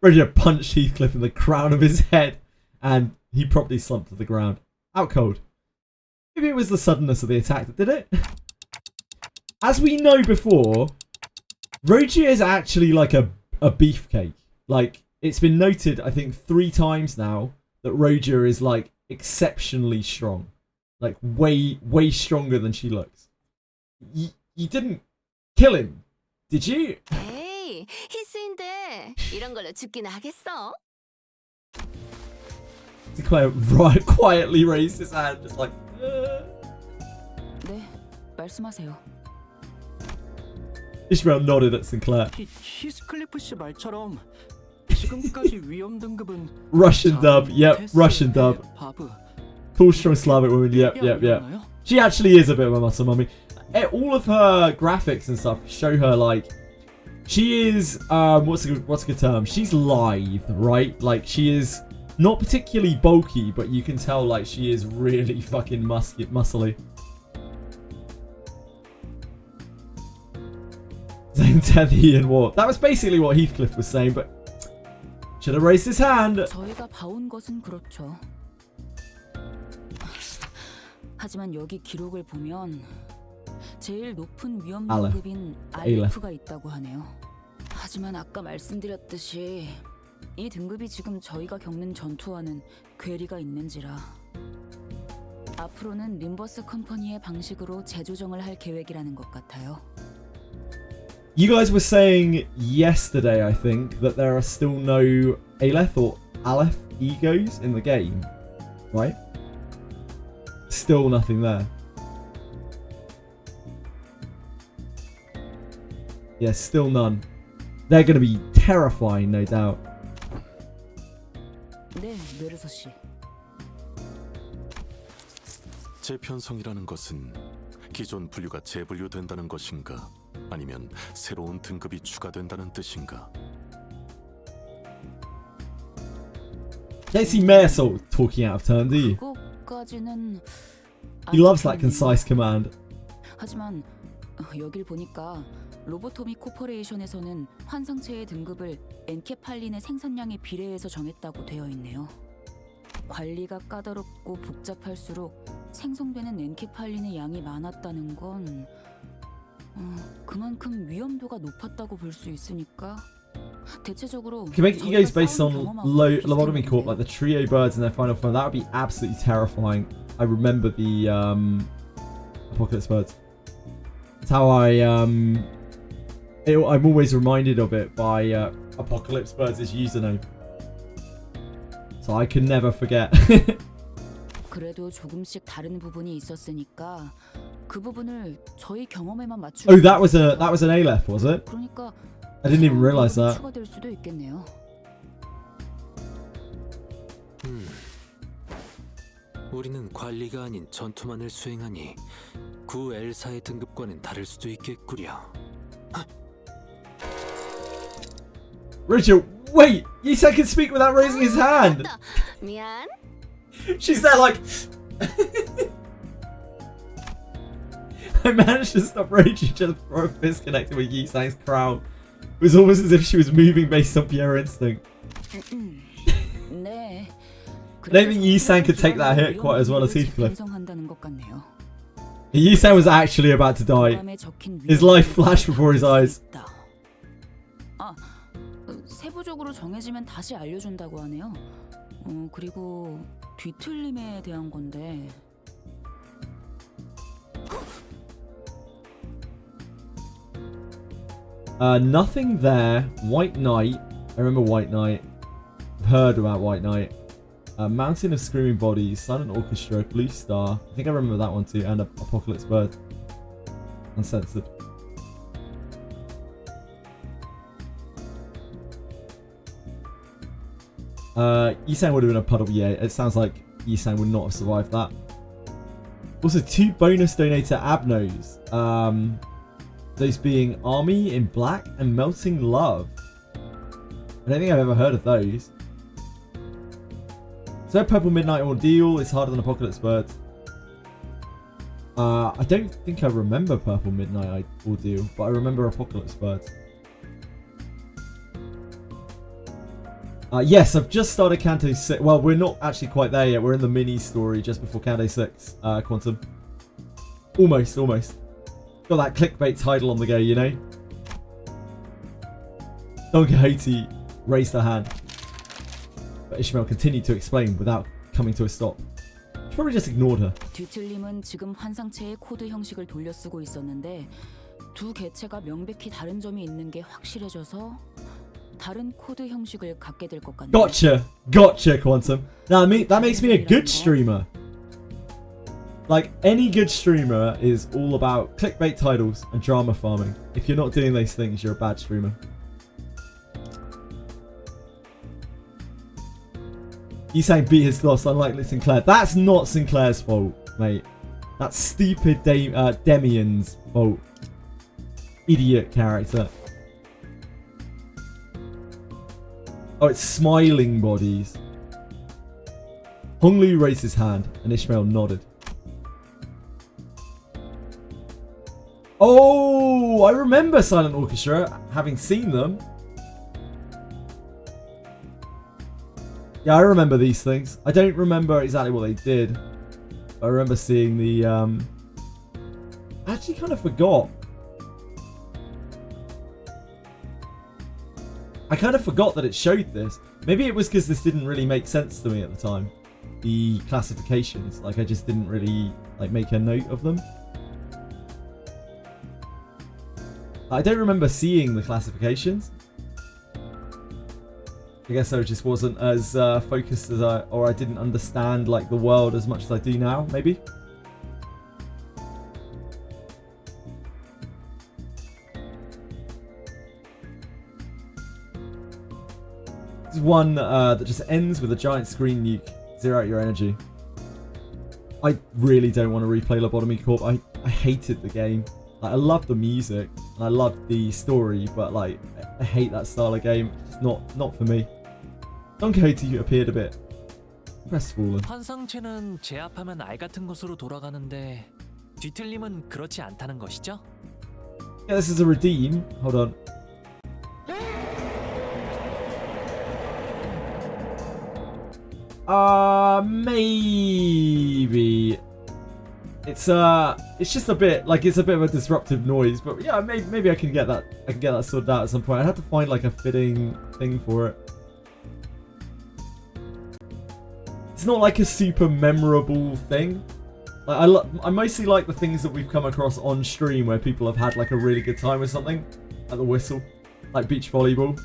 Ready to punch Heathcliff in the crown of his head, and he promptly slumped to the ground. Out cold. Maybe it was the suddenness of the attack that did it. As we know before, Roji is actually like a beefcake. Like, it's been noted, I think, 3 times now that Roja is like exceptionally strong. Like way stronger than she looks. You didn't kill him, did you? 에이, 희수인데 이런 걸로 죽기나 하겠어? Declare quietly raised his hand, just like. 네, 말씀하세요. Ishmael nodded at Sinclair. 히스클리프 씨 말처럼 지금까지 위험 등급은 Russian dub, yep, Russian dub. 바브. Tall, strong Slavic woman, yep. She actually is a bit of a muscle mummy. All of her graphics and stuff show her like she is what's a good term? She's lithe, right? Like she is not particularly bulky, but you can tell like she is really fucking muscly. Teddy and War. That was basically what Heathcliff was saying, but should have raised his hand. 저희가 봐온 것은 그렇죠. 하지만 여기 기록을 보면 제일 높은 위험 등급인 알프가 있다고 하네요. 하지만 아까 말씀드렸듯이 이 등급이 지금 저희가 겪는 전투와는 괴리가 있는지라 앞으로는 림버스 컴퍼니의 방식으로 재조정을 할 계획이라는 것 같아요. You guys were saying yesterday, I think, that there are still no Aleph or Aleph egos in the game, right? Still nothing there. Yeah, still none. They're going to be terrifying, no doubt. 네, 메르소 씨. 재편성이라는 것은 기존 분류가 재분류된다는 것인가? 아니면 새로운 등급이 추가된다는 뜻인가? Can't see Marisol talking out of turn, do you? 그거까지는 He loves that concise command. 하지만 여길 보니까 로보토미 코퍼레이션에서는 환상체의 등급을 엔케팔린의 생산량에 비례해서 정했다고 되어 있네요. 관리가 까다롭고 복잡할수록 생성되는 엔케팔린의 양이 많았다는 건 그만큼 위험도가 높았다고 볼 수 있으니까 대체적으로 You can make egos based on lobotomy corp, like the trio birds in their final form. That would be absolutely terrifying. I remember the apocalypse birds. It's how I'm always reminded of it by apocalypse birds' username. So I can never forget. 그래도 조금씩 다른 부분이 있었으니까 그 부분을 저희 경험에만 맞추고. Oh, that was an Aleph, was it? 그러니까 I didn't even realize that. 추가될 수도 있겠네요. 우리는 관리가 아닌 전투만을 수행하니 구 엘사의 등급과는 다를 수도 있겠구려. Richard, wait! Yisan can speak without raising his hand! 미안. She's there like... I managed to stop raging just before a fist connected with Yisan's crown. It was almost as if she was moving based on pure instinct. 네. I don't think Yisan could take that hit quite as well as Heathcliff. 편성한다는 것 같네요. Yisan was actually about to die. His life flashed before his eyes. 아, 세부적으로 정해지면 다시 알려준다고 하네요. 그리고 뒤틀림에 대한 건데. Nothing there. White Knight. I remember White Knight. I've heard about White Knight. Mountain of Screaming Bodies. Silent Orchestra. Blue Star. I think I remember that one too. And Apocalypse Bird. Uncensored. Yisan would have been a puddle. Yeah, it sounds like Yisan would not have survived that. Also, 2 bonus donator abnos. Those being Army in Black and Melting Love. I don't think I've ever heard of those. So Purple Midnight Ordeal is harder than Apocalypse Birds. I don't think I remember Purple Midnight Ordeal, but I remember Apocalypse Birds. Yes, I've just started Canto 6. Well, we're not actually quite there yet. We're in the mini story just before Canto 6, Quantum. Almost. Got that clickbait title on the go, you know? Don Quixote raised her hand. But Ishmael continued to explain without coming to a stop. She probably just ignored her. 뒤틀림은 지금 환상체의 코드 형식을 돌려 쓰고 있었는데 두 개체가 명백히 다른 점이 있는 게 확실해져서 다른 코드 형식을 갖게 될 것 같네요. Gotcha, Quantum. Now, that makes me a good streamer. Like, any good streamer is all about clickbait titles and drama farming. If you're not doing those things, you're a bad streamer. Yisan beat his gloss, unlike Sinclair. That's not Sinclair's fault, mate. That's stupid Demian's fault. Idiot character. Oh, it's smiling bodies. Honglu raised his hand, and Ishmael nodded. Oh, I remember Silent Orchestra, having seen them. Yeah, I remember these things. I don't remember exactly what they did. I remember seeing the... I actually kind of forgot. I kind of forgot that it showed this. Maybe it was because this didn't really make sense to me at the time. The classifications. Like, I just didn't really make a note of them. I don't remember seeing the classifications. I guess I just wasn't as focused as I didn't understand the world as much as I do now, maybe. This is one that just ends with a giant screen nuke. Zero out your energy. I really don't want to replay Lobotomy Corp. I hated the game. Like, I love the music and I love the story, but like I hate that style of game. It's not for me. Don Quixote appeared a bit crestfallen. 환상체는 제압하면 알 같은 곳으로 돌아가는데 뒤틀림은 그렇지 않다는 것이죠? Yeah, this is a redeem. Hold on. Maybe it's just a bit like it's a bit of a disruptive noise, but yeah, maybe I can get that sorted out at some point. I'd have to find like a fitting thing for it. It's not like a super memorable thing. Like I mostly like the things that we've come across on stream where people have had like a really good time with something, like the whistle, like beach volleyball,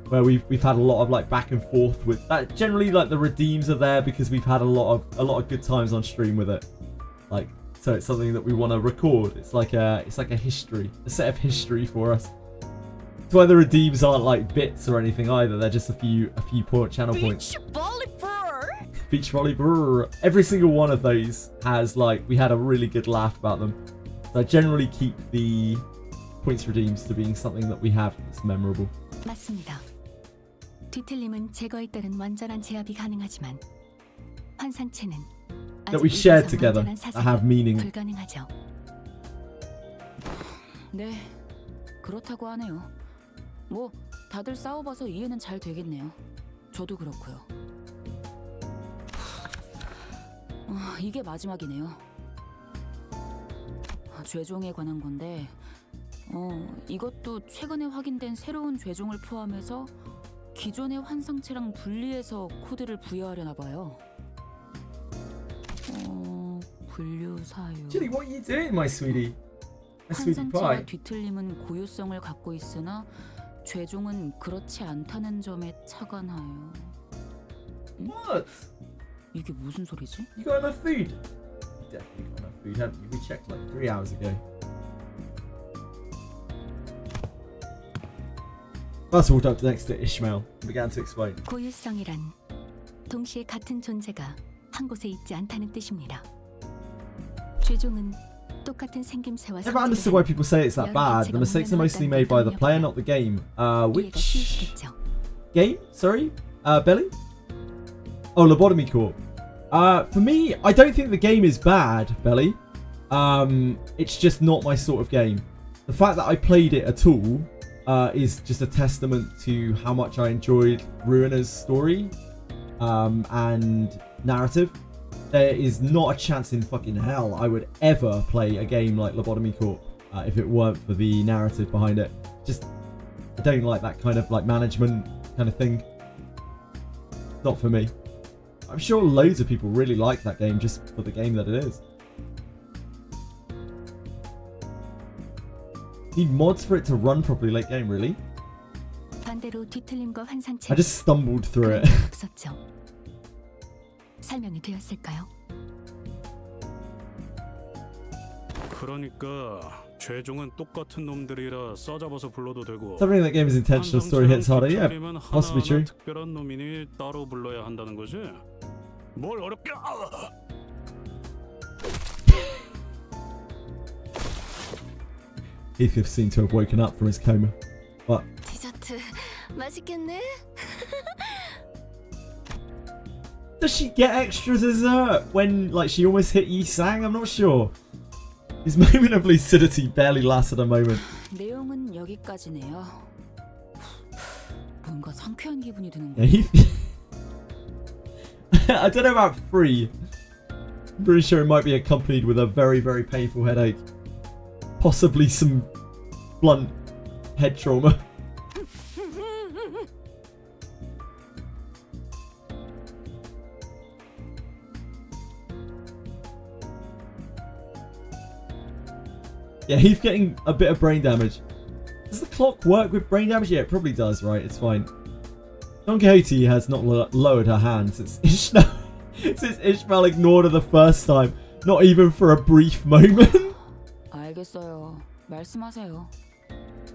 where we've had a lot of like back and forth with that. Generally, like the redeems are there because we've had a lot of good times on stream with it. Like, so it's something that we want to record. It's like a history, a set of history for us. That's why the redeems aren't like bits or anything either. They're just a few channel points. Beach volleyball. Every single one of those has like we had a really good laugh about them. So I generally keep the points redeems to being something that we have that's memorable. 맞습니다. 뒤틀림은 제거에 따른 완전한 제압이 가능하지만 환상체는 That we shared together that have meaning. 불가능하죠. 네, 그렇다고 하네요. 뭐 다들 싸워봐서 이해는 잘 되겠네요. 저도 그렇고요. 이게 마지막이네요. 죄종에 관한 건데 이것도 최근에 확인된 새로운 죄종을 포함해서 기존의 환상체랑 분리해서 코드를 부여하려나 봐요. 분류 사유. Chili, what are you doing, my sweetie? My sweetie pie. 환상체와 뒤틀림은 고유성을 갖고 있으나 죄종은 그렇지 않다는 점에 착안하여. What? 이게 무슨 소리지? You got enough food? You definitely got enough food, haven't you? We checked like 3 hours ago. First walked up next to Ishmael and began to explain. 고유성이란 동시에 같은 존재가 한 곳에 있지 않다는 뜻입니다. 죄종은 똑같은 생김새와 Never understood why people say it's that bad. The mistakes are mostly made by the player, not the game. Which game? Sorry? Belly? Oh, Lobotomy Corp. For me, I don't think the game is bad, Belly. It's just not my sort of game. The fact that I played it at all is just a testament to how much I enjoyed Ruiner's story and narrative. There is not a chance in fucking hell I would ever play a game like Lobotomy Corp if it weren't for the narrative behind it. Just, I don't like that kind of like management kind of thing. Not for me. I'm sure loads of people really like that game just for the game that it is. Need mods for it to run properly late game, really? 반대로 뒤틀림과 환상체. I just stumbled through it. 없었죠. 설명이 되었을까요? 그러니까 죄종은 똑같은 놈들이라 써잡아서 불러도 되고. Something that game is intentional story hits harder. Yeah, possibly true. 특별한 놈이니 따로 불러야 한다는 거지. 뭘 어렵게? Heathcliff seemed to have woken up from his coma, but 디저트 맛있겠네. does she get extra dessert when like she almost hit Yi Sang? I'm not sure. His moment of lucidity barely lasted a moment. 내용은 여기까지네요. 뭔가 상쾌한 기분이 드는 Yeah, I don't know about 3. I'm pretty sure it might be accompanied with a very, very painful headache. Possibly some blunt head trauma. Yeah, he's getting a bit of brain damage. Does the clock work with brain damage? Yeah, it probably does, right? It's fine. Don Quixote has not lowered her hand since Ishmael ignored her the first time. Not even for a brief moment. 알겠어요. 말씀하세요.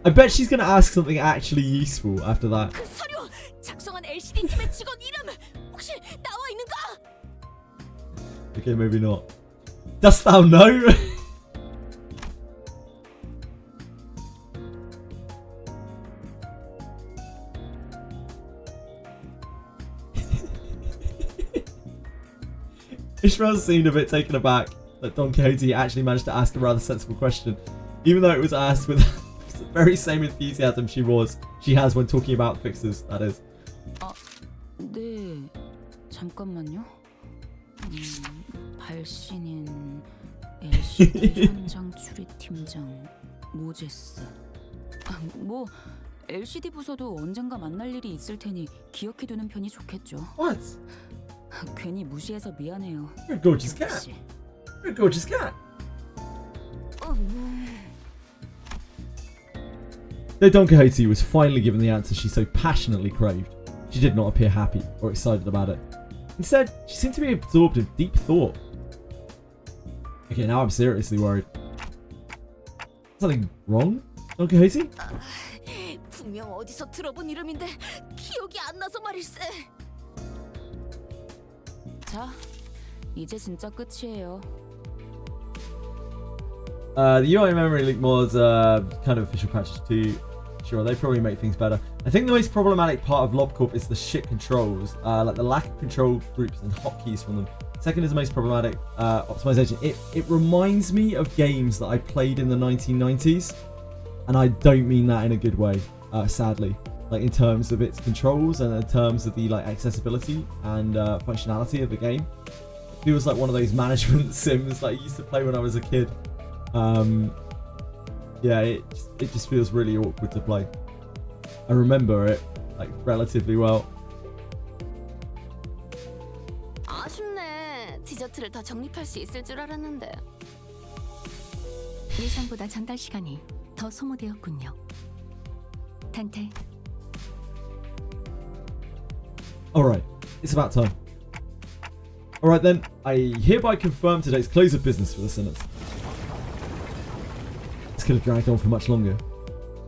I bet she's going to ask something actually useful after that. 그 서류 작성한 LCD 팀의 직원 이름 혹시 나와 있는가? Okay, maybe not. Dost thou know? Ishmael seemed a bit taken aback that Don Quixote actually managed to ask a rather sensible question, even though it was asked with the very same enthusiasm she has when talking about fixes, that is. 네, 잠깐만요. 발신인 LCD 현장 추리팀장 모제스. 뭐 LCD 부서도 언젠가 만날 일이 있을 테니 기억해두는 편이 좋겠죠. What? 괜히 무시해서 미안해요. You're a gorgeous cat. You're a gorgeous cat. Though Don Quixote was finally given the answer she so passionately craved, she did not appear happy or excited about it. Instead, she seemed to be absorbed in deep thought. Okay, now I'm seriously worried. Something wrong, Don Quixote? 분명 어디서 들어본 이름인데 기억이 안 나서 말일세. 자, 이제 진짜 끝이에요. The UI memory leak mods kind of official patches too. Sure, they probably make things better. I think the most problematic part of LobCorp is the shit controls, like the lack of control groups and hotkeys from them. Second is the most problematic optimization. It reminds me of games that I played in the 1990s, and I don't mean that in a good way, sadly. Like in terms of its controls and in terms of the like accessibility and functionality of the game. It feels like one of those management sims that I used to play when I was a kid. Yeah, it just feels really awkward to play. I remember it like relatively well. 아쉽네. 디저트를 더 정립할 수 있을 줄 알았는데. 예상보다 전달 시간이 더 소모되었군요. 탄테. Alright, it's about time. Alright then, I hereby confirm today's close of business for the Sinners. This could have dragged on for much longer,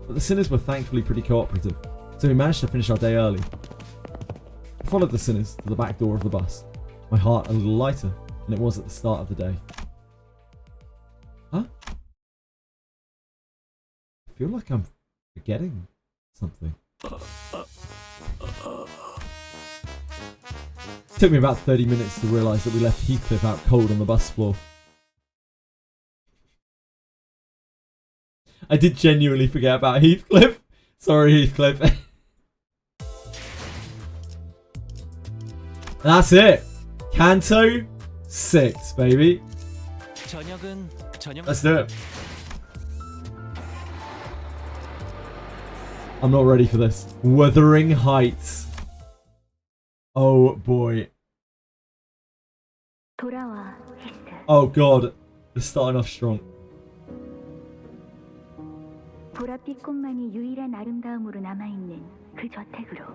but the Sinners were thankfully pretty cooperative, so we managed to finish our day early. I followed the Sinners to the back door of the bus, my heart a little lighter than it was at the start of the day. Huh? I feel like I'm forgetting something. It took me about 30 minutes to realise that we left Heathcliff out cold on the bus floor. I did genuinely forget about Heathcliff. Sorry, Heathcliff. That's it. Canto 6, baby. Let's do it. I'm not ready for this. Wuthering Heights. Oh boy. Oh god. It's starting off strong. 보랏빛 꽃만이 유일한 아름다움으로 남아있는 그 저택으로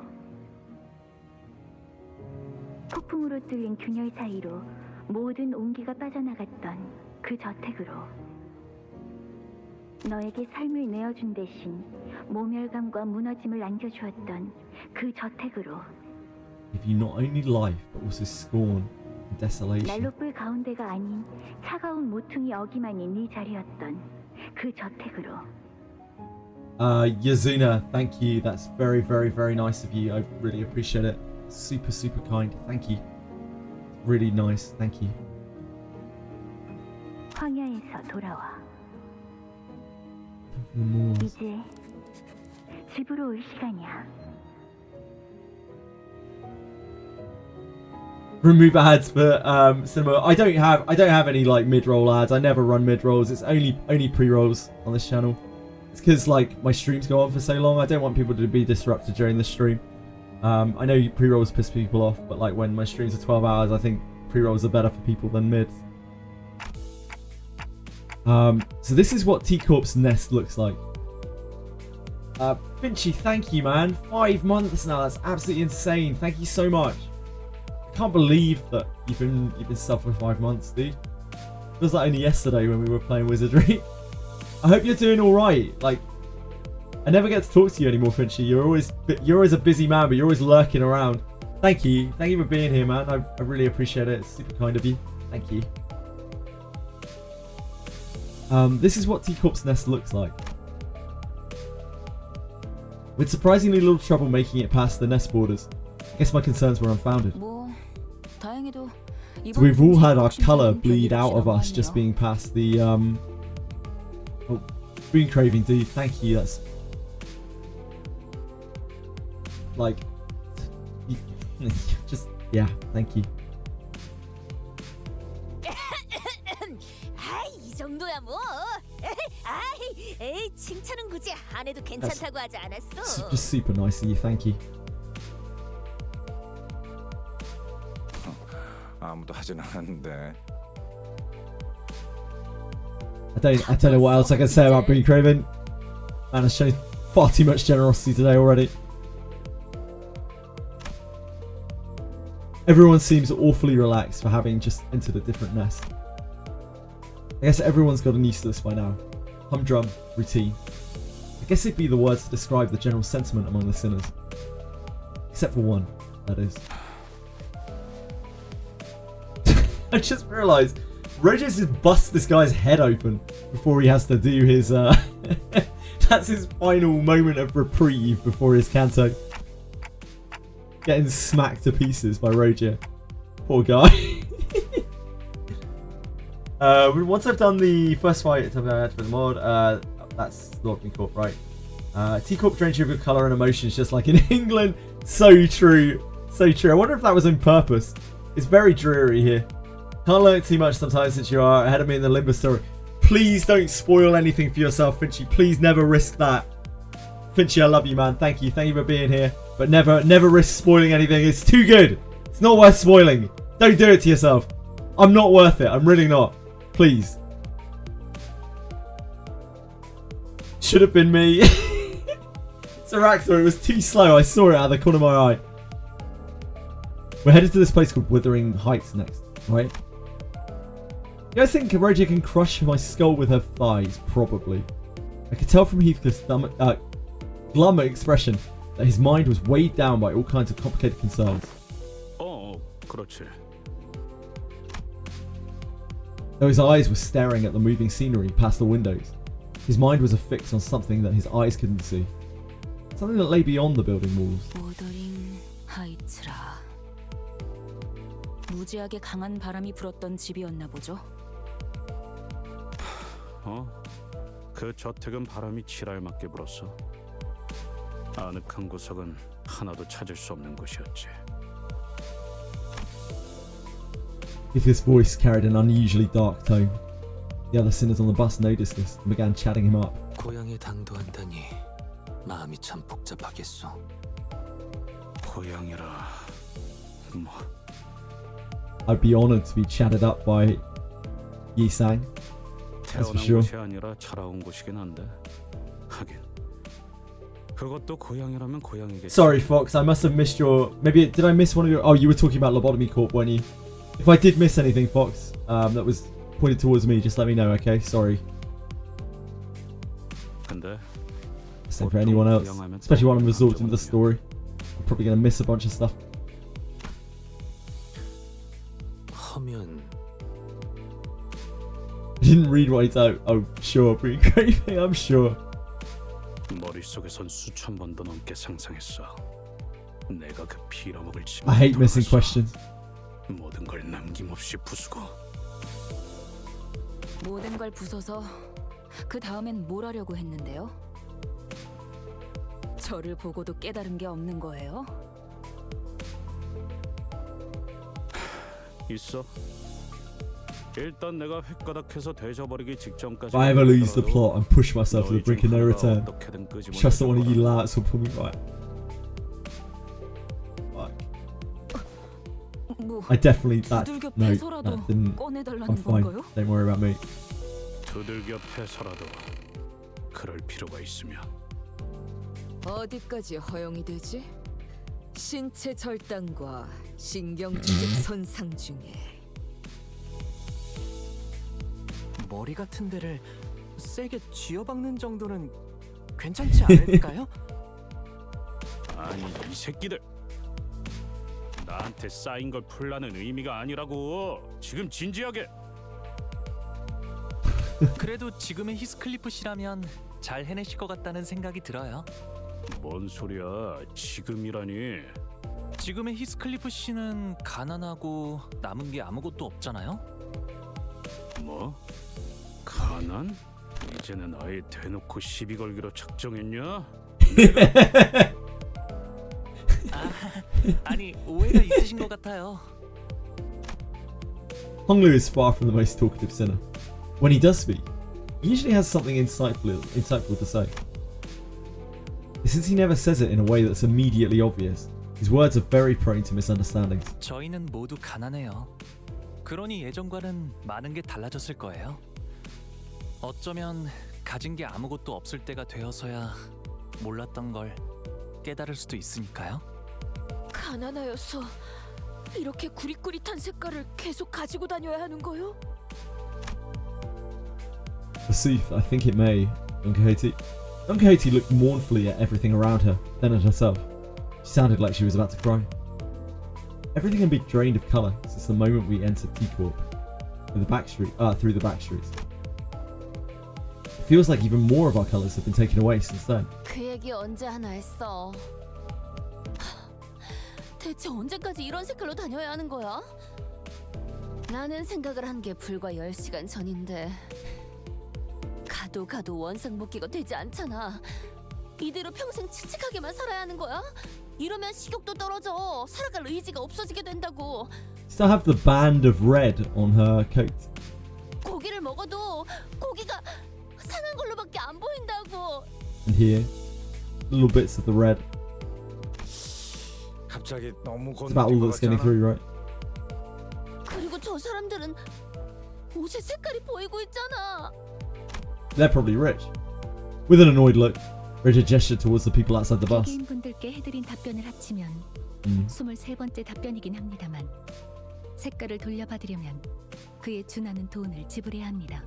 폭풍으로 뚫린 균열 사이로 모든 온기가 빠져나갔던 그 저택으로 너에게 삶을 내어준 대신 모멸감과 무너짐을 안겨주었던 그 저택으로 Give you not only life but also scorn and desolation. 난로불 가운데가 아닌 차가운 모퉁이 어기만이 네 자리였던 그 저택으로 Yazuna, thank you. That's very, very, very nice of you. I really appreciate it. Super, super kind. Thank you. Really nice. Thank you. 황야에서 돌아와. 이제 집으로 올 시간이야. Remove ads for cinema. I don't have any like mid-roll ads. I never run mid-rolls. It's only pre-rolls on this channel. It's because like my streams go on for so long. I don't want people to be disrupted during the stream. I know pre-rolls piss people off, but like when my streams are 12 hours, I think pre-rolls are better for people than mids. So this is what T-Corp's nest looks like. Finchy, thank you, man. 5 months now. That's absolutely insane. Thank you so much. I can't believe that you've been sub for 5 months, dude. Feels like only yesterday when we were playing Wizardry. I hope you're doing all right. Like, I never get to talk to you anymore, Finchy. You're always a busy man, but you're always lurking around. Thank you for being here, man. I really appreciate it. It's super kind of you. Thank you. This is what T-Corp's nest looks like. With surprisingly little trouble making it past the nest borders. I guess my concerns were unfounded. 뭐 다행히도 So we've all had our colour bleed out of us just being past the oh, green craving, dude. Thank you. That's like just yeah. Thank you. 아이, 이 정도야 뭐. 아이, 에이, 칭찬은 굳이 안 해도 괜찮다고 하지 않았어. Just super nice of you. Thank you. 아무도 하진 않았는데. I don't know what else I can say about Green Craven. Man has shown far too much generosity today already. Everyone seems awfully relaxed for having just entered a different nest. I guess everyone's gotten used to this by now. Humdrum, routine. I guess it'd be the words to describe the general sentiment among the sinners. Except for one, that is. I just realised Roger's just busts this guy's head open before he has to do his that's his final moment of reprieve before his canto. Getting smacked to pieces by Roger. Poor guy. Once I've done the first fight for the mod, that's Lord Corp, right? T-Corp drains you of your colour and emotions just like in England. So true. So true. I wonder if that was on purpose. It's very dreary here. Can't learn too much sometimes since you are ahead of me in the Limbus story. Please don't spoil anything for yourself, Finchy. Please never risk that. Finchy, I love you, man. Thank you. Thank you for being here. But never risk spoiling anything. It's too good. It's not worth spoiling. Don't do it to yourself. I'm not worth it. I'm really not. Please. Should have been me. Saraxor, it was too slow. I saw it out of the corner of my eye. We're headed to this place called Withering Heights next, right? You guys think Roger can crush my skull with her thighs? Probably. I could tell from Heathcliff's glum expression that his mind was weighed down by all kinds of complicated concerns. Oh, 그렇지. Though his eyes were staring at the moving scenery past the windows, his mind was affixed on something that his eyes couldn't see. Something that lay beyond the building walls. 모더링 하이츠라. 무지하게 강한 바람이 불었던 집이었나 보죠. 그 저택은 바람이 지랄맞게 불었어. 아늑한 구석은 하나도 찾을 수 없는 곳이었지. If his voice carried an unusually dark tone, the other sinners on the bus noticed this and began chatting him up. 고향에 당도한다니 마음이 참 복잡하겠소. 고향이라 뭐. I'd be honoured to be chatted up by Yi-sang. That's for 태어난 sure. 곳이 아니라 자라온 곳이긴 한데 하긴 그것도 고향이라면 고향이겠지. Sorry, Fox. I must have missed your. Maybe did I miss one of your? Oh, you were talking about Lobotomy Corp, weren't you? If I did miss anything, Fox, that was pointed towards me, just let me know, okay? Sorry. 근데 Same for anyone else, especially when I'm absorbed into the story. I'm probably gonna miss a bunch of stuff. 하면 I didn't read what he typed. Oh, sure, pretty craving. I'm sure. 머릿속에선 수천 번도 넘게 상상했어. 내가 그 빌어먹을 집. I hate missing questions. 모든 걸 남김없이 부수고. 모든 걸 부숴서 그 다음엔 뭘 하려고 했는데요? 저를 보고도 깨달은 게 없는 거예요? 있어. 일단 내가 획가닥해서 되져버리기 직전까지. If I ever lose the plot and push myself to the brink of no return, trust that one of you lads will pull me right. Fuck. I definitely that didn't. I'm fine. Don't worry about me. 두들겨 패서라도 그럴 필요가 있으면. 어디까지 허용이 되지? 신체 절단과 신경조직 손상 중에 머리 같은 데를 세게 쥐어박는 정도는 괜찮지 않을까요? 아니 이 새끼들 나한테 쌓인 걸 풀라는 의미가 아니라고. 지금 진지하게. 그래도 지금의 히스클리프 씨라면 잘 해내실 것 같다는 생각이 들어요. 뭔 소리야? 지금이라니. 지금의 히스클리프 씨는 가난하고 남은 게 아무것도 없잖아요? 뭐? 가난? 이제는 아예 대놓고 시비 걸기로 작정했냐? 아니 오해가 있으신 것 같아요. Honglu is far from the most talkative sinner. When he does speak, he usually has something insightful to say. Since he never says it in a way that's immediately obvious, his words are very prone to misunderstandings. 저희는 모두 가난해요. 그러니 예전과는 많은 게 달라졌을 거예요. 어쩌면 가진 게 아무것도 없을 때가 되어서야 몰랐던 걸 깨달을 수도 있으니까요. 가난하여서 이렇게 구릿구릿한 색깔을 계속 가지고 다녀야 하는 거요? Forsooth, I think it may, Don Quixote. Don Quixote looked mournfully at everything around her, then at herself. She sounded like she was about to cry. Everything had been drained of colour since the moment we entered T-Corp through the back streets. It feels like even more of our colours have been taken away since then. 그 얘기 언제 하나 했어? 대체 언제까지 이런 색깔로 다녀야 하는 거야? 나는 생각을 한 게 불과 10시간 전인데 가도 원상복귀가 되지 않잖아. 이대로 평생 칙칙하게만 살아야 하는 거야? 이러면 식욕도 떨어져. 살아갈 의지가 없어지게 된다고. Still have the band of red on her coat. 고기를 먹어도 고기가 상한 걸로밖에 안 보인다고. And here, little bits of the red. 갑자기 너무 It's about all that's getting through, right? 그리고 저 사람들은 옷의 색깔이 보이고 있잖아. They're probably rich. With an annoyed look, Richard gestured towards the people outside the bus. 개개인분들께 해드린 답변을 합치면 23번째 답변이긴 합니다만 색깔을 돌려받으려면 그에 준하는 돈을 지불해야 합니다.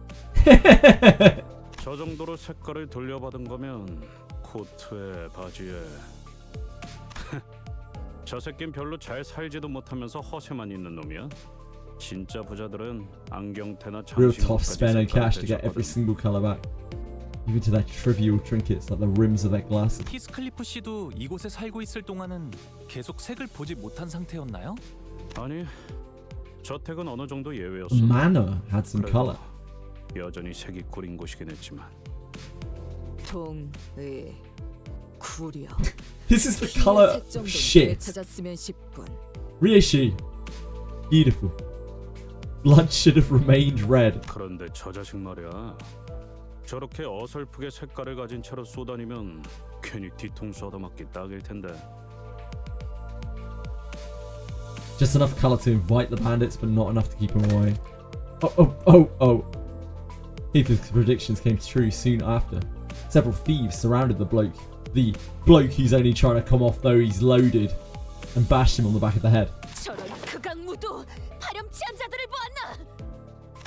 저 정도로 색깔을 돌려받은 거면 코트에 바지에 저 새낀 별로 잘 살지도 못하면서 허세만 있는 놈이야. 진짜 부자들은 안경테나 Real tough spend no cash to get every single color back, even to their trivial trinkets like the rims of their glasses. 히스클리프 씨도 이곳에 살고 있을 동안은 계속 색을 보지 못한 상태였나요? 아니, 저택은 어느 정도 예외였어. Manor had some color. 여전히 색이 구린 곳이긴 했지만. 동의 구려. This is the color of shit. 찾았으면 싶군. Reissue. Beautiful. Blood should have remained red. 그런데 저 자식 말이야. 저렇게 어설프게 색깔을 가진 채로 쏘다니면 괜히 뒤통수 얻어맞기 딱일 텐데. Just enough color to invite the bandits, but not enough to keep them away. Oh. Heath's predictions came true soon after. Several thieves surrounded the bloke who's only trying to come off though he's loaded, and bashed him on the back of the head. 저런 극악무도 파렴치한 자들을 보았나?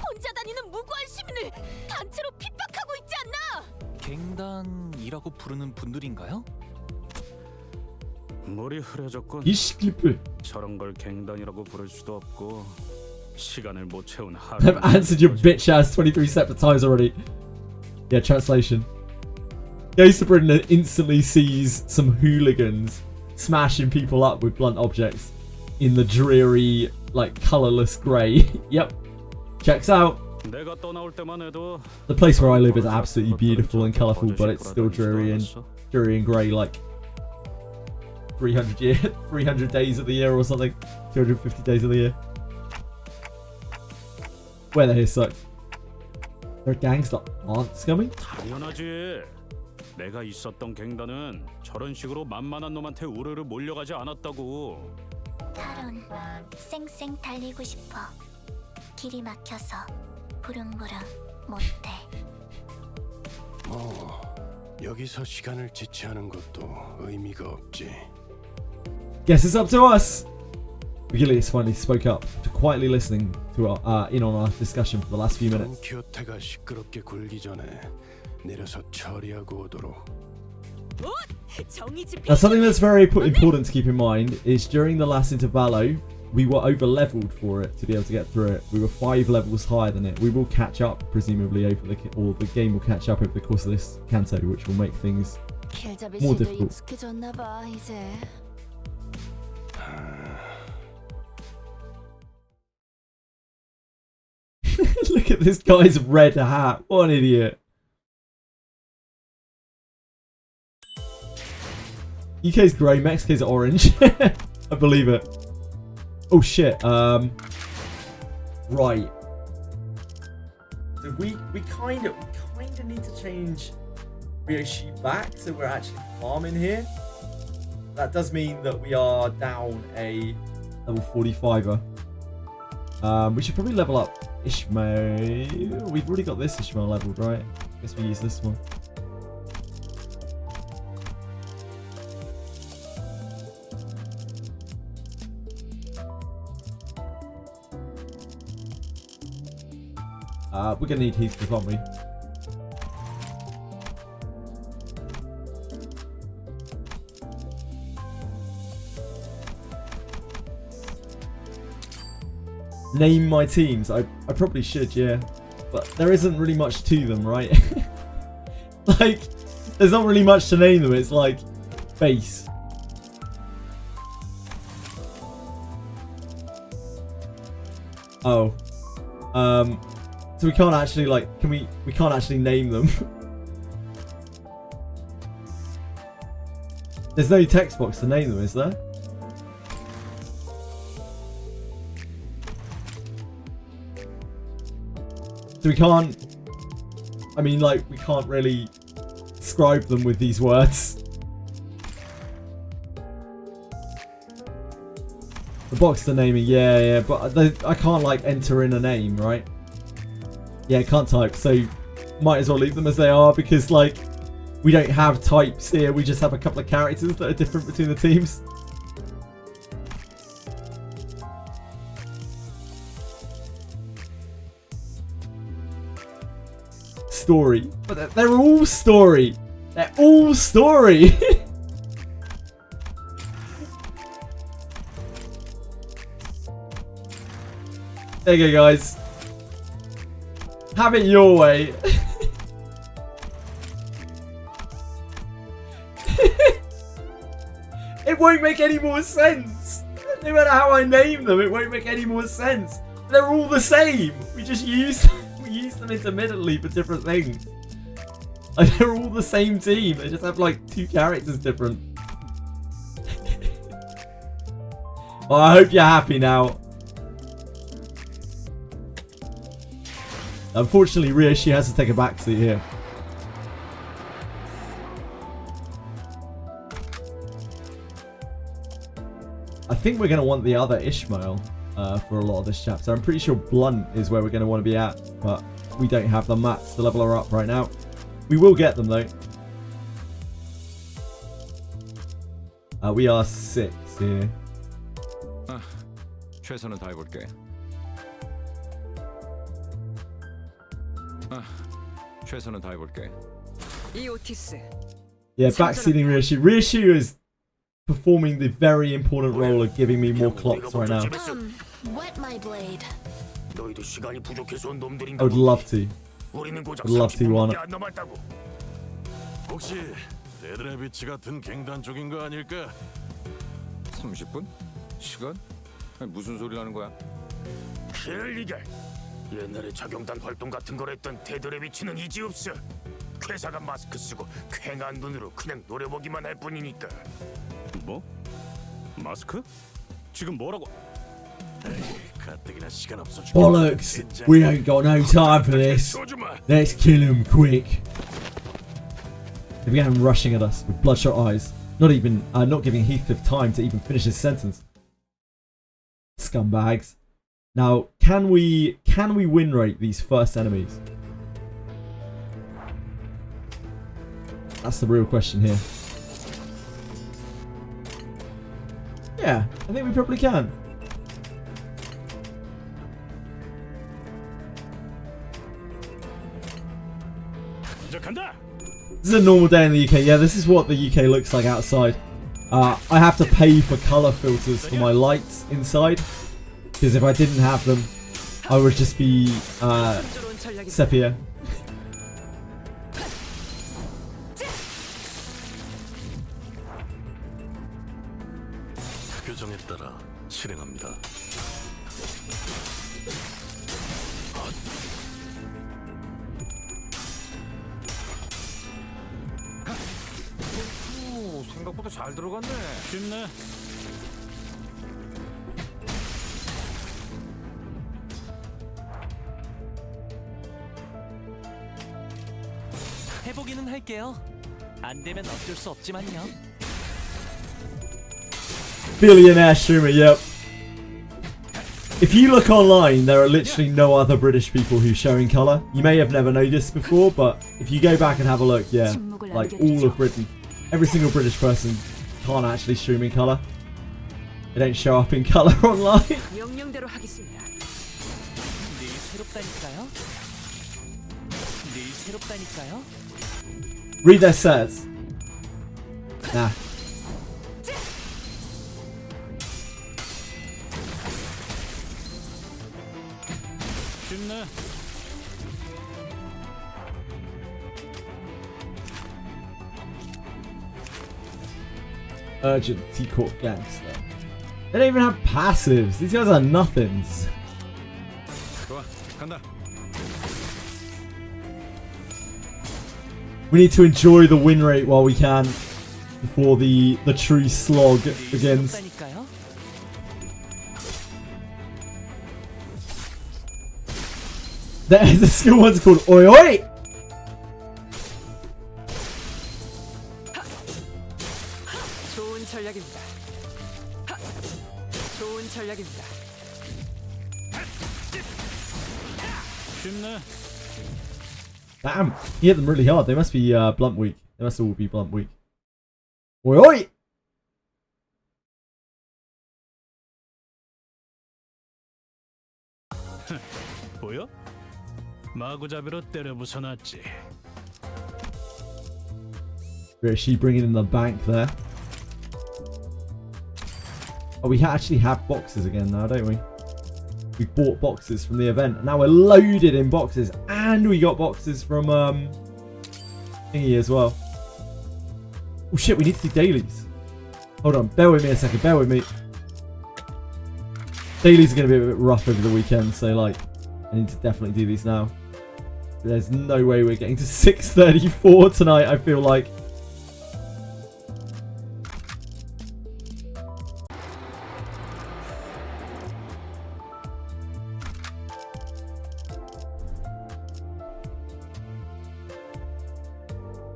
혼자 다니는 무고한 시민을 단체로 핍박하고 있지 않나? 갱단이라고 부르는 분들인가요? 머리 흐려졌군. 히스클리프. 저런 걸 갱단이라고 부를 수도 없고 시간을 못 채운 하루. I've answered your bitch ass 23 separate times already. Yeah, translation. Goes to Britain and instantly sees some hooligans smashing people up with blunt objects in the dreary, like, colourless grey. Yep. Checks out. The place where I live is absolutely beautiful and colourful, but it's still dreary and grey, like 300 days of the year or something. 250 days of the year. Weather here sucks. There are gangs that aren't scummy? 당연하지. 내가 있었던 갱단은 저런 식으로 만만한 놈한테 우르르 몰려가지 않았다고. 탈론, 쌩쌩 달리고 싶어. 길이 막혀서 부릉부릉 못해. 뭐 여기서 시간을 지체하는 것도 의미가 없지. Guess it's up to us. Vigilius finally spoke up after quietly listening to our in on our discussion for the last few minutes. 돈키호테가 시끄럽게 굴기 전에 내려서 처리하고 오도록. Now, something that's very important to keep in mind is during the last intervallo, we were over leveled for it to be able to get through it. We were 5 levels higher than it. We will catch up, presumably, or the game will catch up over the course of this canto, which will make things more difficult. this guy's red hat. What an idiot. UK's grey, Mexico's orange. I believe it. Oh shit. Right. So we kind of need to change Ryoshi back so we're actually farming here. That does mean that we are down a level 45er. We should probably level up Ishmael. We've already got this Ishmael leveled, right? Guess we use this one. We're gonna need Heathcliff, aren't we? Name my teams. I probably should, yeah. But there isn't really much to them, right? Like, there's not really much to name them. It's like base. Oh. So we can't actually, like, we can't actually name them. There's no text box to name them, is there? So we can't, I mean, like, we can't really describe them with these words. The box to naming, yeah, but I can't, like, enter in a name, right? Yeah, I can't type, so might as well leave them as they are because, like, we don't have types here. We just have a couple of characters that are different between the teams. Story. But they're all story. They're all story. There you go, guys. Have it your way. It won't make any more sense. No matter how I name them, it won't make any more sense. They're all the same. We just use them intermittently for different things. Like, they're all the same team. They just have like 2 characters different. Well, I hope you're happy now. Unfortunately, Ryoshi has to take a backseat here. I think we're going to want the other Ishmael for a lot of this chapter. I'm pretty sure Blunt is where we're going to want to be at, but we don't have the mats to level her up right now. We will get them though. We are 6 here. 최선은 다해볼게. 최선은 다해볼게. Yeah, backseating Ryoshi. Ryoshi is performing the very important role of giving me more clocks right now. Wet my blade. I would love to. I'd love to, Juana. 혹시 데드레비치 같은 갱단 쪽인 거 아닐까? 30분? 시간? 아니, 무슨 소리라는 거야? 그럴 리가. 옛날에 작용단 활동 같은 걸 했던 데드레비치는 이제 없어. 회사가 마스크 쓰고 쾌한 눈으로 그냥 노려보기만 할 뿐이니까. 뭐? 마스크? 지금 뭐라고? 가뜩이나 시간 없어. Bollocks! We ain't got no time for this. Let's kill him quick. They began rushing at us with bloodshot eyes, not giving Heathcliff time to even finish his sentence. Scumbags. Now, can we win rate these first enemies? That's the real question here. Yeah, I think we probably can. This is a normal day in the UK. Yeah, this is what the UK looks like outside. I have to pay for colour filters for my lights inside. Because if I didn't have them, I would just be sepia. 규정에 따라 실행합니다. 생각보다 잘 들어갔네. 쉽네. 해보기는 할게요. 안 되면 어쩔 수 없지만요. Billionaire streamer, yep. If you look online, there are literally no other British people who show in colour. You may have never noticed before, but if you go back and have a look, yeah, like all of Britain, every single British person can't actually stream in colour. They don't show up in colour online. 명령대로 하겠습니다. 늘 새롭다니까요. 늘 새롭다니까요. Read their sets. Nah. 쉽네. Urgent T-Court Gangster. They don't even have passives. These guys are nothings. 좋아, 간다. We need to enjoy the win rate while we can before the true slog begins. The skill one's called Oi Oi! 좋은 전략입니다. 좋은 전략입니다. 쉽네. Damn, he hit them really hard. They must be blunt weak. They must all be blunt weak. Oi Oi! 보여? 마구잡이로 때려 부숴놨지. Is she bringing in the bank there? Oh, we actually have boxes again now, don't we? We bought boxes from the event, and now we're loaded in boxes, and we got boxes from thingy as well. Oh shit, we need to do dailies. Hold on, bear with me a second, bear with me. Dailies are going to be a bit rough over the weekend, so like, I need to definitely do these now. There's no way we're getting to 6:34 tonight, I feel like.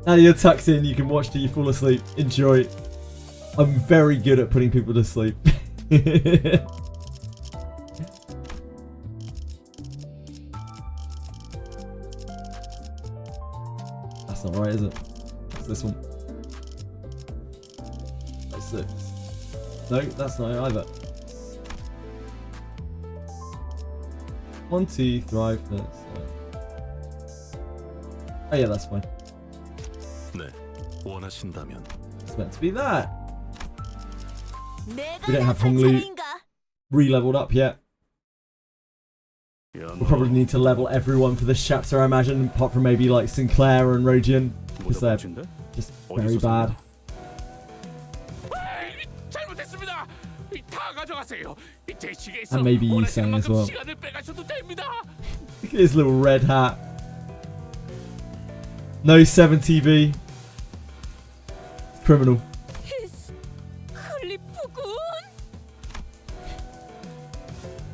Now you're tucked in, you can watch till you fall asleep. Enjoy. I'm very good at putting people to sleep. That's not right, is it? It's this one. That's 6. No, that's not it either. 1, 2, 3, 4. Oh yeah, that's fine. 네, 원하신다면. It's meant to be that. We don't have Hong Lu re-leveled up yet. We'll probably need to level everyone for this chapter, I imagine, apart from maybe like Sinclair and Rojian, because they're just very bad. And maybe Yusang as well. Look at his little red hat. No 7TV. Criminal.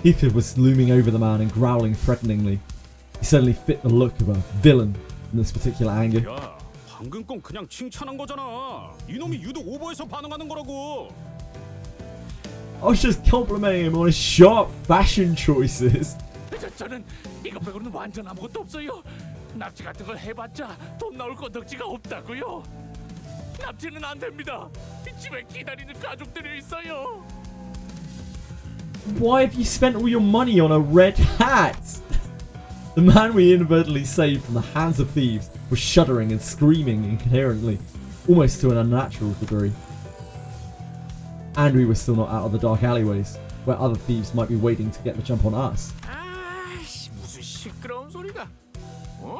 Heathcliff was looming over the man and growling threateningly. He certainly fit the look of a villain in this particular angle. 야, 방금 건 그냥 칭찬한 거잖아. 이놈이 유독 오버해서 반응하는 거라고. I was just complimenting him on his sharp fashion choices. 저는 이거 빼고는 완전 아무것도 없어요. 납치 같은 걸 해봤자 돈 나올 건덕지가 없다고요. 납치는 안 됩니다. 집에 기다리는 가족들이 있어요. Why have you spent all your money on a red hat? The man we inadvertently saved from the hands of thieves was shuddering and screaming incoherently, almost to an unnatural degree. And we were still not out of the dark alleyways, where other thieves might be waiting to get the jump on us. 아이씨, 무슨 시끄러운 소리가? 어?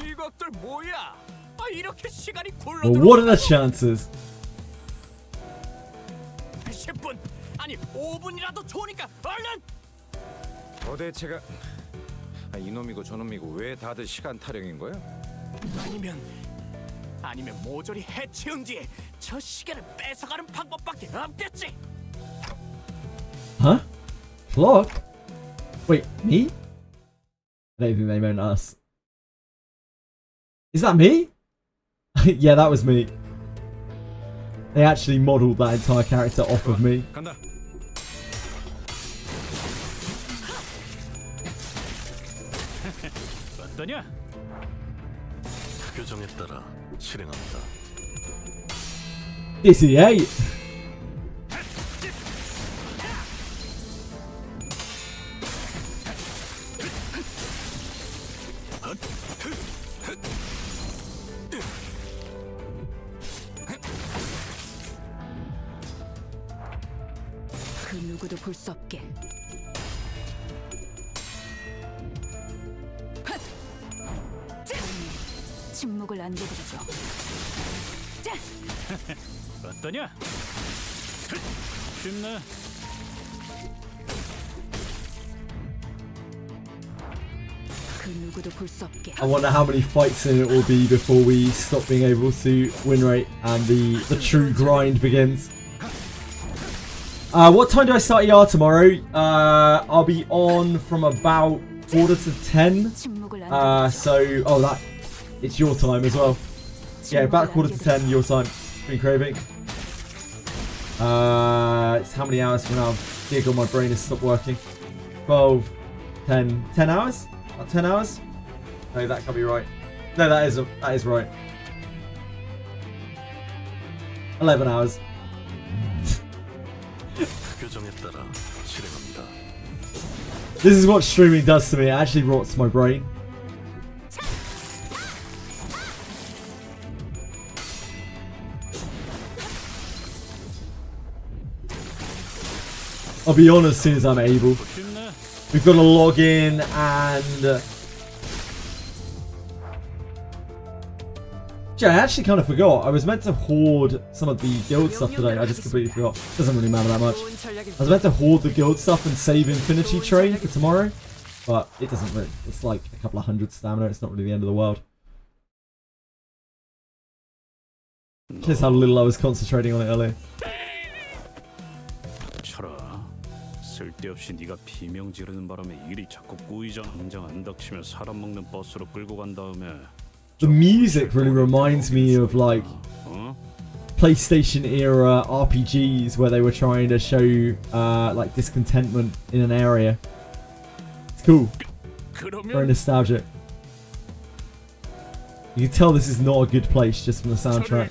이것들 뭐야? 아, 이렇게 시간이 굴러 Well, what are the chances? 10분, 아니 5분이라도 좋으니까 얼른! 도대체가 이놈이고 저놈이고 왜 다들 시간 타령인 거야? 아니면 아니면 모조리 해치운 뒤에 저 시계를 뺏어가는 방법밖에 없겠지. Huh? Clock? Wait, me? I don't think they meant us. Is that me? Yeah, that was me. They actually modelled that entire character off of me. 간다. 어떠냐? 규정에 따라 실행합니다. Is he 8? 그 누구도 볼 수 없게. 침묵을 안겨드리죠. 어떠냐? 쉽네. 그 누구도 볼 수 없게. I wonder how many fights in it will be before we stop being able to win rate and the true grind begins. What time do I start ER tomorrow? I'll be on from about 9:45 to 10. So, it's your time as well. Yeah, about 9:45 to 10 your time. Been craving. It's how many hours from now? Gig on my brain has stopped working. 12, 10 hours? About 10 hours? No, that can't be right. No, that is right. 11 hours. 규정에 따라 실행합니다. This is what streaming does to me. It actually rots my brain. I'll be on as soon as I'm able. We've got to log in and... I actually kind of forgot. I was meant to hoard some of the guild stuff today. I just completely forgot. Doesn't really matter that much. I was meant to hoard the guild stuff and save Infinity Train for tomorrow. But it doesn't really... It's like a couple of hundred stamina. It's not really the end of the world. Just how little I was concentrating on it earlier. 쓸데없이 네가 비명 지르는 바람에 일이 자꾸 꼬이잖아. 당장 안 닥치면 사람 먹는 버스로 끌고 간 다음에. The music really reminds me of like PlayStation era RPGs where they were trying to show like discontentment in an area. It's cool. Very nostalgic. You can tell this is not a good place just from the soundtrack.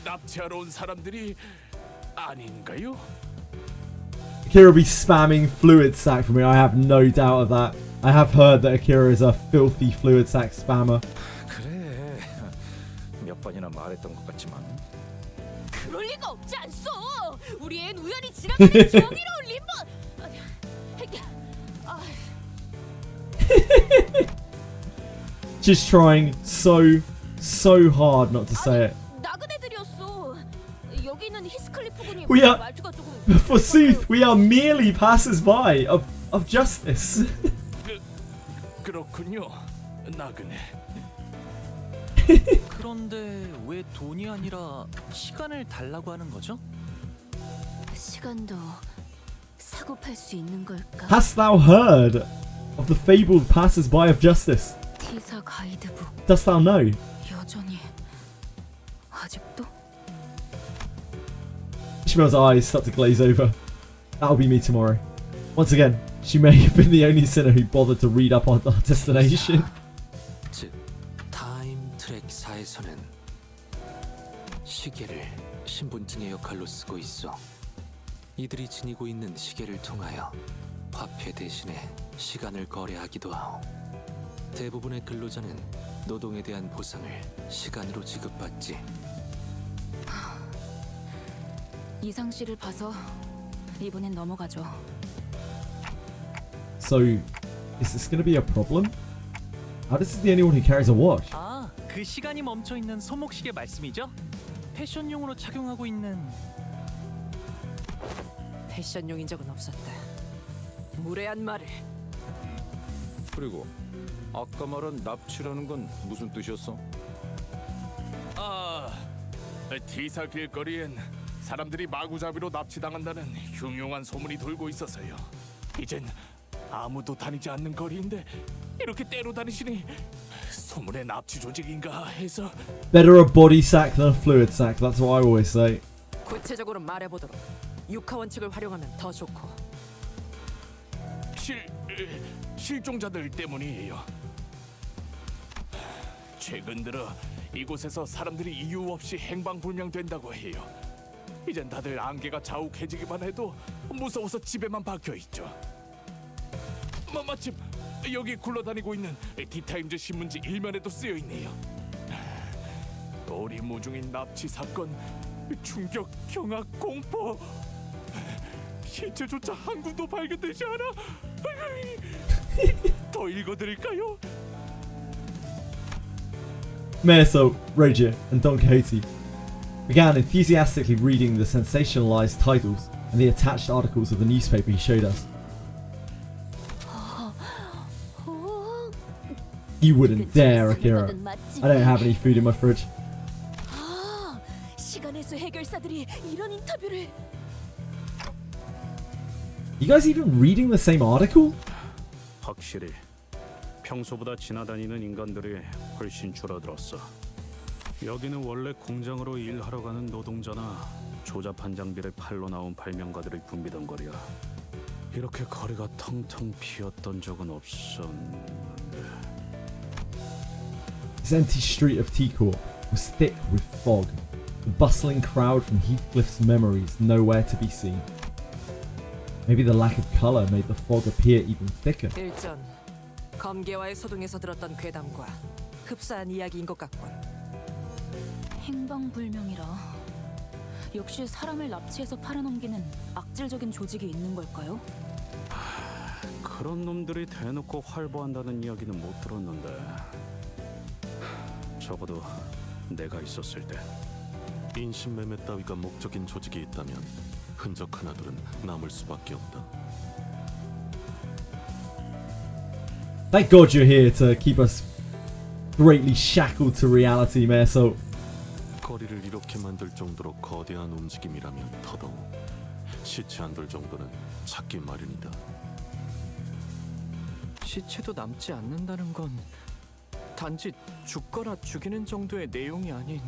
Akira will be spamming fluid sack for me. I have no doubt of that. I have heard that Akira is a filthy fluid sack spammer. 그래. 몇 번이나 말했던 것 같지만. 그럴 리가 없지 않소. 우리 앤 우연히 지나가는 정의로운 림버. Just trying so hard not to say it. 나그네들이었어. 여기 있는 히스클리프군이 We are, 말투가 조금. forsooth, we are merely passers-by of justice. 그렇군요. 나그네. 그런데 왜 돈이 아니라 시간을 달라고 하는 거죠? 시간도 사고 팔 수 있는 걸까? Hast thou heard of the fabled passers-by of justice? 티사 가이드북. Dost thou know? 여전히 아직도? Ishmael's eyes start to glaze over. That'll be me tomorrow. Once again, she may have been the only sinner who bothered to read up on our destination. 즉, 타임 트랙사에서는 시계를 신분증의 역할로 쓰고 있어. 이들이 지니고 있는 시계를 통하여 화폐 대신에 시간을 거래하기도 하오. 대부분의 근로자는 노동에 대한 보상을 시간으로 지급받지. 이상 씨를 봐서 이번엔 넘어가죠. So, is this going to be a problem? This is the only one who carries a watch. 아, 그 시간이 멈춰 있는 손목시계 말씀이죠? 패션용으로 착용하고 있는. 패션용인 적은 없었다. 무례한 말을. 그리고 아까 말한 납치라는 건 무슨 뜻이었어? T사 길거리엔 사람들이 마구잡이로 납치당한다는 흉흉한 소문이 돌고 있어서요. 이젠 아무도 다니지 않는 거리인데 이렇게 때로 다니시니 소문의 납치 조직인가 해서. Better a body sack than a fluid sack. That's what I always say. 구체적으로 말해보도록. 육하 원칙을 활용하면 더 좋고. 실종자들 때문이에요. 최근 들어 이곳에서 사람들이 이유 없이 행방불명된다고 해요. 이젠 다들 안개가 자욱해지기만 해도 무서워서 집에만 박혀 있죠. 마침 여기 굴러다니고 있는 디타임즈 신문지 일면에도 쓰여 있네요. 오리무중인 납치 사건, 충격, 경악, 공포. 실체조차 한 군도 발견되지 않아. 더 읽어드릴까요? Meso, Roger, and Don Quixote began enthusiastically reading the sensationalized titles and the attached articles of the newspaper he showed us. You wouldn't dare, Akira. I don't have any food in my fridge. 시간의 수 해결사들이 이런 인터뷰를. You guys even reading the same article? 확실히 평소보다 지나다니는 인간들이 훨씬 줄어들었어. 여기는 원래 공장으로 일하러 가는 노동자나 조잡한 장비를 팔러 나온 발명가들이 붐비던 거리야. 이렇게 거리가 텅텅 비었던 적은 없었는데. This empty street of T-Corp was thick with fog. The bustling crowd from Heathcliff's memories nowhere to be seen. Maybe the lack of colour made the fog appear even thicker. 일전 검계와의 소동에서 들었던 괴담과 흡사한 이야기인 것 같군. 행방불명이라. 역시 사람을 납치해서 팔아넘기는 악질적인 조직이 있는 걸까요? 그런 놈들이 대놓고 활보한다는 이야기는 못 들었는데. 적어도 내가 있었을 때. 인신매매 따위가 목적인 조직이 있다면 흔적 하나둘은 남을 수밖에 없다. Thank God you're here to keep us greatly shackled to reality, Meso. 거리를 이렇게 만들 정도로 거대한 움직임이라면 더더욱 시체 한 돌 정도는 찾기 마련이다. 시체도 남지 않는다는 건 단지 죽거나 죽이는 정도의 내용이 아닌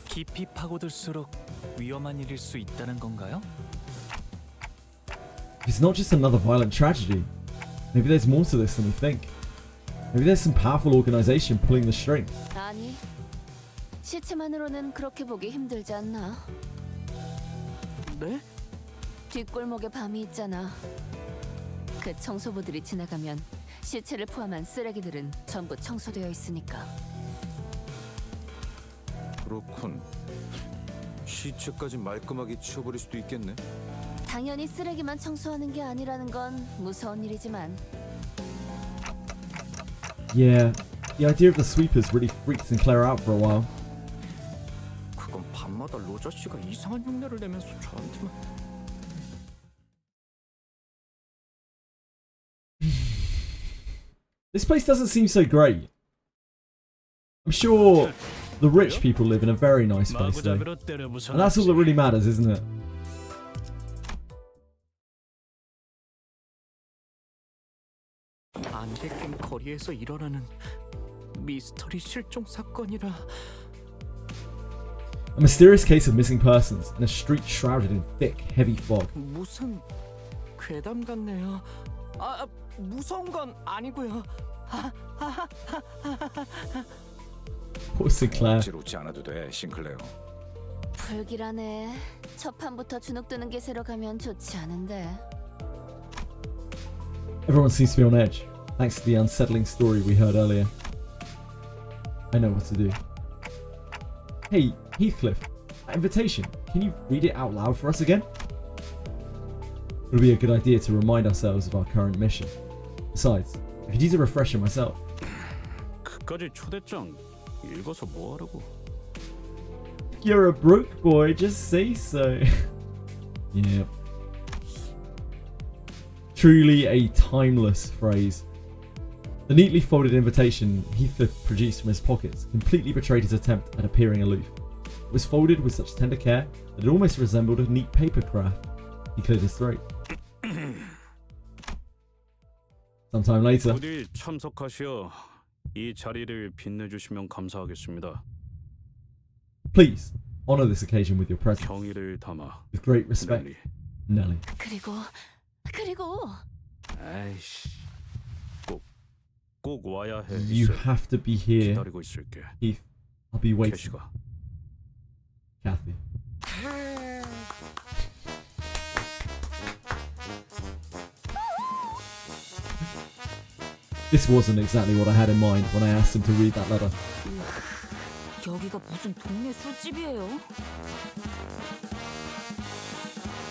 깊이 파고들수록 위험한 일일 수 있다는 건가요? It's not just another violent tragedy. Maybe there's more to this than we think. Maybe there's some powerful organization pulling the strings. 아니, 시체만으로는 그렇게 보기 힘들지 않나? 네? 뒷골목에 밤이 있잖아. 그 청소부들이 지나가면 시체를 포함한 쓰레기들은 전부 청소되어 있으니까. 그렇군. 시체까지 말끔하게 치워버릴 수도 있겠네. 당연히 쓰레기만 청소하는 게 아니라는 건 무서운 일이지만. Yeah, the idea of the sweepers really freaked Sinclair out for a while. 그건 밤마다 로저 씨가 이상한 흉내를 내면서 저한테만. This place doesn't seem so great. I'm sure the rich people live in a very nice place though. And that's all that really matters, isn't it? 안개 낀 거리에서 일어나는 미스터리 실종 사건이라. A mysterious case of missing persons in a street shrouded in thick, heavy fog. 무슨 괴담 같네요. 무서운 건 아니고요. Poor Sinclair. 억지로 웃지 않아도 돼, 싱클레어. 불길하네. 첫 판부터 주눅드는 기세로 가면 좋지 않은데. Everyone seems to be on edge, thanks to the unsettling story we heard earlier. I know what to do. Hey, Heathcliff, that invitation, can you read it out loud for us again? It would be a good idea to remind ourselves of our current mission. Besides, I could use a refresher myself. 그까지 초대장 읽어서 뭐 하라고? You're a broke boy, just say so. Yeah. Truly a timeless phrase. The neatly folded invitation Heathcliff produced from his pockets completely betrayed his attempt at appearing aloof. was folded with such tender care that it almost resembled a neat paper craft. He cleared his throat. Sometime later. 부디 참석하시어 이 자리를 빛내주시면 감사하겠습니다. Please honor this occasion with your presence. 경의를 담아. With great respect, Nelly. 그리고 아이씨, 꼭 와야 해. You have to be here. 기다리고 있을게. Heath, I'll be waiting. 캐시가. Kathy. This wasn't exactly what I had in mind when I asked him to read that letter. 여기가 무슨 동네 술집이에요?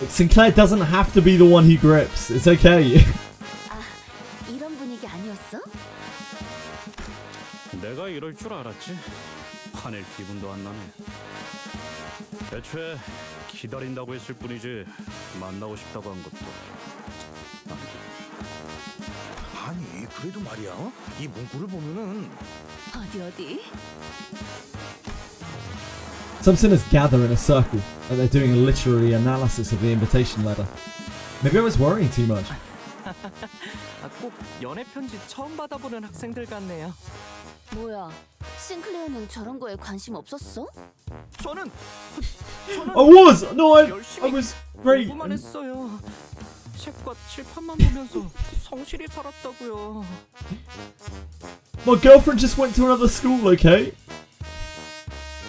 Sinclair doesn't have to be the one he grips. It's okay. 이런 분위기 아니었어? 내가 이럴 줄 알았지. 화낼 기분도 안 나네. 애초에 기다린다고 했을 뿐이지 만나고 싶다고 한 것도 아니 그래도 말이야 이 문구를 보면은 어디? Some sinners gather in a circle and they're doing a literary analysis of the invitation letter. Maybe I was worrying too much. 꼭 연애 편지 처음 받아보는 학생들 같네요. 뭐야? 싱클레어는 저런 거에 관심 없었어? 저는 I was! No, I was great. 공부만 했어요. 책과 칠판만 보면서 성실히 살았다고요. My girlfriend just went to another school, okay?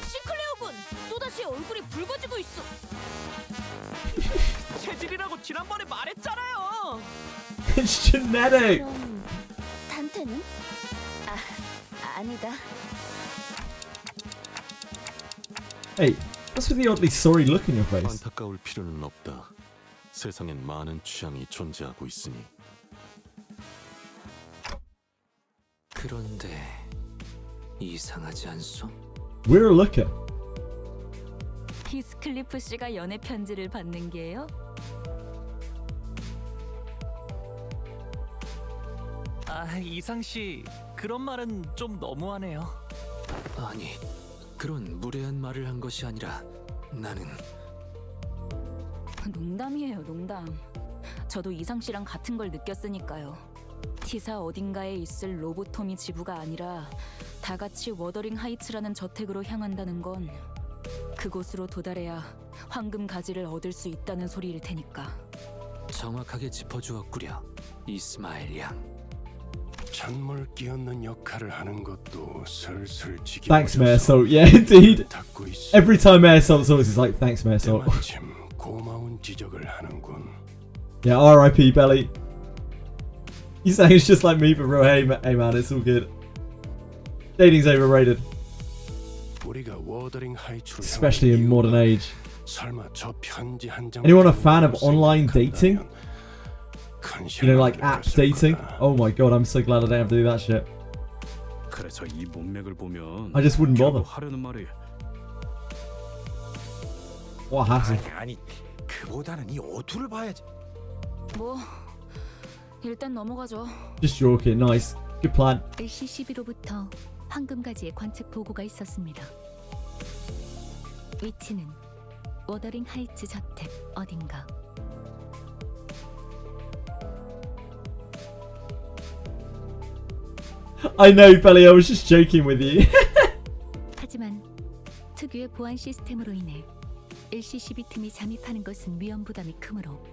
싱클레어군 또다시 얼굴이 붉어지고 있어. 체질이라고 지난번에 말했잖아요. It's genetic. 그럼 단테는? 아니다. Hey, what's with the oddly sorry look in your face? 안타까울 필요는 없다. 세상엔 많은 취향이 존재하고 있으니. 그런데 이상하지 않소? We're a looker. 히스클리프 씨가 연애 편지를 받는 게요? 이상 씨 그런 말은 좀 너무하네요. 아니, 그런 무례한 말을 한 것이 아니라 나는 농담이에요, 농담. 저도 이상 씨랑 같은 걸 느꼈으니까요. 티사 어딘가에 있을 로보토미 지부가 아니라 다 같이 워더링 하이츠라는 저택으로 향한다는 건 그곳으로 도달해야 황금 가지를 얻을 수 있다는 소리일 테니까. 정확하게 짚어주었구려, 이스마엘 양. 찬물 끼얹는 역할을 하는 것도 슬슬 지겨워져서 Thanks, Mayor Salt. Yeah, indeed. Every time Mayor Salt talks, it's like, thanks, Mayor Salt. 때마침 고마운 지적을 하는군. Yeah, R.I.P. Belly. You saying it's just like me, but real, hey man, it's all good. Dating's overrated. 우리가 워더링 하이츠로 Especially in modern age. 설마 저 편지 한 장. Anyone a fan of online dating? You know, like app dating? Oh my god, I'm so glad I don't have to do that shit. 그래서 이 문맥을 보면 I just wouldn't bother. 하려는 말이 What a hassle. 아니 그보다는 이 어투를 봐야지. 뭐 일단 넘어가죠. Just joking, nice. Good plan. LC12로부터 황금가지의 관측 보고가 있었습니다. 위치는 워더링 하이츠 저택 어딘가. I know, Belly, I was just joking with you. 하지만 특유의 보안 시스템으로 인해 LC12 틈이 잠입하는 것은 위험 부담이 크므로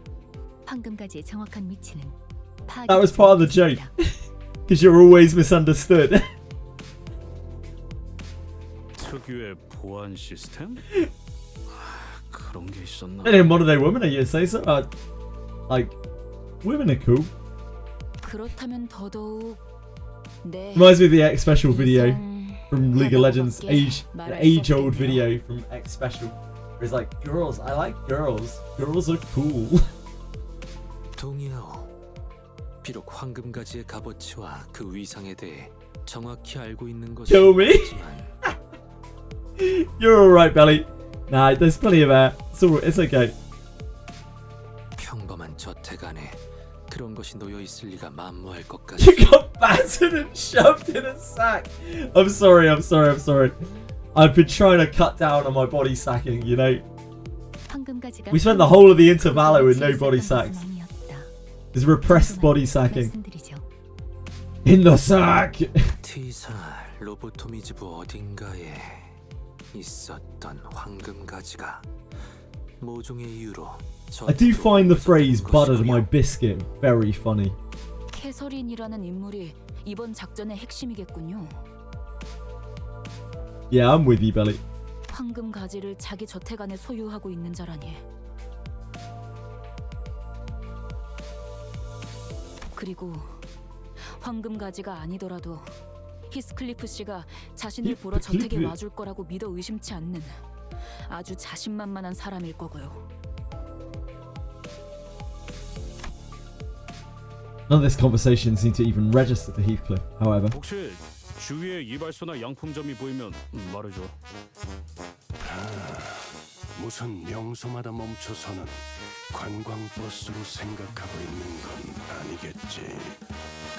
황금가지의 정확한 위치는 파악이 That was part of the joke. Because you're always misunderstood. 특유의 보안 시스템? 그런 게 있었나? Any modern day women, are you say so? Like, women are cool. 그렇다면 더더욱 네. Reminds me of the X Special video from League of Legends, age-old video from X Special. Where it's like, girls, I like girls. Girls are cool. 동의하오. 비록 황금가지의 값어치와 그 위상에 대해 정확히 알고 있는 것은 Kill me. 없지만 You're alright, Belly. Nah, there's plenty of air. It's okay. 평범한 저택 안에 그런 것이 놓여 있을 리가 만무할 것 같아. You got battered and shoved in a sack. I'm sorry. I've been trying to cut down on my body sacking, you know. 황금가지가 We spent the whole of the intervallo with no body sacks. It's repressed body sacking. In the sack! T사 로보토미 지부 어딘가에 있었던 황금가지가 모종의 이유로 I do find the phrase buttered my biscuit very funny. 캐서린이라는 인물이 이번 작전의 핵심이겠군요. Yeah, I'm with you, Belly. 황금가지를 자기 저택 안에 소유하고 있는 자라니. 그리고 황금가지가 아니더라도 히스클리프 씨가 자신을 보러 저택에 와줄 거라고 믿어 의심치 않는 아주 자신만만한 사람일 거고요. None of this conversation seemed to even register to Heathcliff, however. 혹시 주위에 이발소나 양품점이 보이면 말해줘. 무슨 명소마다 멈춰서는 관광버스로 생각하고 있는 건 아니겠지.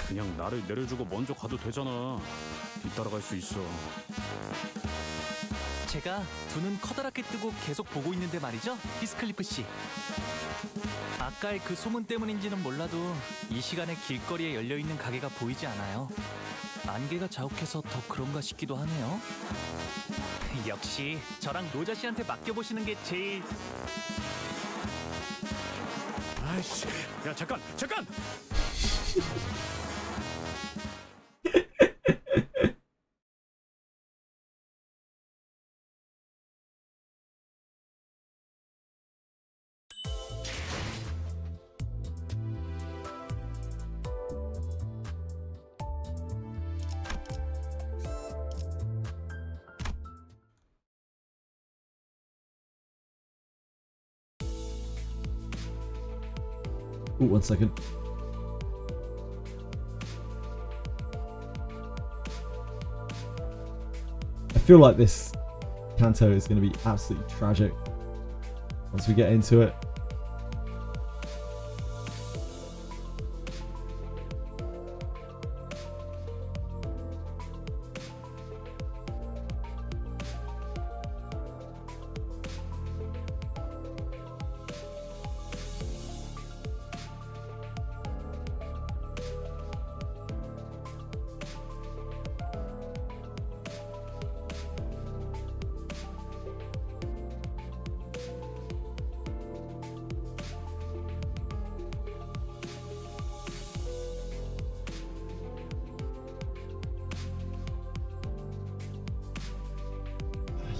그냥 나를 내려주고 먼저 가도 되잖아. 뒤따라갈 수 있어. 제가 두 눈 커다랗게 뜨고 계속 보고 있는데 말이죠, 히스클리프 씨. 아까의 그 소문 때문인지는 몰라도 이 시간에 길거리에 열려있는 가게가 보이지 않아요. 안개가 자욱해서 더 그런가 싶기도 하네요. 역시 저랑 로자 씨한테 맡겨보시는 게 제일... 아이씨, 야 잠깐! Ooh, 1 second. I feel like this canto is going to be absolutely tragic once we get into it.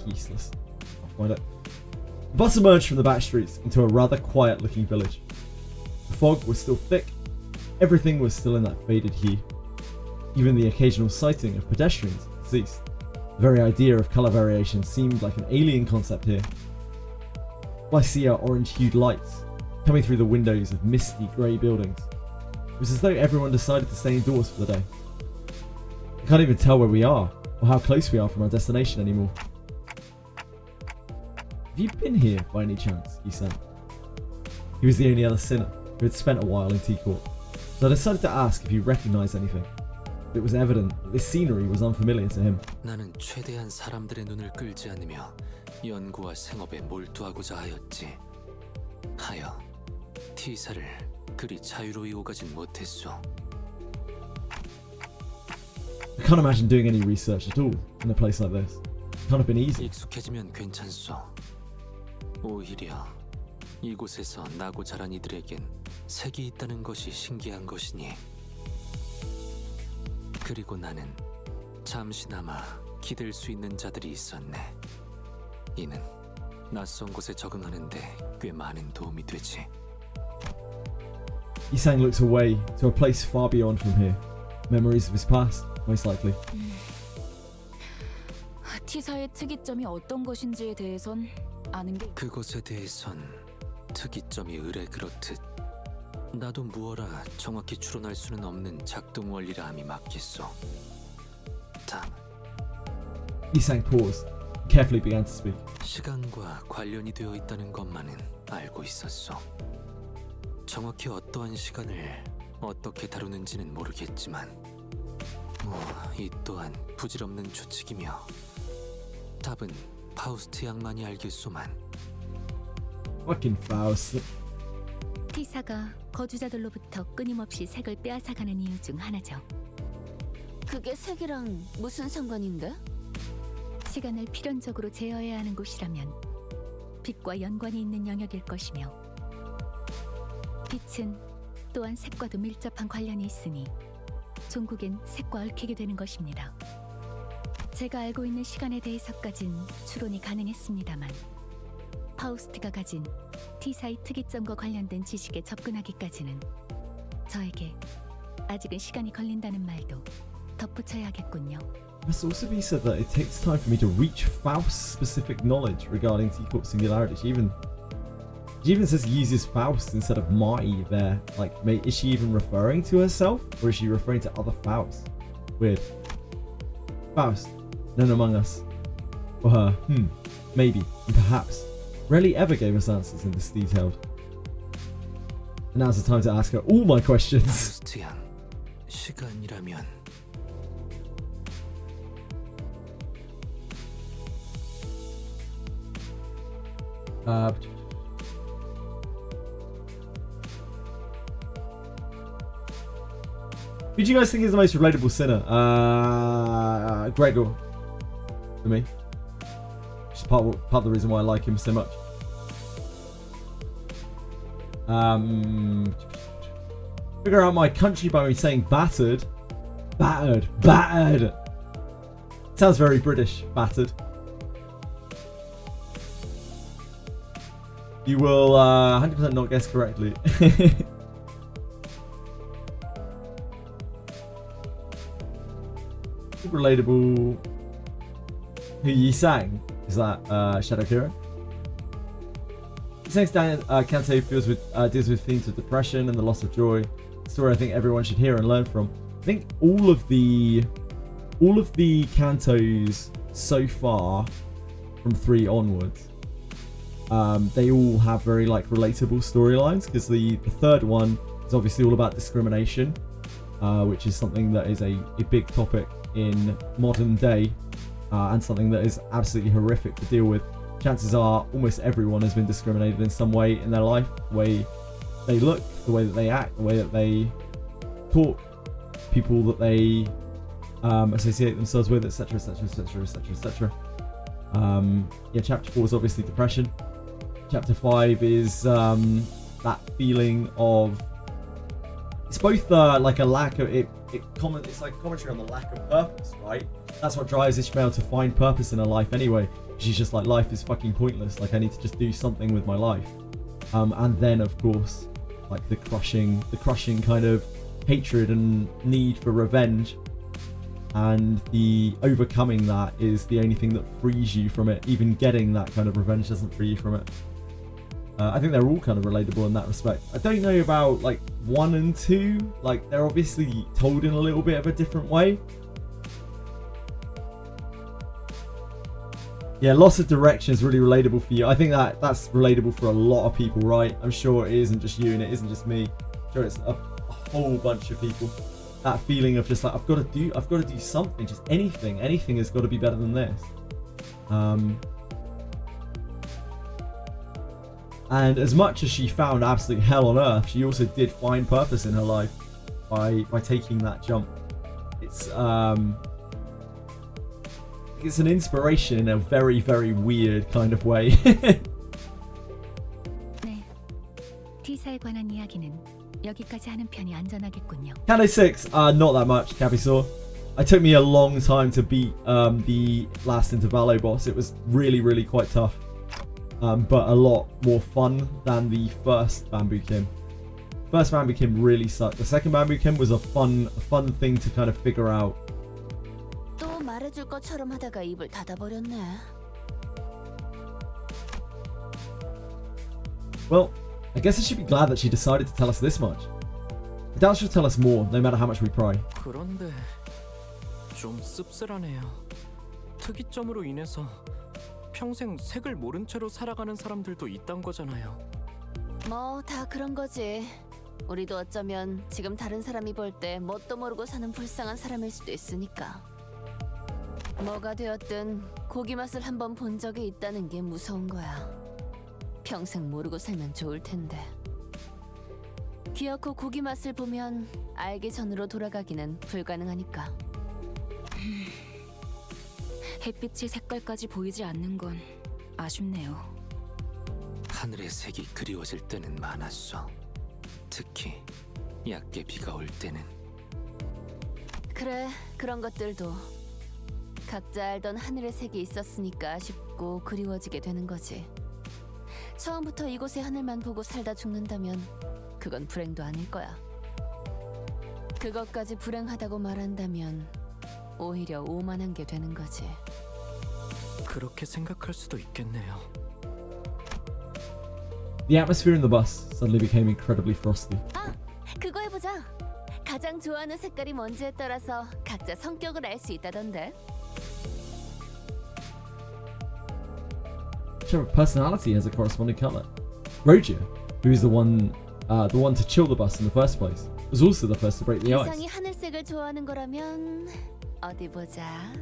Useless. I'll find it. The bus emerged from the back streets into a rather quiet looking village. The fog was still thick, everything was still in that faded hue. Even the occasional sighting of pedestrians ceased. The very idea of colour variation seemed like an alien concept here. All I see are orange-hued lights coming through the windows of misty grey buildings. It was as though everyone decided to stay indoors for the day. I can't even tell where we are or how close we are from our destination anymore. Have you been here by any chance? He said. He was the only other sinner who had spent a while in Tea Court, so I decided to ask if he recognised anything. It was evident that this scenery was unfamiliar to him. 나는 최대한 사람들의 눈을 끌지 않으며 연구와 생업에 몰두하고자 하였지. 하여 T사를 그리 자유로이 오가진 못했소. I can't imagine doing any research at all in a place like this. Can't have been easy. 익숙해지면 괜찮소. 오히려 이곳에서 나고 자란 이들에겐 색이 있다는 것이 신기한 것이니. 그리고 나는 잠시나마 기댈 수 있는 자들이 있었네. 이는 낯선 곳에 적응하는데 꽤 많은 도움이 되지. Isang looks away to a place far beyond from here. Memories of his past, most likely. T사의 특이점이 어떤 것인지에 대해선 아는 게 그것에 대해선 특이점이 의뢰 그렇듯 나도 무어라 정확히 추론할 수는 없는 작동 원리라 함이 맞겠소. 다음 Isang paused, and carefully began to speak. 시간과 관련이 되어 있다는 것만은 알고 있었소. 정확히 어떠한 시간을 어떻게 다루는지는 모르겠지만 이 또한 부질없는 추측이며 답은 파우스트 양만이 알겠소만. Fucking Faust. 티사가 거주자들로부터 끊임없이 색을 빼앗아가는 이유 중 하나죠. 그게 색이랑 무슨 상관인데? 시간을 필연적으로 제어해야 하는 곳이라면 빛과 연관이 있는 영역일 것이며, 빛은 또한 색과도 밀접한 관련이 있으니 종국엔 색과 얽히게 되는 것입니다. 제가 알고 있는 시간에 대해서까진 추론이 가능했습니다만, 파우스트가 가진 T사의 특이점과 관련된 지식에 접근하기까지는 저에게 아직은 시간이 걸린다는 말도 덧붙여야겠군요. It must also be said that it takes time for me to reach Faust's specific knowledge regarding T-Corp singularity. She even says he uses Faust instead of Mai there. Like, is she even referring to herself, or is she referring to other Faust? Weird. Faust, none among us. Or her, maybe, and perhaps. Rarely ever gave us answers in this detailed. And now's the time to ask her all my questions. 파우스트 양, 시간이라면 Who do you guys think is the most relatable sinner? Gregor, for me. Just part of the reason why I like him so much. Figure out my country by me saying battered. Battered. Sounds very British. Battered. You will 100% not guess correctly. Relatable. Who Yi sang? Is that Shadow Hero? He sang CANTO deals with themes of depression and the loss of joy. A story I think everyone should hear and learn from. I think all of the cantos so far, from 3 onwards, they all have very relatable storylines, because the third one is obviously all about discrimination, which is something that is a big topic in modern day, and something that is absolutely horrific to deal with. Chances are almost everyone has been discriminated in some way in their life. The way they look, the way that they act, the way that they talk, people that they associate themselves with, etc, etc, etc, etc, etc. Yeah, chapter 4 is obviously depression. Chapter 5 is that feeling of, it's both like a lack of it's like commentary on the lack of purpose, right? That's what drives Ishmael to find purpose in her life anyway. She's just like, life is fucking pointless, like I need to just do something with my life. And then of course, like the crushing kind of hatred and need for revenge, and the overcoming that is the only thing that frees you from it. Even getting that kind of revenge doesn't free you from it. I think they're all kind of relatable in that respect. I don't know about 1 and 2. They're obviously told in a little bit of a different way. Yeah, loss of direction is really relatable for you. I think that's relatable for a lot of people, right? I'm sure it isn't just you, and it isn't just me. I'm sure it's a whole bunch of people. That feeling of just I've got to do something, just anything has got to be better than this. And as much as she found absolute hell on earth, she also did find purpose in her life by taking that jump. It's an inspiration in a very, very weird kind of way. 네, T사에 관한 이야기는 여기까지 하는 편이 안전하겠군요. Canto 6, not that much, Capisaur. It took me a long time to beat the last Intervallo boss. It was really, really quite tough. But a lot more fun than the first Bamboo Kim. First Bamboo Kim really sucked. The second Bamboo Kim was a fun thing to kind of figure out. 또 말해줄 것처럼 하다가 입을 닫아버렸네. Well, I guess I should be glad that she decided to tell us this much. I doubt she'll tell us more, no matter how much we pry. 그런데 좀 씁쓸하네요. 특이점으로 인해서 평생 색을 모른 채로 살아가는 사람들도 있단 거잖아요. 뭐 다 그런 거지. 우리도 어쩌면 지금 다른 사람이 볼 때 뭣도 모르고 사는 불쌍한 사람일 수도 있으니까. 뭐가 되었든 고기 맛을 한번 본 적이 있다는 게 무서운 거야. 평생 모르고 살면 좋을 텐데. 기어코 고기 맛을 보면 알기 전으로 돌아가기는 불가능하니까. 햇빛의 색깔까지 보이지 않는 건 아쉽네요. 하늘의 색이 그리워질 때는 많았어. 특히 얕게 비가 올 때는. 그래, 그런 것들도 각자 알던 하늘의 색이 있었으니까 아쉽고 그리워지게 되는 거지. 처음부터 이곳의 하늘만 보고 살다 죽는다면 그건 불행도 아닐 거야. 그것까지 불행하다고 말한다면 오히려 오만한 게 되는 거지. 그렇게 생각할 수도 있겠네요. The atmosphere in the bus suddenly became incredibly frosty. 아, 그거 해보자. 가장 좋아하는 색깔이 뭔지에 따라서 각자 성격을 알 수 있다던데. Sure, personality has a corresponding color. Roger, who is the one to chill the bus in the first place, was also the first to break the ice. 이상이 하늘색을 좋아하는 거라면 어디 보자.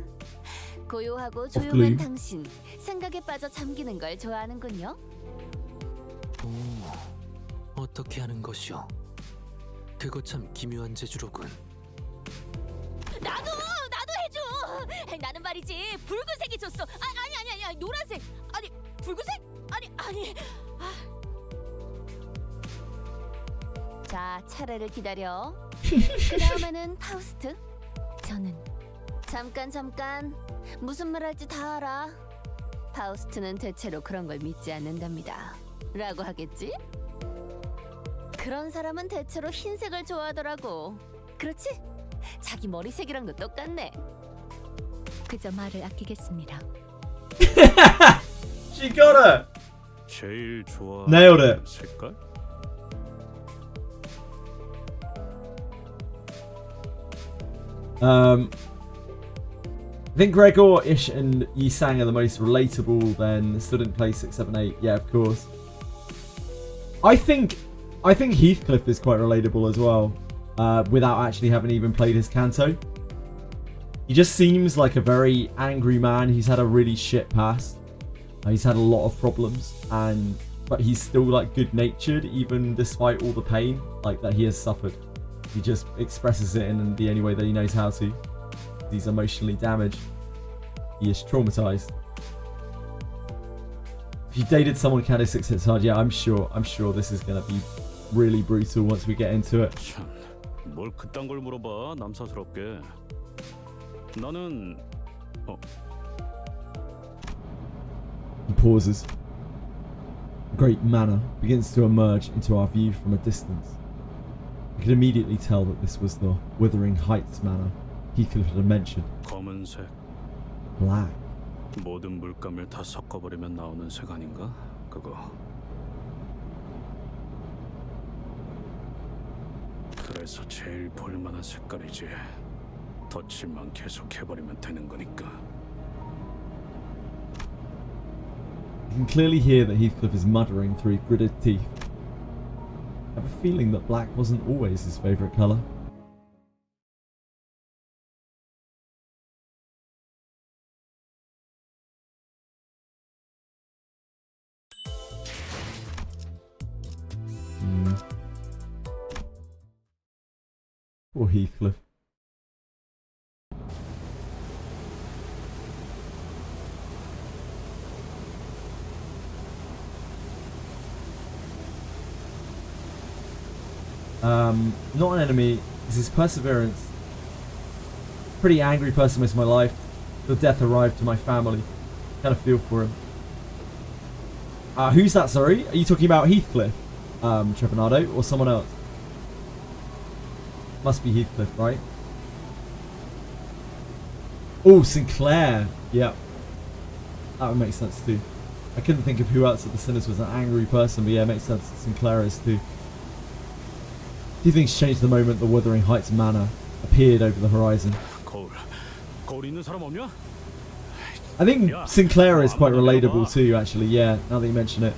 고요하고 조용한 당신, 생각에 빠져 잠기는 걸 좋아하는군요. 오, 어떻게 하는 것이오? 그거 참 기묘한 재주로군. 나도 해줘. 나는 말이지 붉은색이 좋소. 아니 노란색. 아니 붉은색? 아니. 자, 차례를 기다려. 그 다음에는 파우스트. 저는 잠깐 무슨 말 할지 다 알아. 파우스트는 대체로 그런 걸 믿지 않는답니다. 라고 하겠지? 그런 사람은 대체로 흰색을 좋아하더라고. 그렇지? 자기 머리색이랑도 똑같네. 그저 말을 아끼겠습니다. She got it. 제일 좋아. Nailed it. 색깔? I think Gregor, Ish, and Yisang are the most relatable. Then still didn't play 6, 7, 8. Yeah, of course. I think Heathcliff is quite relatable as well, without actually having even played his Canto. He just seems like a very angry man. He's had a really shit past. He's had a lot of problems, but he's still like good-natured, even despite all the pain like that he has suffered. He just expresses it in the only way that he knows how to. He's emotionally damaged. He is traumatized. If you dated someone Canto 6 hits hard, yeah, I'm sure this is gonna be really brutal once we get into it. 참, 뭘 그딴 걸 물어봐, 남사스럽게. 나는 He pauses. A great manor begins to emerge into our view from a distance. I could immediately tell that this was the Wuthering Heights manor Heathcliff had mentioned. 검은색. Black. 모든 물감을 다 섞어버리면 나오는 색 아닌가? 그거. 그래서 제일 볼만한 색깔이지. 덧칠만 계속 해버리면 되는 거니까. You can clearly hear that Heathcliff is muttering through gritted teeth. I have a feeling that black wasn't always his favourite colour. Poor Heathcliff. Not an enemy. This is perseverance. Pretty angry person most of my life. Till death arrived to my family. Kind of feel for him. Who's that, sorry? Are you talking about Heathcliff, Trepanado, or someone else? Must be Heathcliff, right? Oh, Sinclair. Yeah. That would make sense too. I couldn't think of who else at the Sinners was an angry person, but yeah, it makes sense that Sinclair is too. Few things changed the moment the Wuthering Heights manor appeared over the horizon. 거울 있는 사람 없냐? I think Sinclair is quite relatable too, actually, yeah, now that you mention it.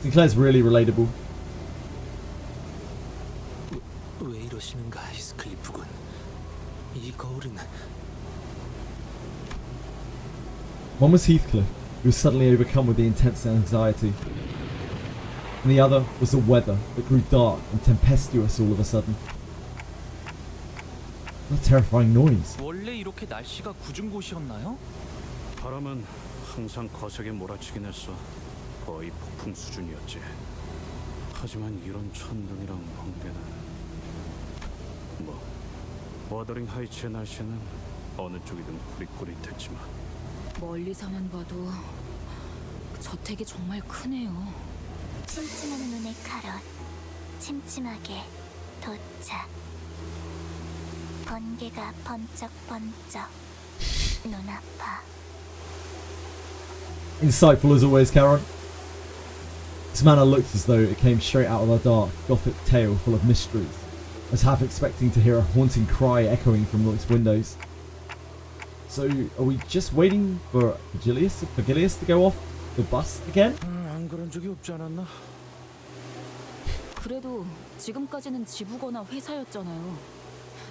Sinclair's really relatable. 왜 이러시는가, 히스클리프군. 이 거울은 One was Heathcliff, who was suddenly overcome with the intense anxiety. And the other was the weather that grew dark and tempestuous all of a sudden. What a terrifying noise. 원래 이렇게 날씨가 궂은 곳이었나요? 바람은 항상 거세게 몰아치긴 했어. 거의 폭풍 수준이었지. 하지만 이런 천둥이랑 번개는 뭐 워더링 하이츠의 날씨는 어느 쪽이든 꾸릿꾸릿했지만 멀리서만 봐도 저택이 정말 크네요. 침침한 눈의 카롯, 침침하게 도착. 번개가 번쩍번쩍 눈 아파. Insightful as always, Karen. This manor looked as though it came straight out of a dark, gothic tale full of mysteries. I was half expecting to hear a haunting cry echoing from its windows. So, are we just waiting for Virgilius to go off the bus again? 안 그런 적이 없지 않았나? 그래도 지금까지는 지부거나 회사였잖아요.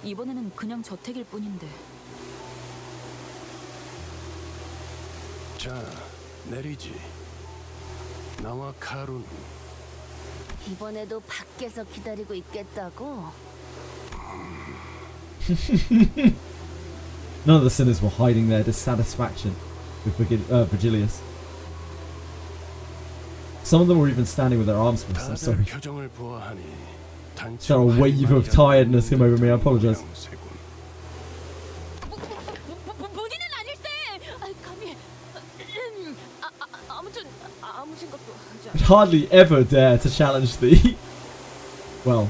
이번에는 그냥 저택일 뿐인데. 자, 내리지. 나와 카루는 이번에도 밖에서 기다리고 있겠다고? None of the sinners were hiding their dissatisfaction with Virgilius. Some of them were even standing with their arms crossed. I'm sorry. 표정을 보아하니 Is there a wave of tiredness come over me? I apologize. 본인은 아닐세. 감히. 아무튼 아무 생각도 하지 I'd hardly ever dare to challenge the... well,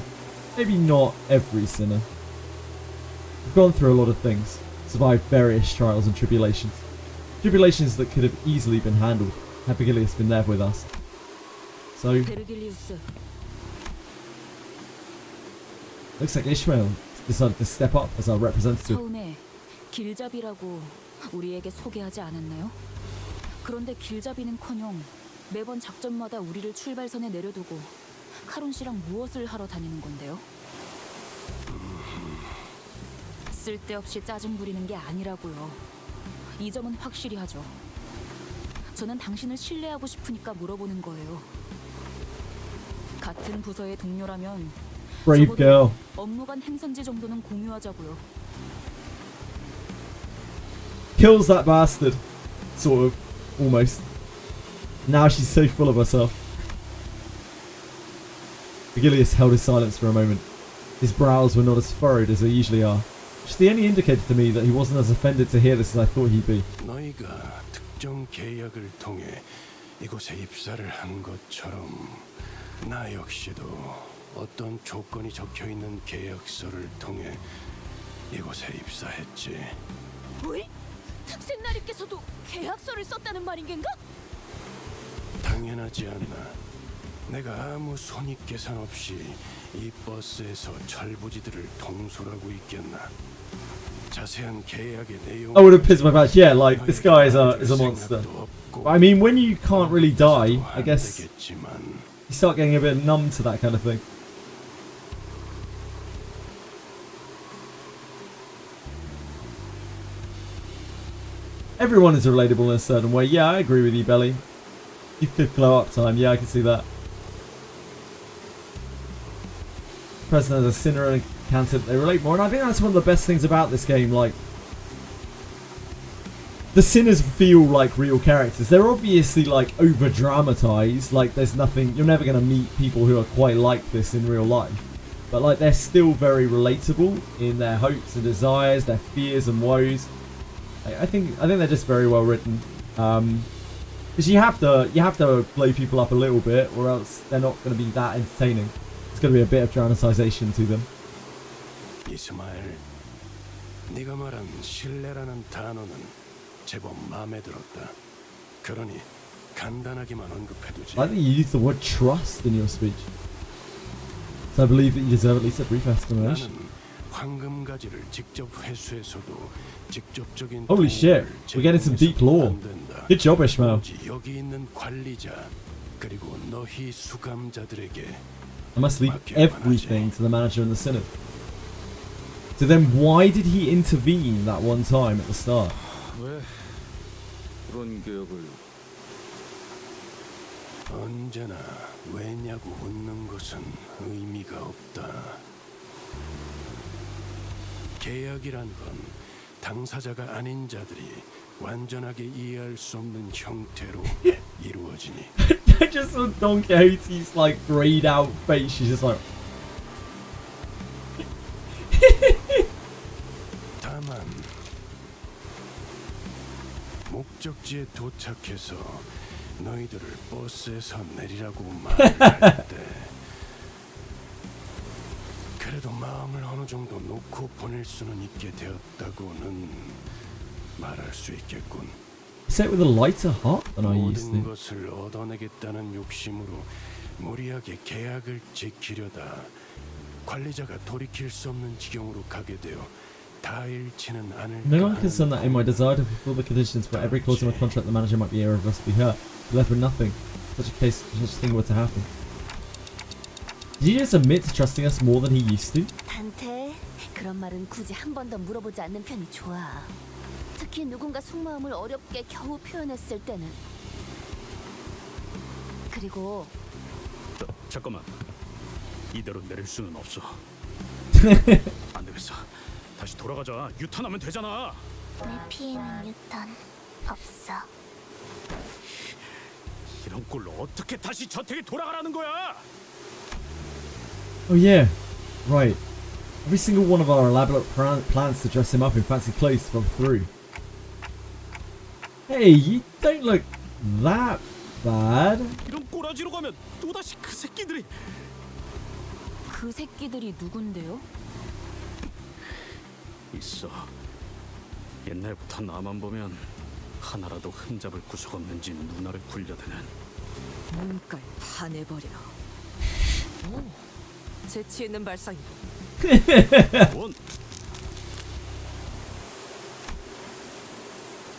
maybe not every sinner. We've gone through a lot of things, survived various trials and tribulations. Tribulations that could have easily been handled had Virgilius been there with us. So, looks like Ishmael decided to step up as our representative. 처음에 길잡이라고 우리에게 소개하지 않았나요? 그런데 길잡이는커녕 매번 작전마다 우리를 출발선에 내려두고 카론 씨랑 무엇을 하러 다니는 건데요? 쓸데없이 짜증 부리는 게 아니라고요. 이 점은 확실히 하죠. 저는 당신을 신뢰하고 싶으니까 물어보는 거예요. 같은 부서의 동료라면 Brave girl. 업무 간 행선지 정도는 공유하자고요. Kills that bastard. Sort of. Almost. Now she's so full of herself. Virgilius held his silence for a moment. His brows were not as furrowed as they usually are, which is the only indicator to me that he wasn't as offended to hear this as I thought he'd be. 너희가 특정 계약을 통해 이곳에 입사를 한 것처럼 나 역시도 어떤 조건이 적혀있는 계약서를 통해 이곳에 입사했지. 왜? 탁생나리께서도 계약서를 썼다는 말인겐가? 당연하지 않나. 내가 아무 손익 계산 없이 이 버스에서 철부지들을 통솔하고 있겠나. 자세한 계약의 내용. I would have pissed my pants. Yeah, like this guy is a monster. But I mean, when you can't really die, I guess you start getting a bit numb to that kind of thing. Everyone is relatable in a certain way. Yeah, I agree with you, Belly. You could glow up time. Yeah, I can see that. Present as a sinner and a cancer, they relate more, and I think that's one of the best things about this game. Like, the sinners feel like real characters. They're obviously like over dramatized. Like, there's nothing. You're never gonna meet people who are quite like this in real life. But like, they're still very relatable in their hopes and desires, their fears and woes. I think they're just very well written. Because you have to blow people up a little bit, or else they're not going to be that entertaining. It's going to be a bit of dramatization to them. 이스마엘, 네가 말한 신뢰라는 단어는 제법 마음에 들었다. 그러니 간단하게만 언급해두지. I think you used the word trust in your speech. So I believe that you deserve at least a brief explanation. 황금가지를 직접 회수해서도 직접적인 Holy shit, we're getting some deep lore. Good job, Ishmael. 여기 있는 관리자 그리고 너희 수감자들에게 I must leave everything to the manager and the synod. So then why did he intervene that one time at the start? 왜 그런 계약을 언제나 왜냐고 묻는 것은 의미가 없다. 계약이란 건 당사자가 아닌 자들이 완전하게 이해할 수 없는 형태로 이루어지니. I just saw Don Quixote's like grayed out face. She's just like. 다만 목적지에 도착해서 너희들을 버스에서 내리라고 말할 때 그래도 마음을 어느 정도 놓고 보낼 수는 있게 되었다고는 말할 수 있겠군. Say it with a lighter heart than I used 모든 to. 것을 얻어내겠다는 욕심으로 무리하게 계약을 지키려다 관리자가 돌이킬 수 없는 지경으로 가게 되어 다 잃지는 않을. No one can concerned that in my desire to fulfill the conditions for every clause in my contract, the manager might be irreversibly hurt, left with nothing. Such a thing were to happen. Did he just admit to trusting us more than he used to? 단테, 그런 말은 굳이 한 번 더 물어보지 않는 편이 좋아. 특히 누군가 속마음을 어렵게 겨우 표현했을 때는. 그리고 잠깐만. 이대로 내릴 수는 없어. 안 되겠어. 다시 돌아가자. 유턴하면 되잖아. 내 피해는 유턴 없어. 이런 꼴로 어떻게 다시 저택에 돌아가라는 거야? Oh yeah, right. Every single one of our elaborate plans to dress him up in fancy clothes fell through. Hey, you don't look that bad. 이런 꼬라지로 가면 또다시 그 새끼들이. 그 새끼들이 누군데요? 있어. 옛날부터 나만 보면 하나라도 흠잡을 구석 없는지 누나를 굴려대는. 눈깔 다 내버려. 오, 재치 있는 발상이. 뭔?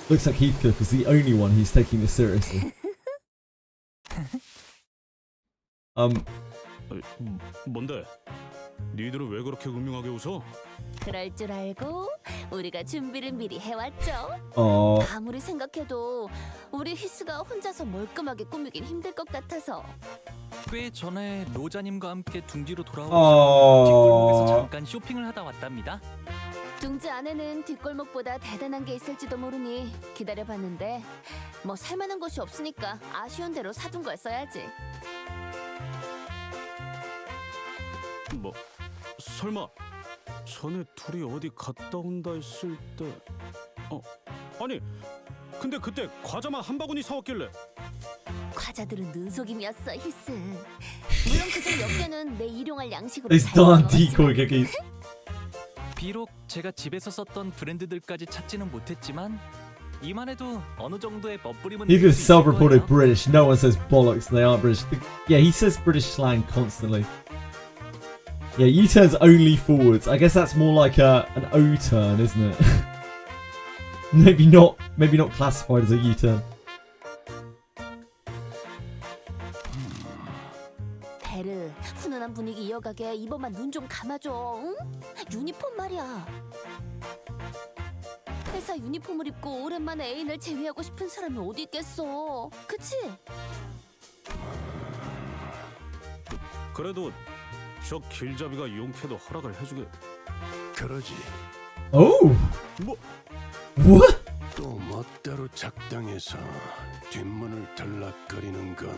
Looks like Heathcliff is the only one who's taking this seriously. 뭔데? 니들은 왜 그렇게 음흉하게 웃어? 그럴 줄 알고 우리가 준비를 미리 해왔죠. 아무리 생각해도 우리 히스가 혼자서 멀끔하게 꾸미긴 힘들 것 같아서. 꽤 전에 로자님과 함께 둥지로 돌아오셔서 뒷골목에서 잠깐 쇼핑을 하다 왔답니다. 둥지 안에는 뒷골목보다 대단한 게 있을지도 모르니 기다려봤는데 뭐 살만한 것이 없으니까 아쉬운 대로 사둔 걸 써야지. 뭐 설마 전에 둘이 어디 갔다 온다 했을 때 아니 근데 그때 과자만 한 바구니 사왔길래. 과자들은 눈속임이었어 히스. 물론 그중 몇 개는 내 일용할 양식으로 These darn decoy cookies. 비록 제가 집에서 썼던 브랜드들까지 찾지는 못했지만 이만해도 어느 정도의 멋부림은 Heathcliff is self-reported British. No one says bollocks and they aren't British. Yeah, he says British slang constantly. Yeah, U-turns only forwards. I guess that's more like an O-turn, isn't it? maybe not classified as a U-turn. 베르, 훈훈한 분위기 이어가게 이번만 눈 좀 감아줘. 응? 유니폼 말이야. 회사 유니폼을 입고 오랜만에 애인을 제외하고 싶은 사람이 어디 있겠어. 그치? 그래도 저 길잡이가 용케도 허락을 해주게. 그러지. Oh. 뭐? What? 또 멋대로 작당해서 뒷문을 들락거리는 건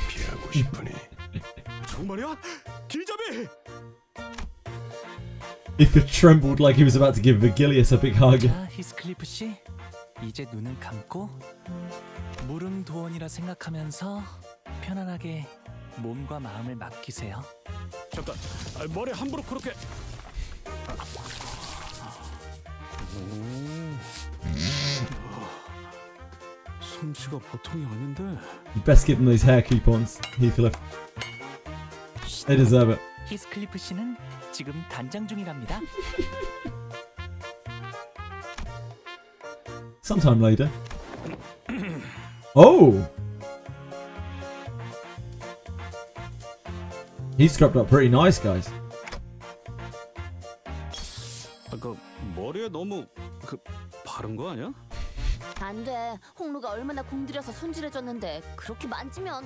피하고 싶으니. 정말이야? 길잡이! Heathcliff trembled like he was about to give Vigilius a big hug. 자, 히스클리프 씨, 이제 눈을 감고 물은 도원이라 생각하면서 편안하게 몸과 마음을 맡기세요. 잠깐, 머리 함부로 그렇게. 솜씨가 보통이 아닌데. You best give them those hair coupons, Heathcliff. They deserve it. 히스클리프 씨는 지금 단장 중이랍니다. Sometime later. Oh! He's scrubbed up pretty nice, guys. 아까 머리에 너무 바른 거 아니야? 안 돼. 홍루가 얼마나 공들여서 손질해줬는데 그렇게 만지면.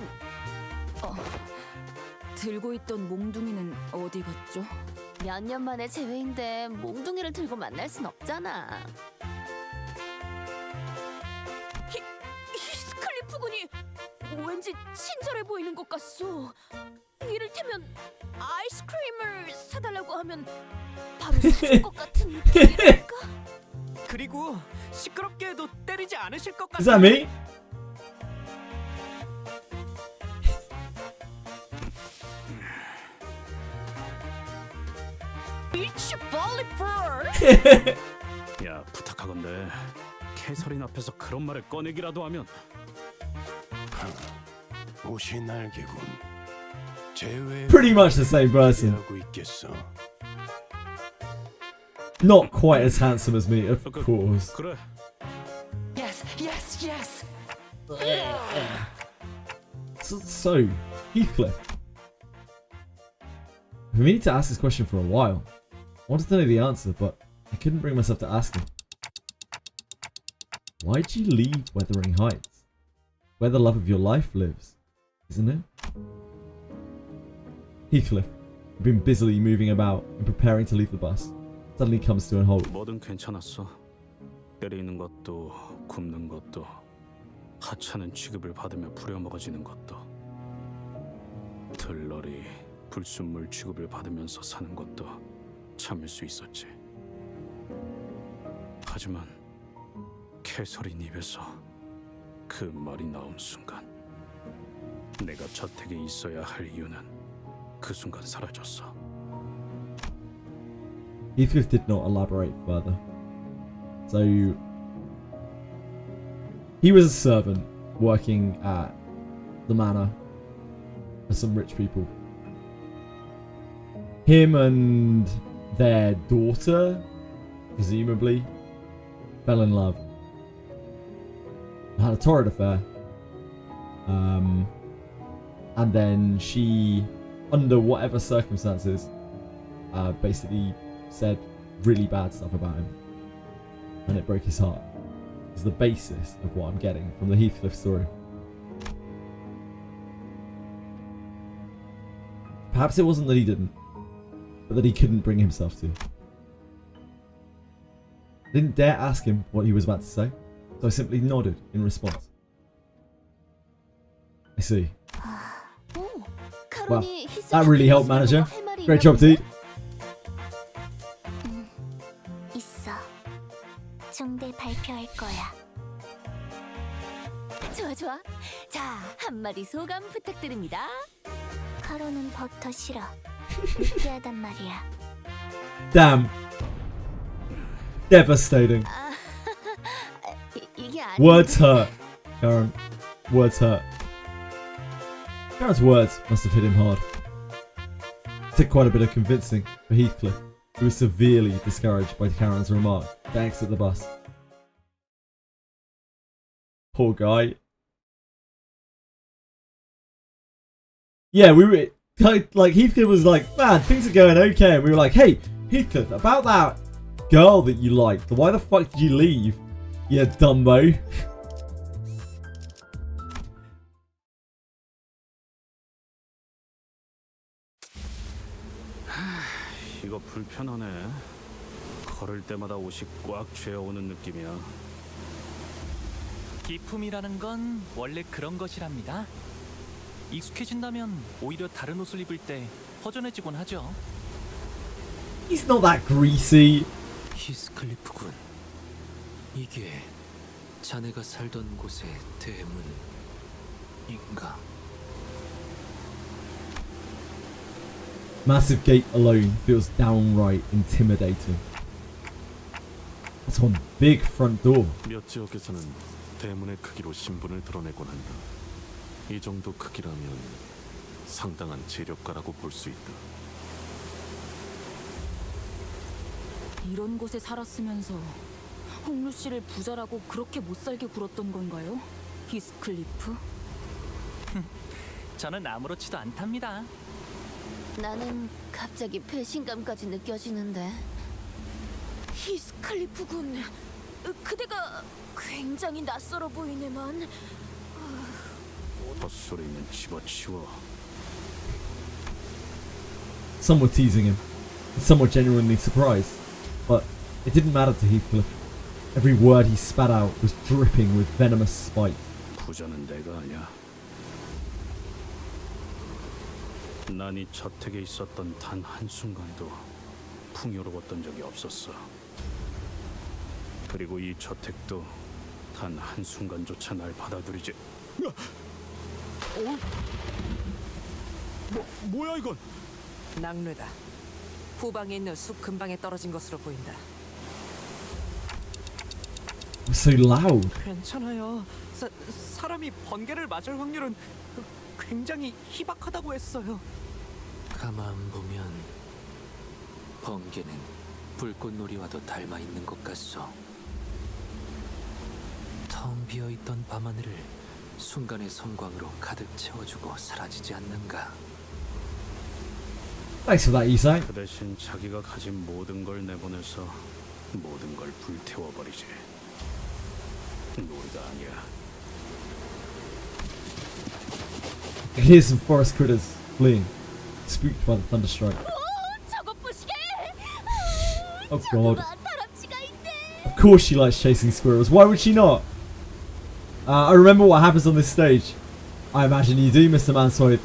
들고 있던 몽둥이는 어디 갔죠? 몇 년 만에 재회인데 몽둥이를 들고 만날 순 없잖아. 히스클리프 군이 왠지 친절해 보이는 것 같소. 이를테면 아이스크림을 사달라고 하면 바로 사줄 것 같은 느낌이랄까? 그리고 시끄럽게 해도 때리지 않으실 것 Is that me? It's volleyball. 야, 부탁하건대 캐서린 앞에서 그런 말을 꺼내기라도 하면. 옷이 날개군. 제외. Pretty much the same person. 하고 있겠어. Not quite as handsome as me, of course. 그래. Yes, yes, yes. So, Heathcliff. I've been meaning to ask this question for a while. I wanted to know the answer, but I couldn't bring myself to ask him. Why'd you leave Wuthering Heights? Where the love of your life lives, isn't it? Heathcliff, who'd been busily moving about and preparing to leave the bus, suddenly comes to a halt. 뭐든 괜찮았어. 때리는 것도 굽는 것도 하찮은 취급을 받으며 부려먹어지는 것도 들러리 불순물 취급을 받으면서 사는 것도 참을 수 있었지. 하지만 캐서린 입에서 그 말이 나온 순간 내가 저택에 있어야 할 이유는 그 순간 사라졌어. Heathcliff did not elaborate further. So, he was a servant working at the manor for some rich people. Him and their daughter, presumably, fell in love. Had a torrid affair. And then she, under whatever circumstances, basically said really bad stuff about him. And it broke his heart. It's the basis of what I'm getting from the Heathcliff story. Perhaps it wasn't that he didn't, but that he couldn't bring himself to. I didn't dare ask him what he was about to say, so I simply nodded in response. I see. Wow, that really helped, manager. Great job, dude. 있어. 중대 발표할 거야. 좋아 좋아. 자, 한마디 소감 부탁드립니다. 카로는 버터 싫어. 느끼하단 말이야. Damn. Devastating. 이게 아니. Words hurt, Karen. Words hurt. Karen's words must have hit him hard. It took quite a bit of convincing for Heathcliff, who was severely discouraged by Karen's remark to exit the bus. Poor guy. Yeah, we were like Heathcliff was like, man, things are going okay, and we were like, hey, Heathcliff, about that girl that you liked, why the fuck did you leave? You dumbo. 이거 불편하네. 걸을 때마다 옷이 꽉 죄어오는 느낌이야. 기품이라는 건 원래 그런 것이랍니다. 익숙해진다면 오히려 다른 옷을 입을 때 허전해지곤 하죠. He's not that greasy. 히스클리프군. 이게 자네가 살던 곳의 대문인가? Massive gate alone feels downright intimidating. That's one big front door. 몇 지역에서는 대문의 크기로 신분을 드러내곤 한다. 이 정도 크기라면 상당한 재력가라고 볼 수 있다. 이런 곳에 살았으면서 홍루 씨를 부자라고 그렇게 못 살게 굴었던 건가요? 히스클리프? 저는 아무렇지도 않답니다. 나는 갑자기 배신감까지 느껴지는데. 히스클리프 군, 그대가 굉장히 낯설어 보이네만. 헛소리는 집어치워. Some were teasing him, and some were genuinely surprised. But it didn't matter to Heathcliff. Every word he spat out was dripping with venomous spite. 부자는 내가 아니야. 난 이 저택에 있었던 단 한순간도 풍요로웠던 적이 없었어. 그리고 이 저택도 단 한순간조차 날 받아들이지. 뭐야 이건? 낙뢰다. 후방에 있는 숲 근방에 떨어진 것으로 보인다. It was so loud. 괜찮아요. 사람이 번개를 맞을 확률은 굉장히 희박하다고 했어요. 가만 보면 번개는 불꽃놀이와도 닮아 있는 것 같소. 텅 비어 있던 밤하늘을 순간의 성광으로 가득 채워주고 사라지지 않는가. Thanks for that, Isai. 그 대신 자기가 가진 모든 걸 내보내서 모든 걸 불태워버리지. 놀이가 아니야. I can hear some forest critters fleeing, spooked by the thunderstrike. 저것 보시게. Oh god. Of course she likes chasing squirrels. Why would she not? I remember what happens on this stage. I imagine you do, Mr. Mansfield.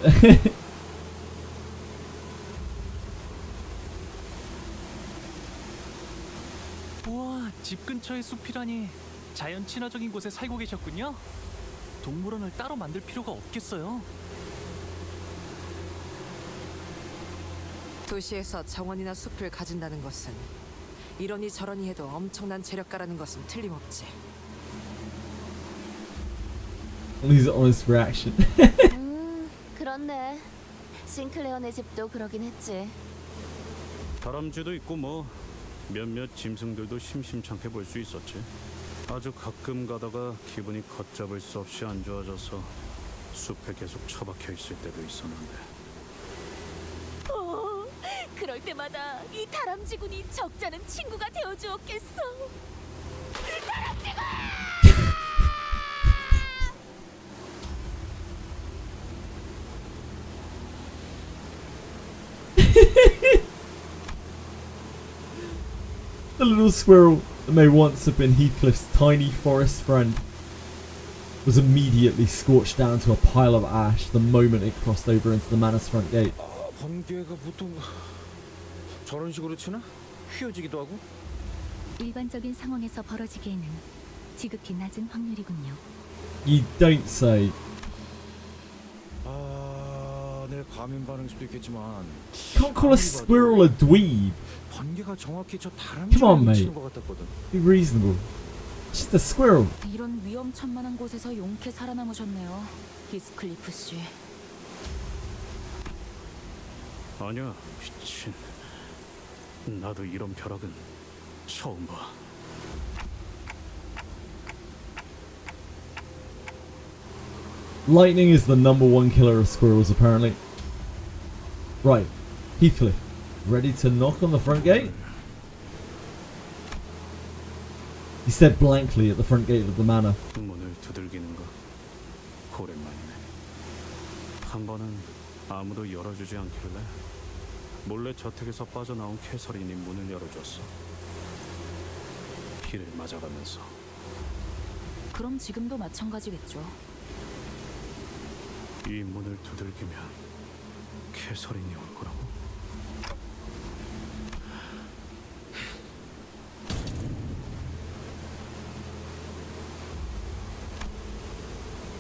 우와, 집 근처의 숲이라니. 자연 친화적인 곳에 살고 계셨군요. 동물원을 따로 만들 필요가 없겠어요. 도시에서 정원이나 숲을 가진다는 것은 이러니 저러니 해도 엄청난 재력가라는 것은 틀림없지. His honest reaction. 그렇네. 싱클레어네 집도 그러긴 했지. 다람쥐도 있고 뭐 몇몇 짐승들도 심심찮게 볼 수 있었지. 아주 가끔 가다가 기분이 걷잡을 수 없이 안 좋아져서 숲에 계속 처박혀 있을 때도 있었는데. 그럴 때마다 이 다람쥐군이 적잖은 친구가 되어주었겠어. 다람쥐군! The little squirrel that may once have been Heathcliff's tiny forest friend was immediately scorched down to a pile of ash the moment it crossed over into the manor's front gate. 번개가 보통 저런 식으로 치나? 휘어지기도 하고? 일반적인 상황에서 벌어지기에는 지극히 낮은 확률이군요. You don't say. 내 과민 반응일 수도 있겠지만. Can't call a squirrel a dweeb. 번개가 정확히 저 Come on, 다람쥐를 mate. 치는 것 같았거든. Be reasonable. Just a squirrel. 이런 위험천만한 곳에서 용케 살아남으셨네요, 히스클리프 씨. 아니야, 미친. 나도 이런 벼락은 처음 봐. Lightning is the #1 killer of squirrels, apparently. Right, Heathcliff, ready to knock on the front gate? He stared blankly at the front gate of the manor. 문을 두들기는 거 오랜만이네. 한 번은 아무도 열어주지 않길래 몰래 저택에서 빠져나온 캐서린이 문을 열어줬어. 피를 맞아가면서. 그럼 지금도 마찬가지겠죠. 이 문을 두들기면 캐서린이 올 거라고?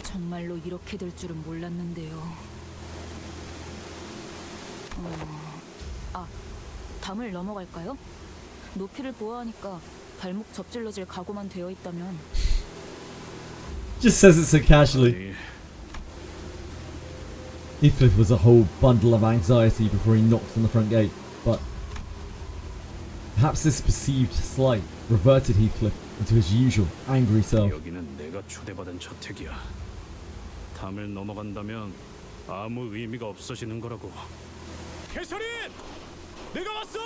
정말로 이렇게 될 줄은 몰랐는데요. 담을 넘어갈까요? 높이를 보아하니까 발목 접질러질 각오만 되어 있다면. Just says it so casually. Heathcliff was a whole bundle of anxiety before he knocked on the front gate, but perhaps this perceived slight reverted Heathcliff into his usual angry self. 여기는 내가 초대받은 저택이야. 담을 넘어간다면 아무 의미가 없어지는 거라고. 캐서린! 내가 왔어!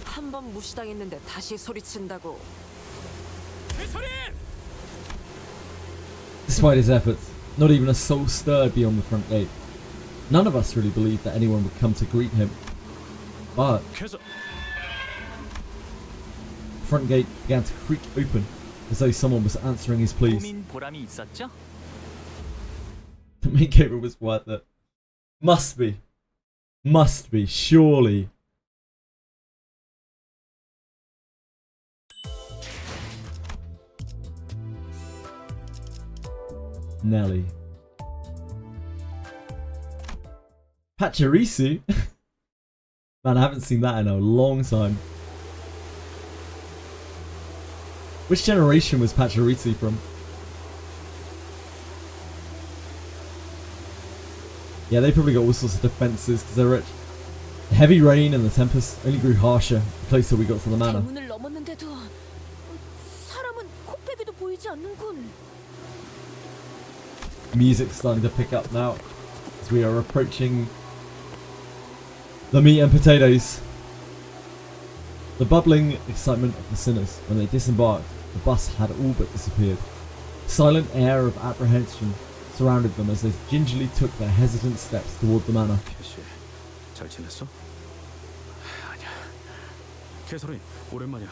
한 번 무시당했는데 다시 소리친다고. Despite his efforts, not even a soul stirred beyond the front gate. None of us really believed that anyone would come to greet him. But the front gate began to creak open, as though someone was answering his pleas. The makeover was worth it. Must be. Must be, surely. Nelly. Pachirisu? Man, I haven't seen that in a long time. Which generation was Pachirisu from? Yeah, they probably got all sorts of defences because they're rich. The heavy rain and the tempest only grew harsher the closer we got to the manor. Music's starting to pick up now as we are approaching the meat and potatoes. The bubbling excitement of the sinners when they disembarked, the bus had all but disappeared. A silent air of apprehension surrounded them as they gingerly took their hesitant steps toward the manor. 잘 지냈어? 아니야. 개설이 오랜만이야.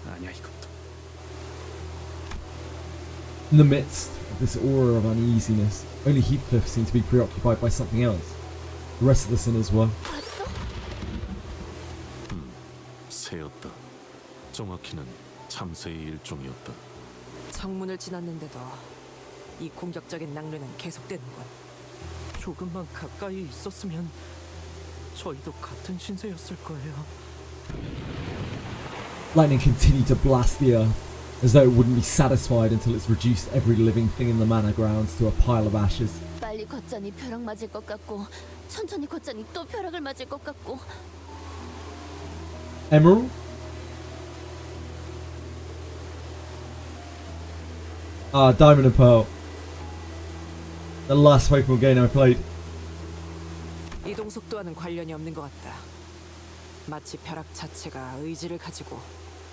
아니야 이것도. In the midst of this aura of uneasiness, only Heathcliff seemed to be preoccupied by something else. The rest of the sinners were. 새였다. 정확히는 참새의 일종이었다. 정문을 지났는데도 이 공격적인 낭뢰는 계속되는군. 조금만 가까이 있었으면 저희도 같은 신세였을 거예요. Lightning continued to blast the earth, as though it wouldn't be satisfied until it's reduced every living thing in the manor grounds to a pile of ashes. 빨리 걷자니 벼락 맞을 것 같고, 천천히 걷자니 또 벼락을 맞을 것 같고. Emerald? Ah, Diamond and Pearl. The last Pokemon game I played. 이동 속도와는 관련이 없는 것 같다. 마치 벼락 자체가 의지를 가지고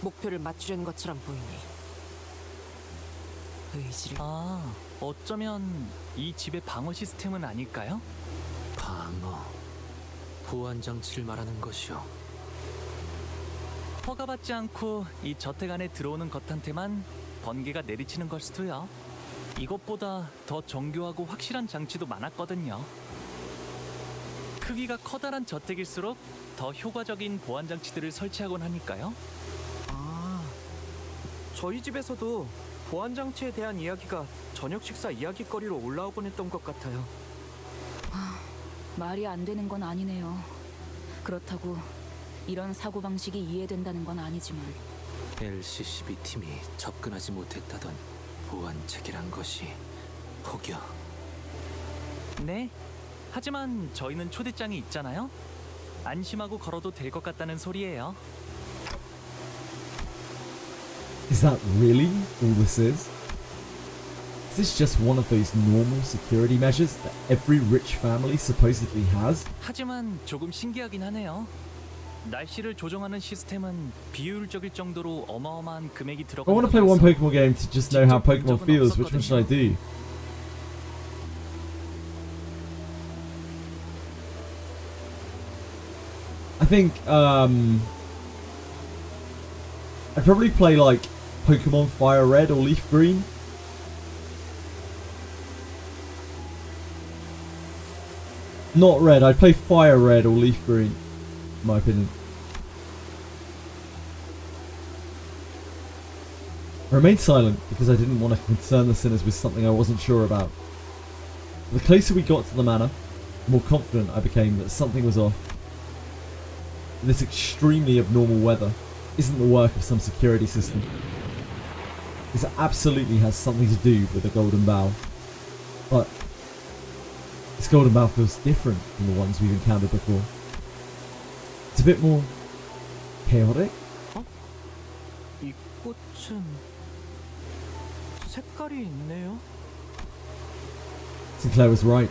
목표를 맞추려는 것처럼 보이니. 의지를. 아, 어쩌면 이 집의 방어 시스템은 아닐까요? 방어. 보안 장치를 말하는 것이오. 허가받지 않고 이 저택 안에 들어오는 것한테만 번개가 내리치는 걸 수도요. 이것보다 더 정교하고 확실한 장치도 많았거든요. 크기가 커다란 저택일수록 더 효과적인 보안 장치들을 설치하곤 하니까요. 아, 저희 집에서도 보안 장치에 대한 이야기가 저녁 식사 이야기거리로 올라오곤 했던 것 같아요. 말이 안 되는 건 아니네요. 그렇다고 이런 사고방식이 이해된다는 건 아니지만 LCCB 팀이 접근하지 못했다던 보안 체계란 것이 혹여. 네, 하지만 저희는 초대장이 있잖아요. 안심하고 걸어도 될 것 같다는 소리예요. Is that really all this is? Is this just one of those normal security measures that every rich family supposedly has? 하지만 조금 신기하긴 하네요. 날씨를 조정하는 시스템은 비효율적일 정도로 어마어마한 금액이 들어가. I want to play one Pokemon game to just know how Pokemon feels. Which one should I do? I think I'd probably play like Pokemon Fire Red or Leaf Green. Not Red, I'd play Fire Red or Leaf Green, in my opinion. I remained silent because I didn't want to concern the sinners with something I wasn't sure about. The closer we got to the manor, the more confident I became that something was off. This extremely abnormal weather isn't the work of some security system. This absolutely has something to do with the Golden Bough. But this Golden Bough feels different from the ones we've encountered before. It's a bit more chaotic. 이 꽃은 색깔이 있네요. Sinclair was right.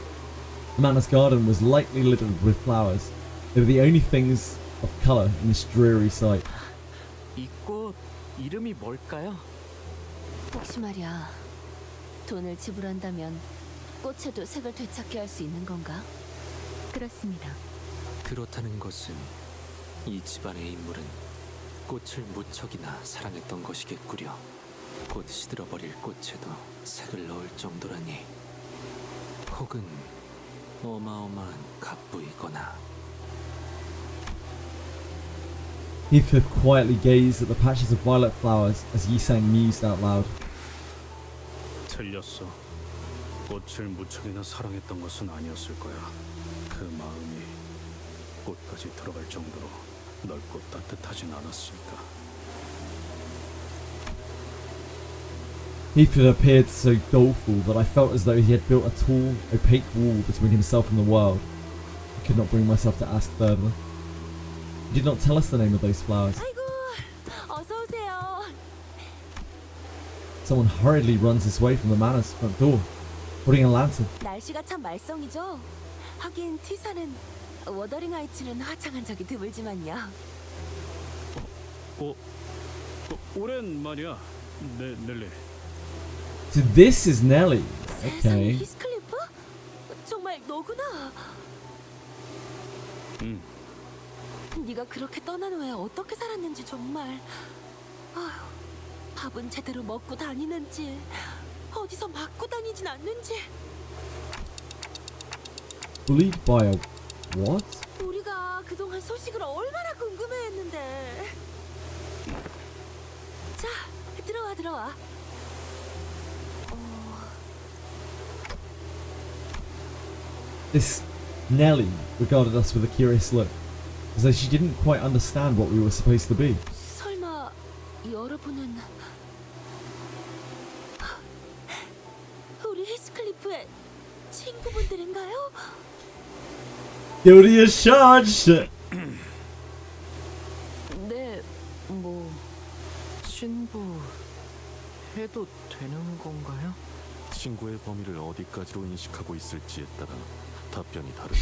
The manor's garden was lightly littered with flowers. They were the only things of colour in this dreary sight. 이 꽃 이름이 뭘까요? 혹시 말이야, 돈을 지불한다면 꽃에도 색을 되찾게 할 수 있는 건가? 그렇습니다. 그렇다는 것은 이 집안의 인물은 꽃을 무척이나 사랑했던 것이겠구려. 곧 시들어버릴 꽃에도 색을 넣을 정도라니. 혹은 어마어마한 갑부이거나. Heathcliff quietly gazed at the patches of violet flowers as Yi-sang mused out loud. 틀렸어. 꽃을 무척이나 사랑했던 것은 아니었을 거야. 그 마음이 꽃까지 들어갈 정도로 넓고 따뜻하진 않았으니까. Heathcliff appeared so doleful that I felt as though he had built a tall, opaque wall between himself and the world. I could not bring myself to ask further. He did not tell us the name of those flowers. 아이고, 어서 오세요. Someone hurriedly runs this way from the manor's front door, holding a lantern. 날씨가 참 말썽이죠. 하긴 티사는 워더링 하이츠는 화창한 적이 드물지만요. 오랜만이야, 넬리. So this is Nelly. 세상에, Okay. 히스클리프? 정말 너구나. 네가 그렇게 떠난 후에 어떻게 살았는지 정말. 아휴, 밥은 제대로 먹고 다니는지, 어디서 맞고 다니진 않는지. Bullied by a what? 우리가 그동안 소식을 얼마나 궁금해했는데. 자, 들어와. This Nelly regarded us with a curious look, as though she didn't quite understand what we were supposed to be. 설마 여러분은 우리 히스클리프의 친구분들인가요? Guilty as charged! 네, 뭐 친구 해도 되는 건가요? 친구의 범위를 어디까지로 인식하고 있을지에 따라 답변이 다르다.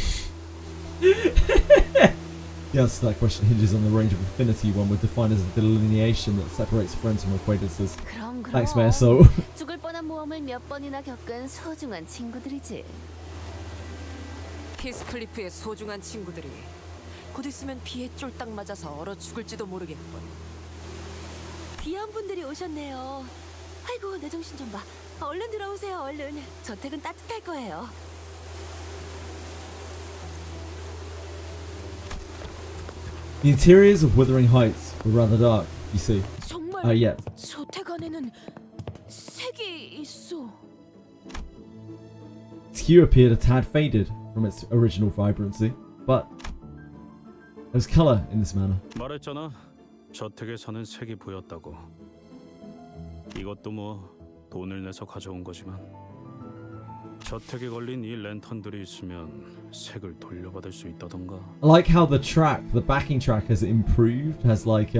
The answer to that question hinges on the range of affinity one would define as a delineation that separates friends from acquaintances. 그럼 Thanks, man. So 죽을 뻔한 모험을 몇 번이나 겪은 소중한 친구들이지. 히스클리프의 소중한 친구들이 곧 있으면 비에 쫄딱 맞아서 얼어 죽을지도 모르겠군. 귀한 분들이 오셨네요. 아이고, 내 정신 좀 봐. 얼른 들어오세요, 얼른. 저택은 따뜻할 거예요. the interiors of Wuthering Heights were rather dark, you see. 정말 Yeah. 저택 안에는 색이 있어. Its hue appeared a tad faded from its original vibrancy, but there was colour in this manor. 말했잖아. 저택에 사는 색이 보였다고. 이것도 뭐 돈을 내서 가져온 거지만 저택에 걸린 이 랜턴들이 있으면 색을 돌려받을 수 있다던가. I like how the backing track has improved, has like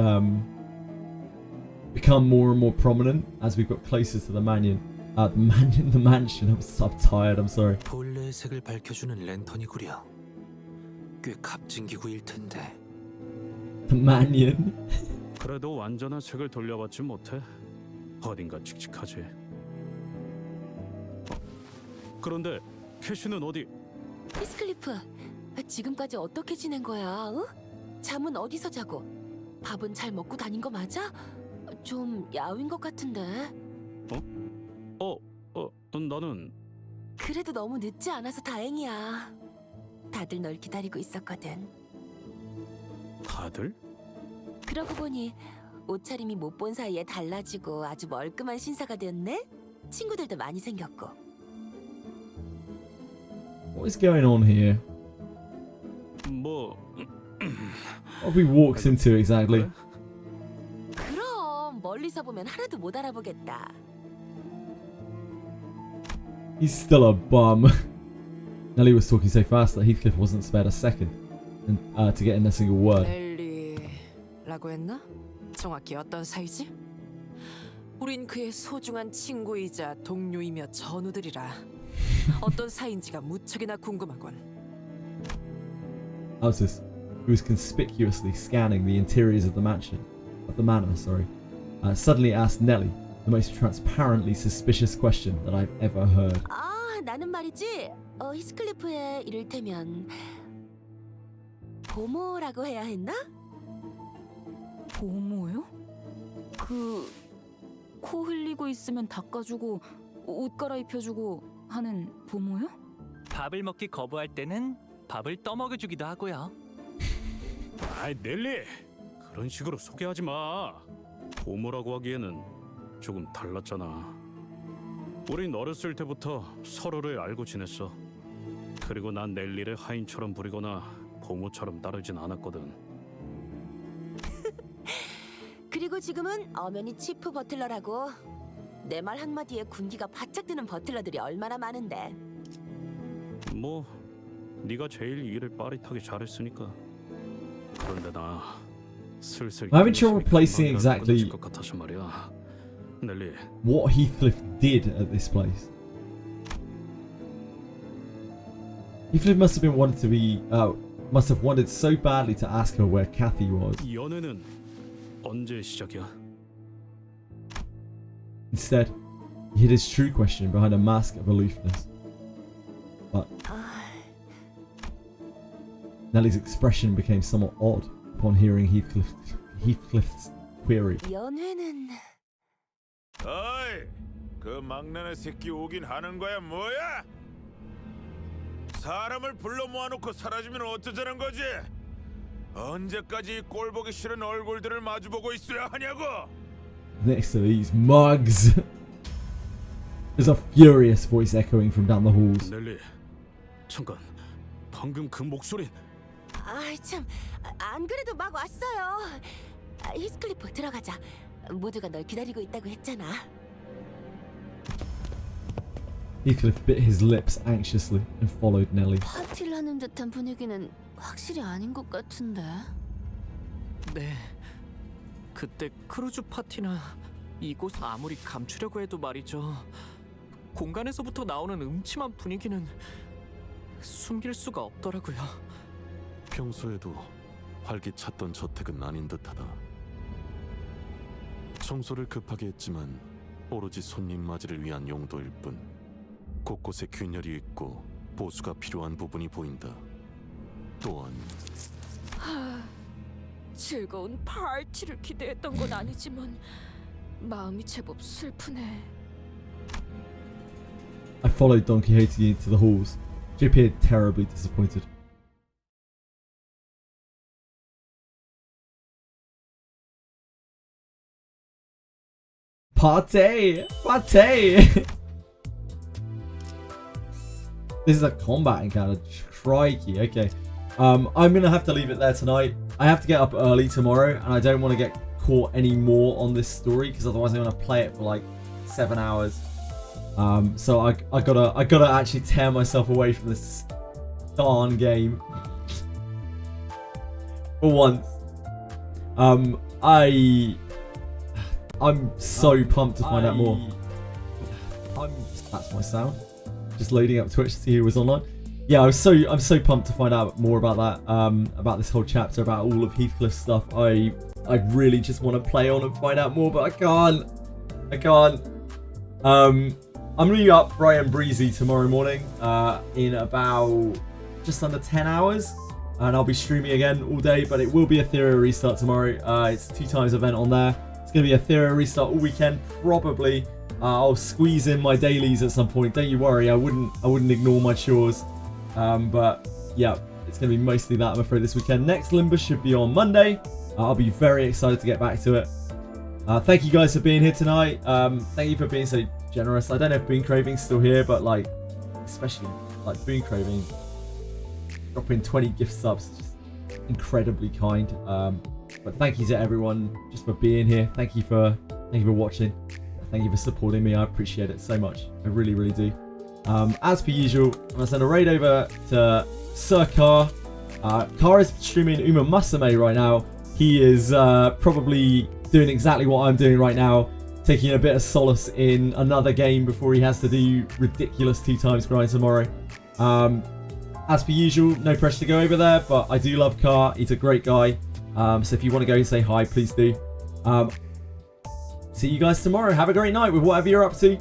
become more and more prominent as we've got closer to the mansion. The mansion. I'm tired. I'm sorry. 본래의 색을 밝혀주는 랜턴이구려. 꽤 값진 기구일 텐데. The mansion. 그래도 완전한 색을 돌려받지 못해. 어딘가 칙칙하지. 그런데 캐시는 어디? 히스클리프, 지금까지 어떻게 지낸 거야? 응? 잠은 어디서 자고? 밥은 잘 먹고 다닌 거 맞아? 좀 야윈 것 같은데. 나는 그래도 너무 늦지 않아서 다행이야. 다들 널 기다리고 있었거든. 다들? 그러고 보니 옷차림이 못 본 사이에 달라지고 아주 멀끔한 신사가 됐네? 친구들도 많이 생겼고. What is going on here? 뭐 What have we walked into exactly? 그럼 멀리서 보면 하나도 못 알아보겠다. He's still a bum. Nelly was talking so fast that Heathcliff wasn't spared a second to get in a single word. 넬리라고 했나? 정확히 어떤 사이지? 우린 그의 소중한 친구이자 동료이며 전우들이라 어떤 사이인지가 무척이나 궁금하군. How's this? Who was conspicuously scanning the interiors of the manor, sorry. suddenly asked Nelly the most transparently suspicious question that I've ever heard. 아, 나는 말이지. 히스클리프의 이를테면 보모라고 해야 했나? 보모요? 코 흘리고 있으면 닦아주고 옷 갈아입혀주고 하는 보모요? 밥을 먹기 거부할 때는 밥을 떠먹여주기도 하고요. 아이 넬리, 그런 식으로 소개하지 마. 보모라고 하기에는 조금 달랐잖아. 우린 어렸을 때부터 서로를 알고 지냈어. 그리고 난 넬리를 하인처럼 부리거나 보모처럼 따르진 않았거든. 그리고 지금은 엄연히 치프 버틀러라고. 내 말 한마디에 군기가 바짝 드는 버틀러들이 얼마나 많은데. 뭐 네가 제일 일을 빠릿하게 잘했으니까. 그런데 나 슬슬 I'm having trouble placing exactly 것 같아서 말이야. 넬리. what Heathcliff did at this place. Heathcliff must have wanted so badly to ask her where Kathy was. 연애는 언제 시작이야? Instead, he hid his true question behind a mask of aloofness. But Nelly's expression became somewhat odd upon hearing Heathcliff's query. 연회는 어이, 그 막내네 새끼 오긴 하는 거야 뭐야? 사람을 불러 모아놓고 사라지면 어쩌자는 거지? 언제까지 꼴보기 싫은 얼굴들을 마주보고 있어야 하냐고? Next to these mugs. There's a furious voice echoing from down the halls. 넬리, 잠깐. 방금 그 목소린. 아이 참, 안 그래도 막 왔어요. 히스클리프 들어가자. 모두가 널 기다리고 있다고 했잖아. Heathcliff bit his lips anxiously and followed Nelly. 파티를 하는 듯한 분위기는 확실히 아닌 것 같은데. 네. 그때 크루즈 파티나 이곳 아무리 감추려고 해도 말이죠. 공간에서부터 나오는 음침한 분위기는 숨길 수가 없더라고요. 평소에도 활기찼던 저택은 아닌 듯하다. 청소를 급하게 했지만 오로지 손님 맞이를 위한 용도일 뿐. 곳곳에 균열이 있고 보수가 필요한 부분이 보인다. 또한 즐거운 파티를 기대했던 건 아니지만 마음이 제법 슬프네. I followed Don Quixote into the halls. She appeared terribly disappointed. Party! Party! This is a combat encounter. Crikey, okay. I'm gonna have to leave it there tonight. I have to get up early tomorrow, and I don't want to get caught any more on this story because otherwise I'm gonna play it for like 7 hours. So I gotta actually tear myself away from this darn game for once. I'm so pumped to find out more. That's my sound. Just loading up Twitch to see who was online. Yeah, I'm so pumped to find out more about that. About this whole chapter, about all of Heathcliff's stuff. I really just want to play on and find out more, but I can't. I'm gonna be up bright and breezy tomorrow morning. In about just under 10 hours. And I'll be streaming again all day, but it will be Etheria Restart tomorrow. It's 2 times event on there. It's going to be Etheria Restart all weekend, probably. I'll squeeze in my dailies at some point. Don't you worry, I wouldn't ignore my chores. But yeah, it's going to be mostly that, I'm afraid, this weekend. Next Limbus should be on Monday. I'll be very excited to get back to it. Thank you guys for being here tonight. Thank you for being so generous. I don't know if Boon Craving's still here, but like, especially like Boon Craving, dropping 20 gift subs is just incredibly kind. But thank you to everyone just for being here. Thank you for watching. Thank you for supporting me. I appreciate it so much. I really, really do. As per usual, I'm gonna send a raid over to Sir Car. Car is streaming Uma Musume right now. He is probably doing exactly what I'm doing right now, taking a bit of solace in another game before he has to do ridiculous 2 times grind tomorrow. As per usual, no pressure to go over there, but I do love Car. He's a great guy. So if you want to go and say hi, please do. see you guys tomorrow. Have a great night with whatever you're up to.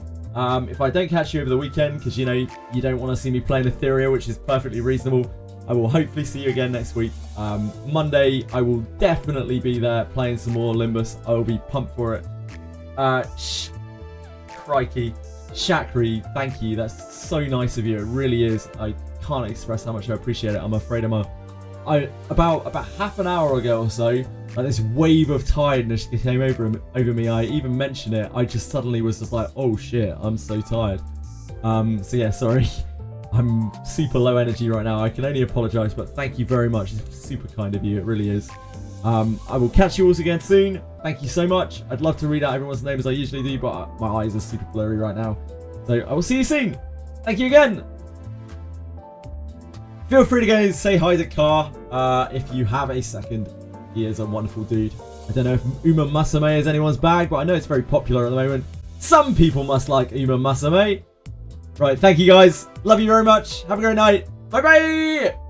If I don't catch you over the weekend, because, you know, you don't want to see me playing Etheria, which is perfectly reasonable, I will hopefully see you again next week. Monday, I will definitely be there playing some more Limbus. I will be pumped for it. Crikey. Shakri, thank you. That's so nice of you. It really is. I can't express how much I appreciate it. I'm afraid about half an hour ago or so, like this wave of tiredness came over me. I even mentioned it. I just suddenly was just like, oh shit, I'm so tired. So yeah, sorry. I'm super low energy right now. I can only apologize, but thank you very much. It's super kind of you. It really is. I will catch you all again soon. Thank you so much. I'd love to read out everyone's name as I usually do, but my eyes are super blurry right now. So I will see you soon. Thank you again. Feel free to go and say hi to Car if you have a second. He is a wonderful dude. I don't know if Uma Masame is anyone's bag, but I know it's very popular at the moment. Some people must like Uma Masame. Right, thank you guys. Love you very much. Have a great night. Bye-bye.